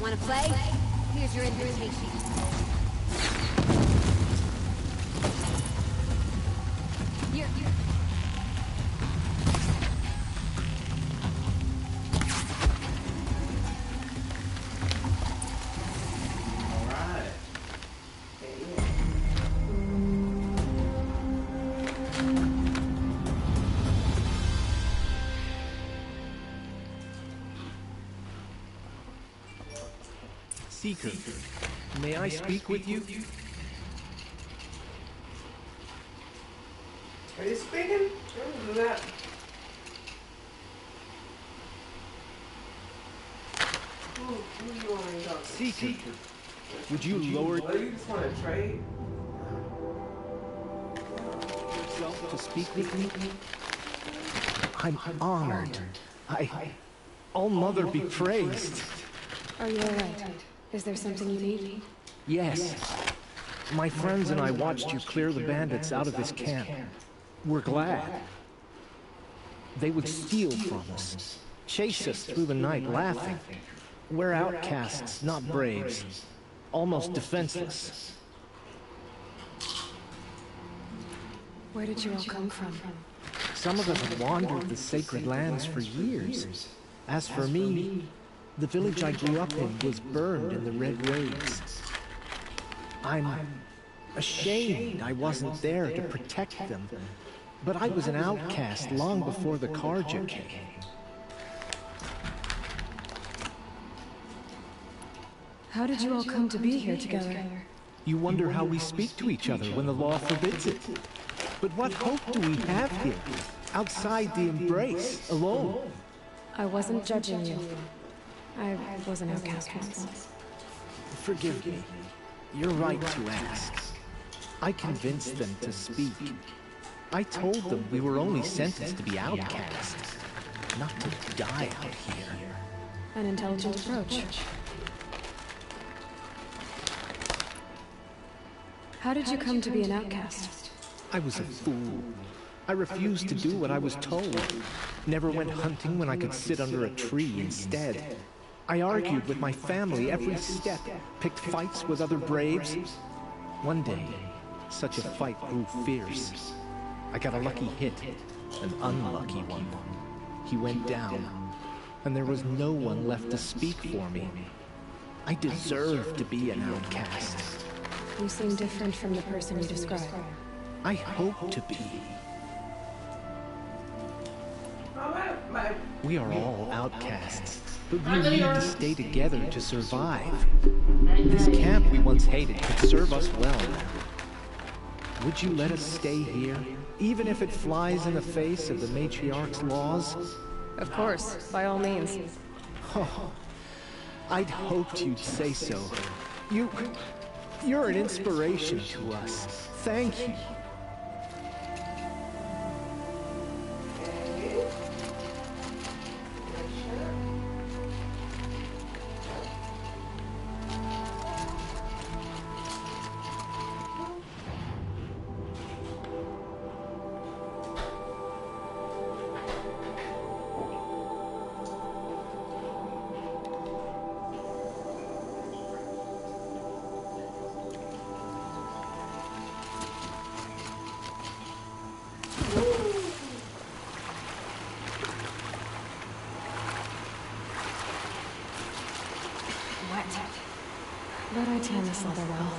Wanna play? Here's your invitation. Here. Alright. Seeker, may I speak with you? Are you speaking? Do that. Who you want to talk to? Seeker, would you lower What, you just want to trade? yourself to speak with me? I'm honored. All Mother be praised. Are you alright? Is there something you need? Yes. My friends and I watched you clear the bandits out of this camp. We're glad. They would steal from us, chase us through the night laughing. We're outcasts, not braves. Almost defenseless. Where did you all come from? Some of us have wandered the sacred lands for years. As for me, the village I grew up in was burned in the Red Waves. I'm ashamed I wasn't there to protect them, but I was an outcast long before the Karja came. How did you all come to be here together? You wonder how we speak to each other when the law forbids it. But what hope do we have here, outside the embrace, alone? I wasn't judging you. I was an outcast once. Forgive me. You're right to ask. I convinced them to speak. I told them we were only sentenced to be outcasts, not to die out here. An intelligent approach. How did you come to be an outcast? I was a fool. I refused to do what I was told. Never went hunting when I could sit under a tree instead. I argued with my family every step, picked fights with other braves. One day, such a fight grew fierce. I got a lucky hit, an unlucky one. He went down, and there was no one left to speak for me. I deserved to be an outcast. You seem different from the person you describe. I hope to be. We are all outcasts, but we need to stay together to survive. This camp we once hated could serve us well now. Would you let us stay here, even if it flies in the face of the matriarch's laws? Of course, by all means. Oh, I'd hoped you'd say so. You're an inspiration to us. Thank you. wet. But I tan this leather well.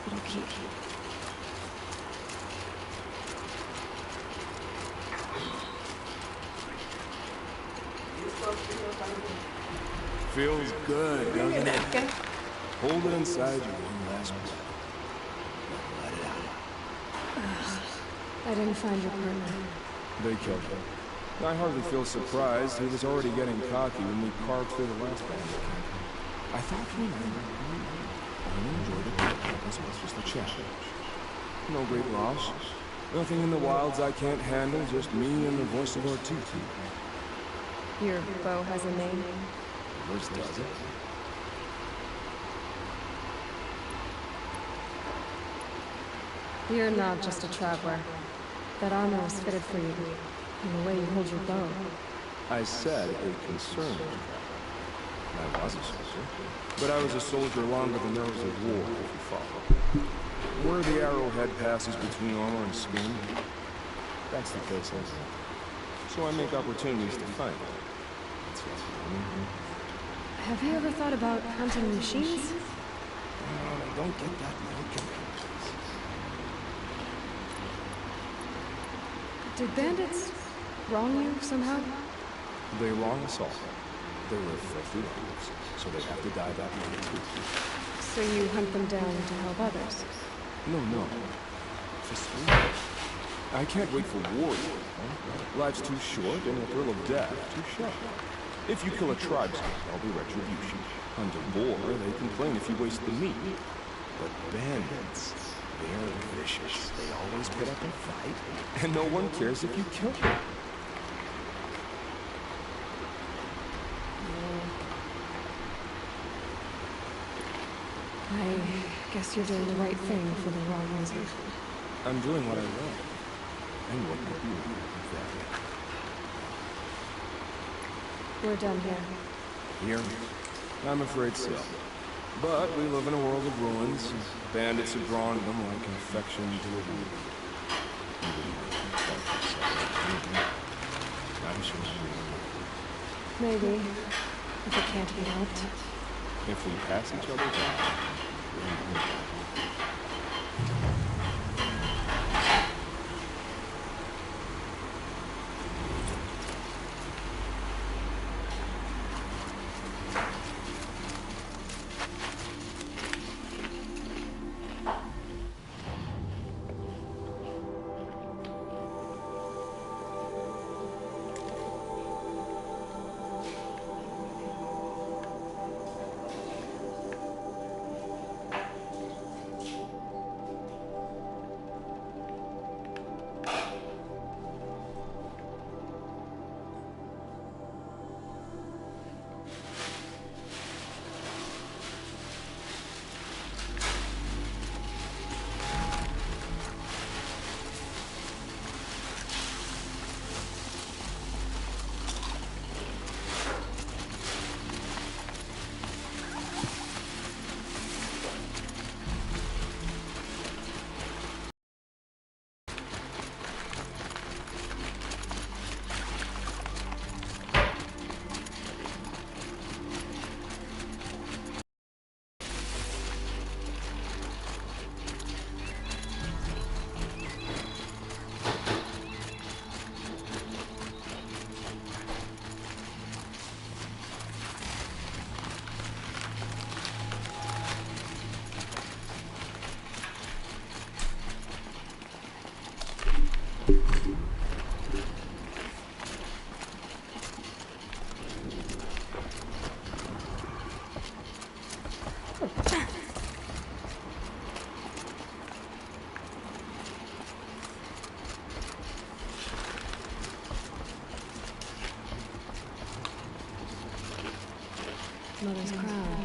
It'll keep. Feels good, doesn't it? Hold it inside you one last breath. Let it out. I didn't find your partner. They killed him. I hardly feel surprised. He was already getting cocky when we carved through the last bandit camp. I thought for a moment I only enjoyed it as much as the challenge. No great loss. Nothing in the wilds I can't handle, just me and the voice of our TT. Your bow has a name? Yours does it? You're not just a traveler. That armor was fitted for you, and the way you hold your bow. I said a concern. I was a soldier, but I was a soldier longer than those of war, if you follow. Where the arrowhead passes between armor and skin, that's the place I go. So I make opportunities to find it. That's what Have you ever thought about hunting machines? Don't get that broken. Did bandits wrong you somehow? They wrong us all. They were filthy animals, so they have to die that way too. So you hunt them down to help others? No. Just me. I can't wait for war, you know? Life's too short, and the thrill of death too short. If you kill a tribesman, there'll be retribution. Under boar, they complain if you waste the meat. But bandits, they're vicious. They always put up a fight, and no one cares if you kill them. I guess you're doing the right thing for the wrong reason. I'm doing what I love. And what would you do with that? We're done here. Here? I'm afraid so. But we live in a world of ruins. Bandits have drawn them like infection to a wound. I'm sure. Maybe. If it can't be helped. If we pass each other by, Mother's crown.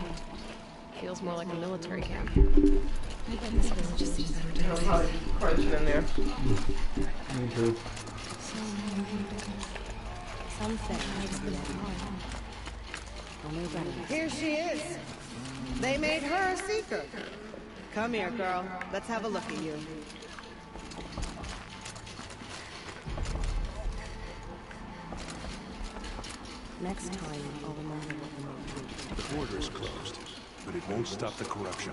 Feels more like a military camp. I bet this village has seen better days. Probably crunching in there. Me too. Something makes me Here she is. They made her a seeker. Come here, girl. Let's have a look at you. Next time, I'll remember what the moon means. The border's closed. but it won't stop the corruption.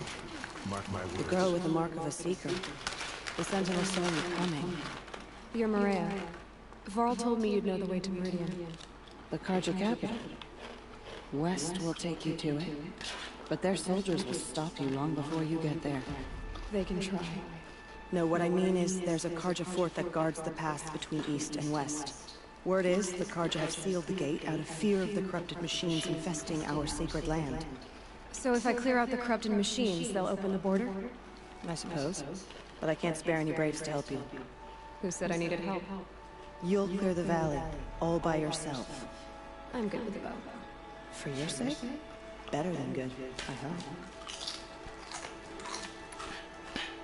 Mark my words. The girl with the mark of a seeker. The Sentinel saw you coming. You're Maria. Varl told me you'd know the way to Meridian. The Carja capital. West will take you to it, but their soldiers will stop you long before you get there. They can try. No, what I mean is there's a Carja fort that guards the pass between East and West. Word is the Carja have sealed the gate out of fear of the corrupted machines infesting our sacred land. So if I clear out the corrupted machines, they'll open the border? I suppose. But I can't spare any braves to help you. Who said I needed help? You'll clear the valley, all by yourself. I'm good with the bow. For your sake? Better than good, I hope.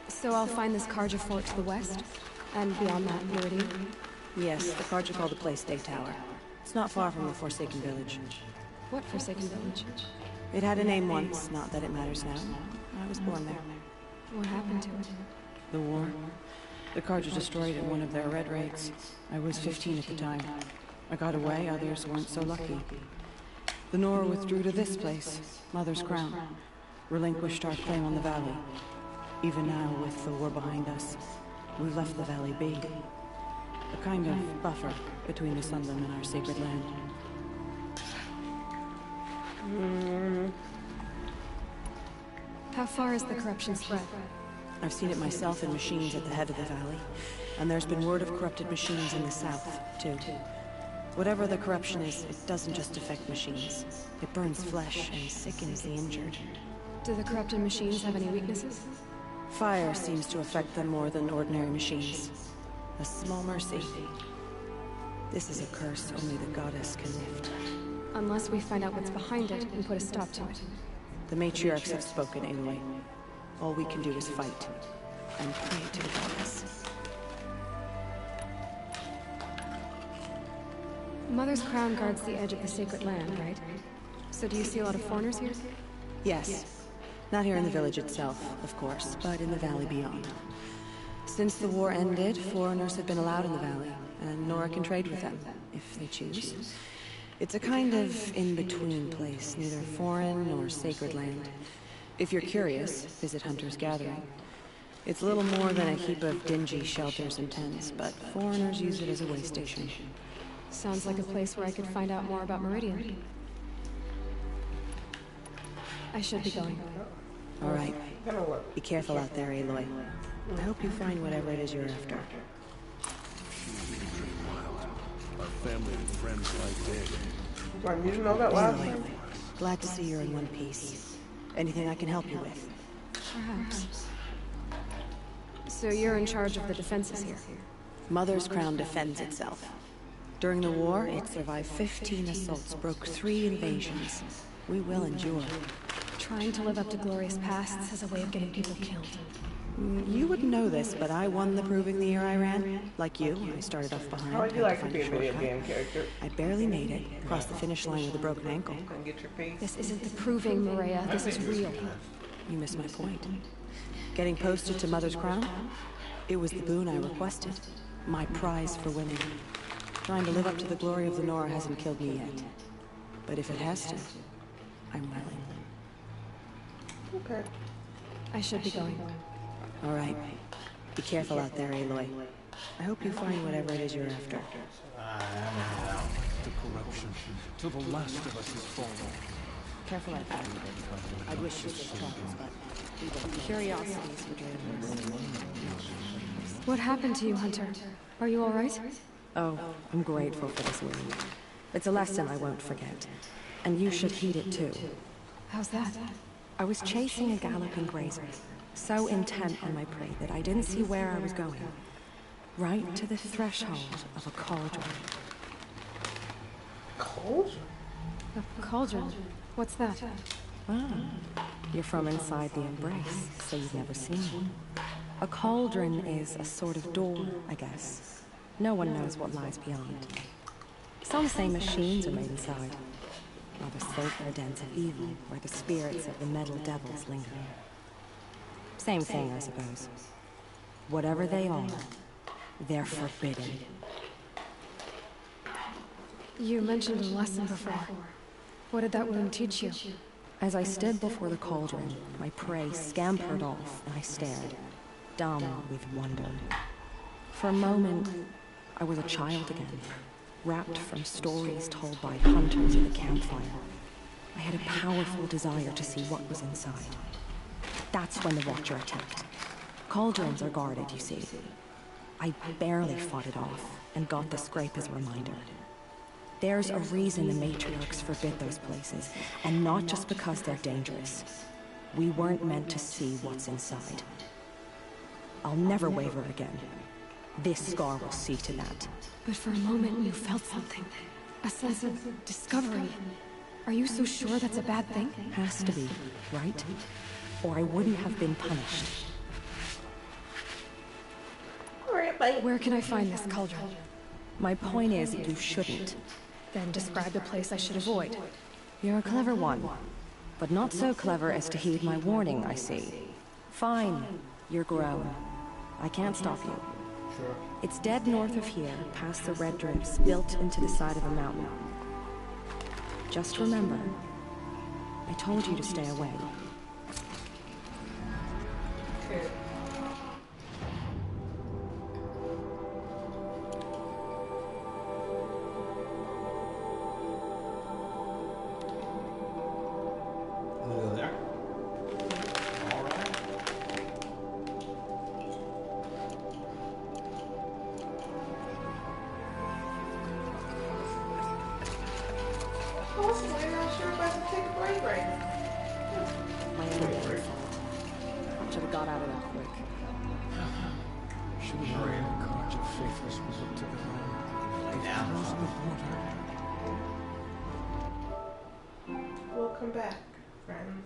So I'll find this Carja fort to the west? And beyond that, Meridian? Yes, the Carja call the place Day Tower. It's not far from the Forsaken Village. What Forsaken Village? It had a name once, not that it matters now. I was born there. What happened to it? The war. The Carja destroyed it in one of their red raids. I was 15 at the time. I got away, others weren't so lucky. The Nora withdrew to this place, Mother's Crown. Relinquished our claim on the valley. Even now, with the war behind us, we've left the valley be. A kind of buffer between the Sunland and our sacred land. How far is the corruption spread? I've seen it myself in machines at the head of the valley, and there's been word of corrupted machines in the south, too. Whatever the corruption is, it doesn't just affect machines. It burns flesh and sickens the injured. Do the corrupted machines have any weaknesses? Fire seems to affect them more than ordinary machines. A small mercy. This is a curse only the goddess can lift. Unless we find out what's behind it and put a stop to it. The matriarchs have spoken, Aloy. All we can do is fight. And pray to the goddess. Mother's Crown guards the edge of the sacred land, right? So do you see a lot of foreigners here? Yes. Not here in the village itself, of course, but in the valley beyond. Since the war ended, foreigners have been allowed in the valley, and Nora can trade with them, if they choose. It's a kind of in-between place, neither foreign nor sacred land. If you're curious, visit Hunter's Gathering. It's little more than a heap of dingy shelters and tents, but foreigners use it as a way station. Sounds like a place where I could find out more about Meridian. I should be going. All right. Be careful out there, Aloy. I hope you find whatever it is you're after. Our family and friends like dead. Do I need to know that last Anyway, time? glad to see you're in one piece. Anything I can help you with? Perhaps. So you're in charge of the defenses here? Mother's Crown defends itself. During the war, it survived 15 assaults, broke 3 invasions. We will endure. Trying to live up to glorious pasts as a way of getting people killed. You wouldn't know this, but I won the Proving the year I ran. Like you, I started off behind. How would you had like to find be a video shortcut. game character? I barely made it, crossed the finish line with a broken ankle. And get your face. This isn't the proving, Maria. This is real. You missed my point. Getting posted to Mother's Crown? It was the boon I requested. My prize for winning. Trying to live up to the glory of the Nora hasn't killed me yet. But if it has to, I'm willing. Okay. I should be going. All right. Be careful out there, Aloy. I hope you find whatever it is you're after. The corruption, till the last of us is fallen. Careful out there. I wish you could talk, but curiosities would do. What happened to you, Hunter? Are you all right? Oh, I'm grateful for this wound. It's a lesson I won't forget. And you should heed it too. How's that? I was chasing a galloping grazer, so intent on my prey that I didn't see where I was going. Right to the threshold of a cauldron. Cauldron? A cauldron? What's that? Ah, you're from inside the embrace, so you've never seen one. A cauldron is a sort of door, I guess. No one knows what lies beyond. Some say machines are made inside. Others think they're dens of evil, where the spirits of the metal devils linger. Same thing, I suppose. Whatever they are, they're forbidden. You mentioned a lesson before. What did that wound teach you? As I stood before the cauldron, my prey scampered off, and I stared, dumb with wonder. For a moment, I was a child again, wrapped from stories told by hunters at the campfire. I had a powerful desire to see what was inside. That's when the Watcher attacked. Cauldrons are guarded, you see. I barely fought it off, and got the scrape as a reminder. There's a reason the matriarchs forbid those places, and not just because they're dangerous. We weren't meant to see what's inside. I'll never waver again. This scar will see to that. But for a moment you felt something. A sense of discovery. Are you so sure that's a bad thing? Has to be, right? Or I wouldn't have been punished. Where can I find this cauldron? My point is, you shouldn't. Then describe the place I should avoid. You're a clever one, but not so clever as to heed my warning, I see. Fine, you're grown. I can't stop you. Sure. It's dead north of here, past the red drifts built into the side of a mountain. Just remember, I told you to stay away. Welcome back, friends.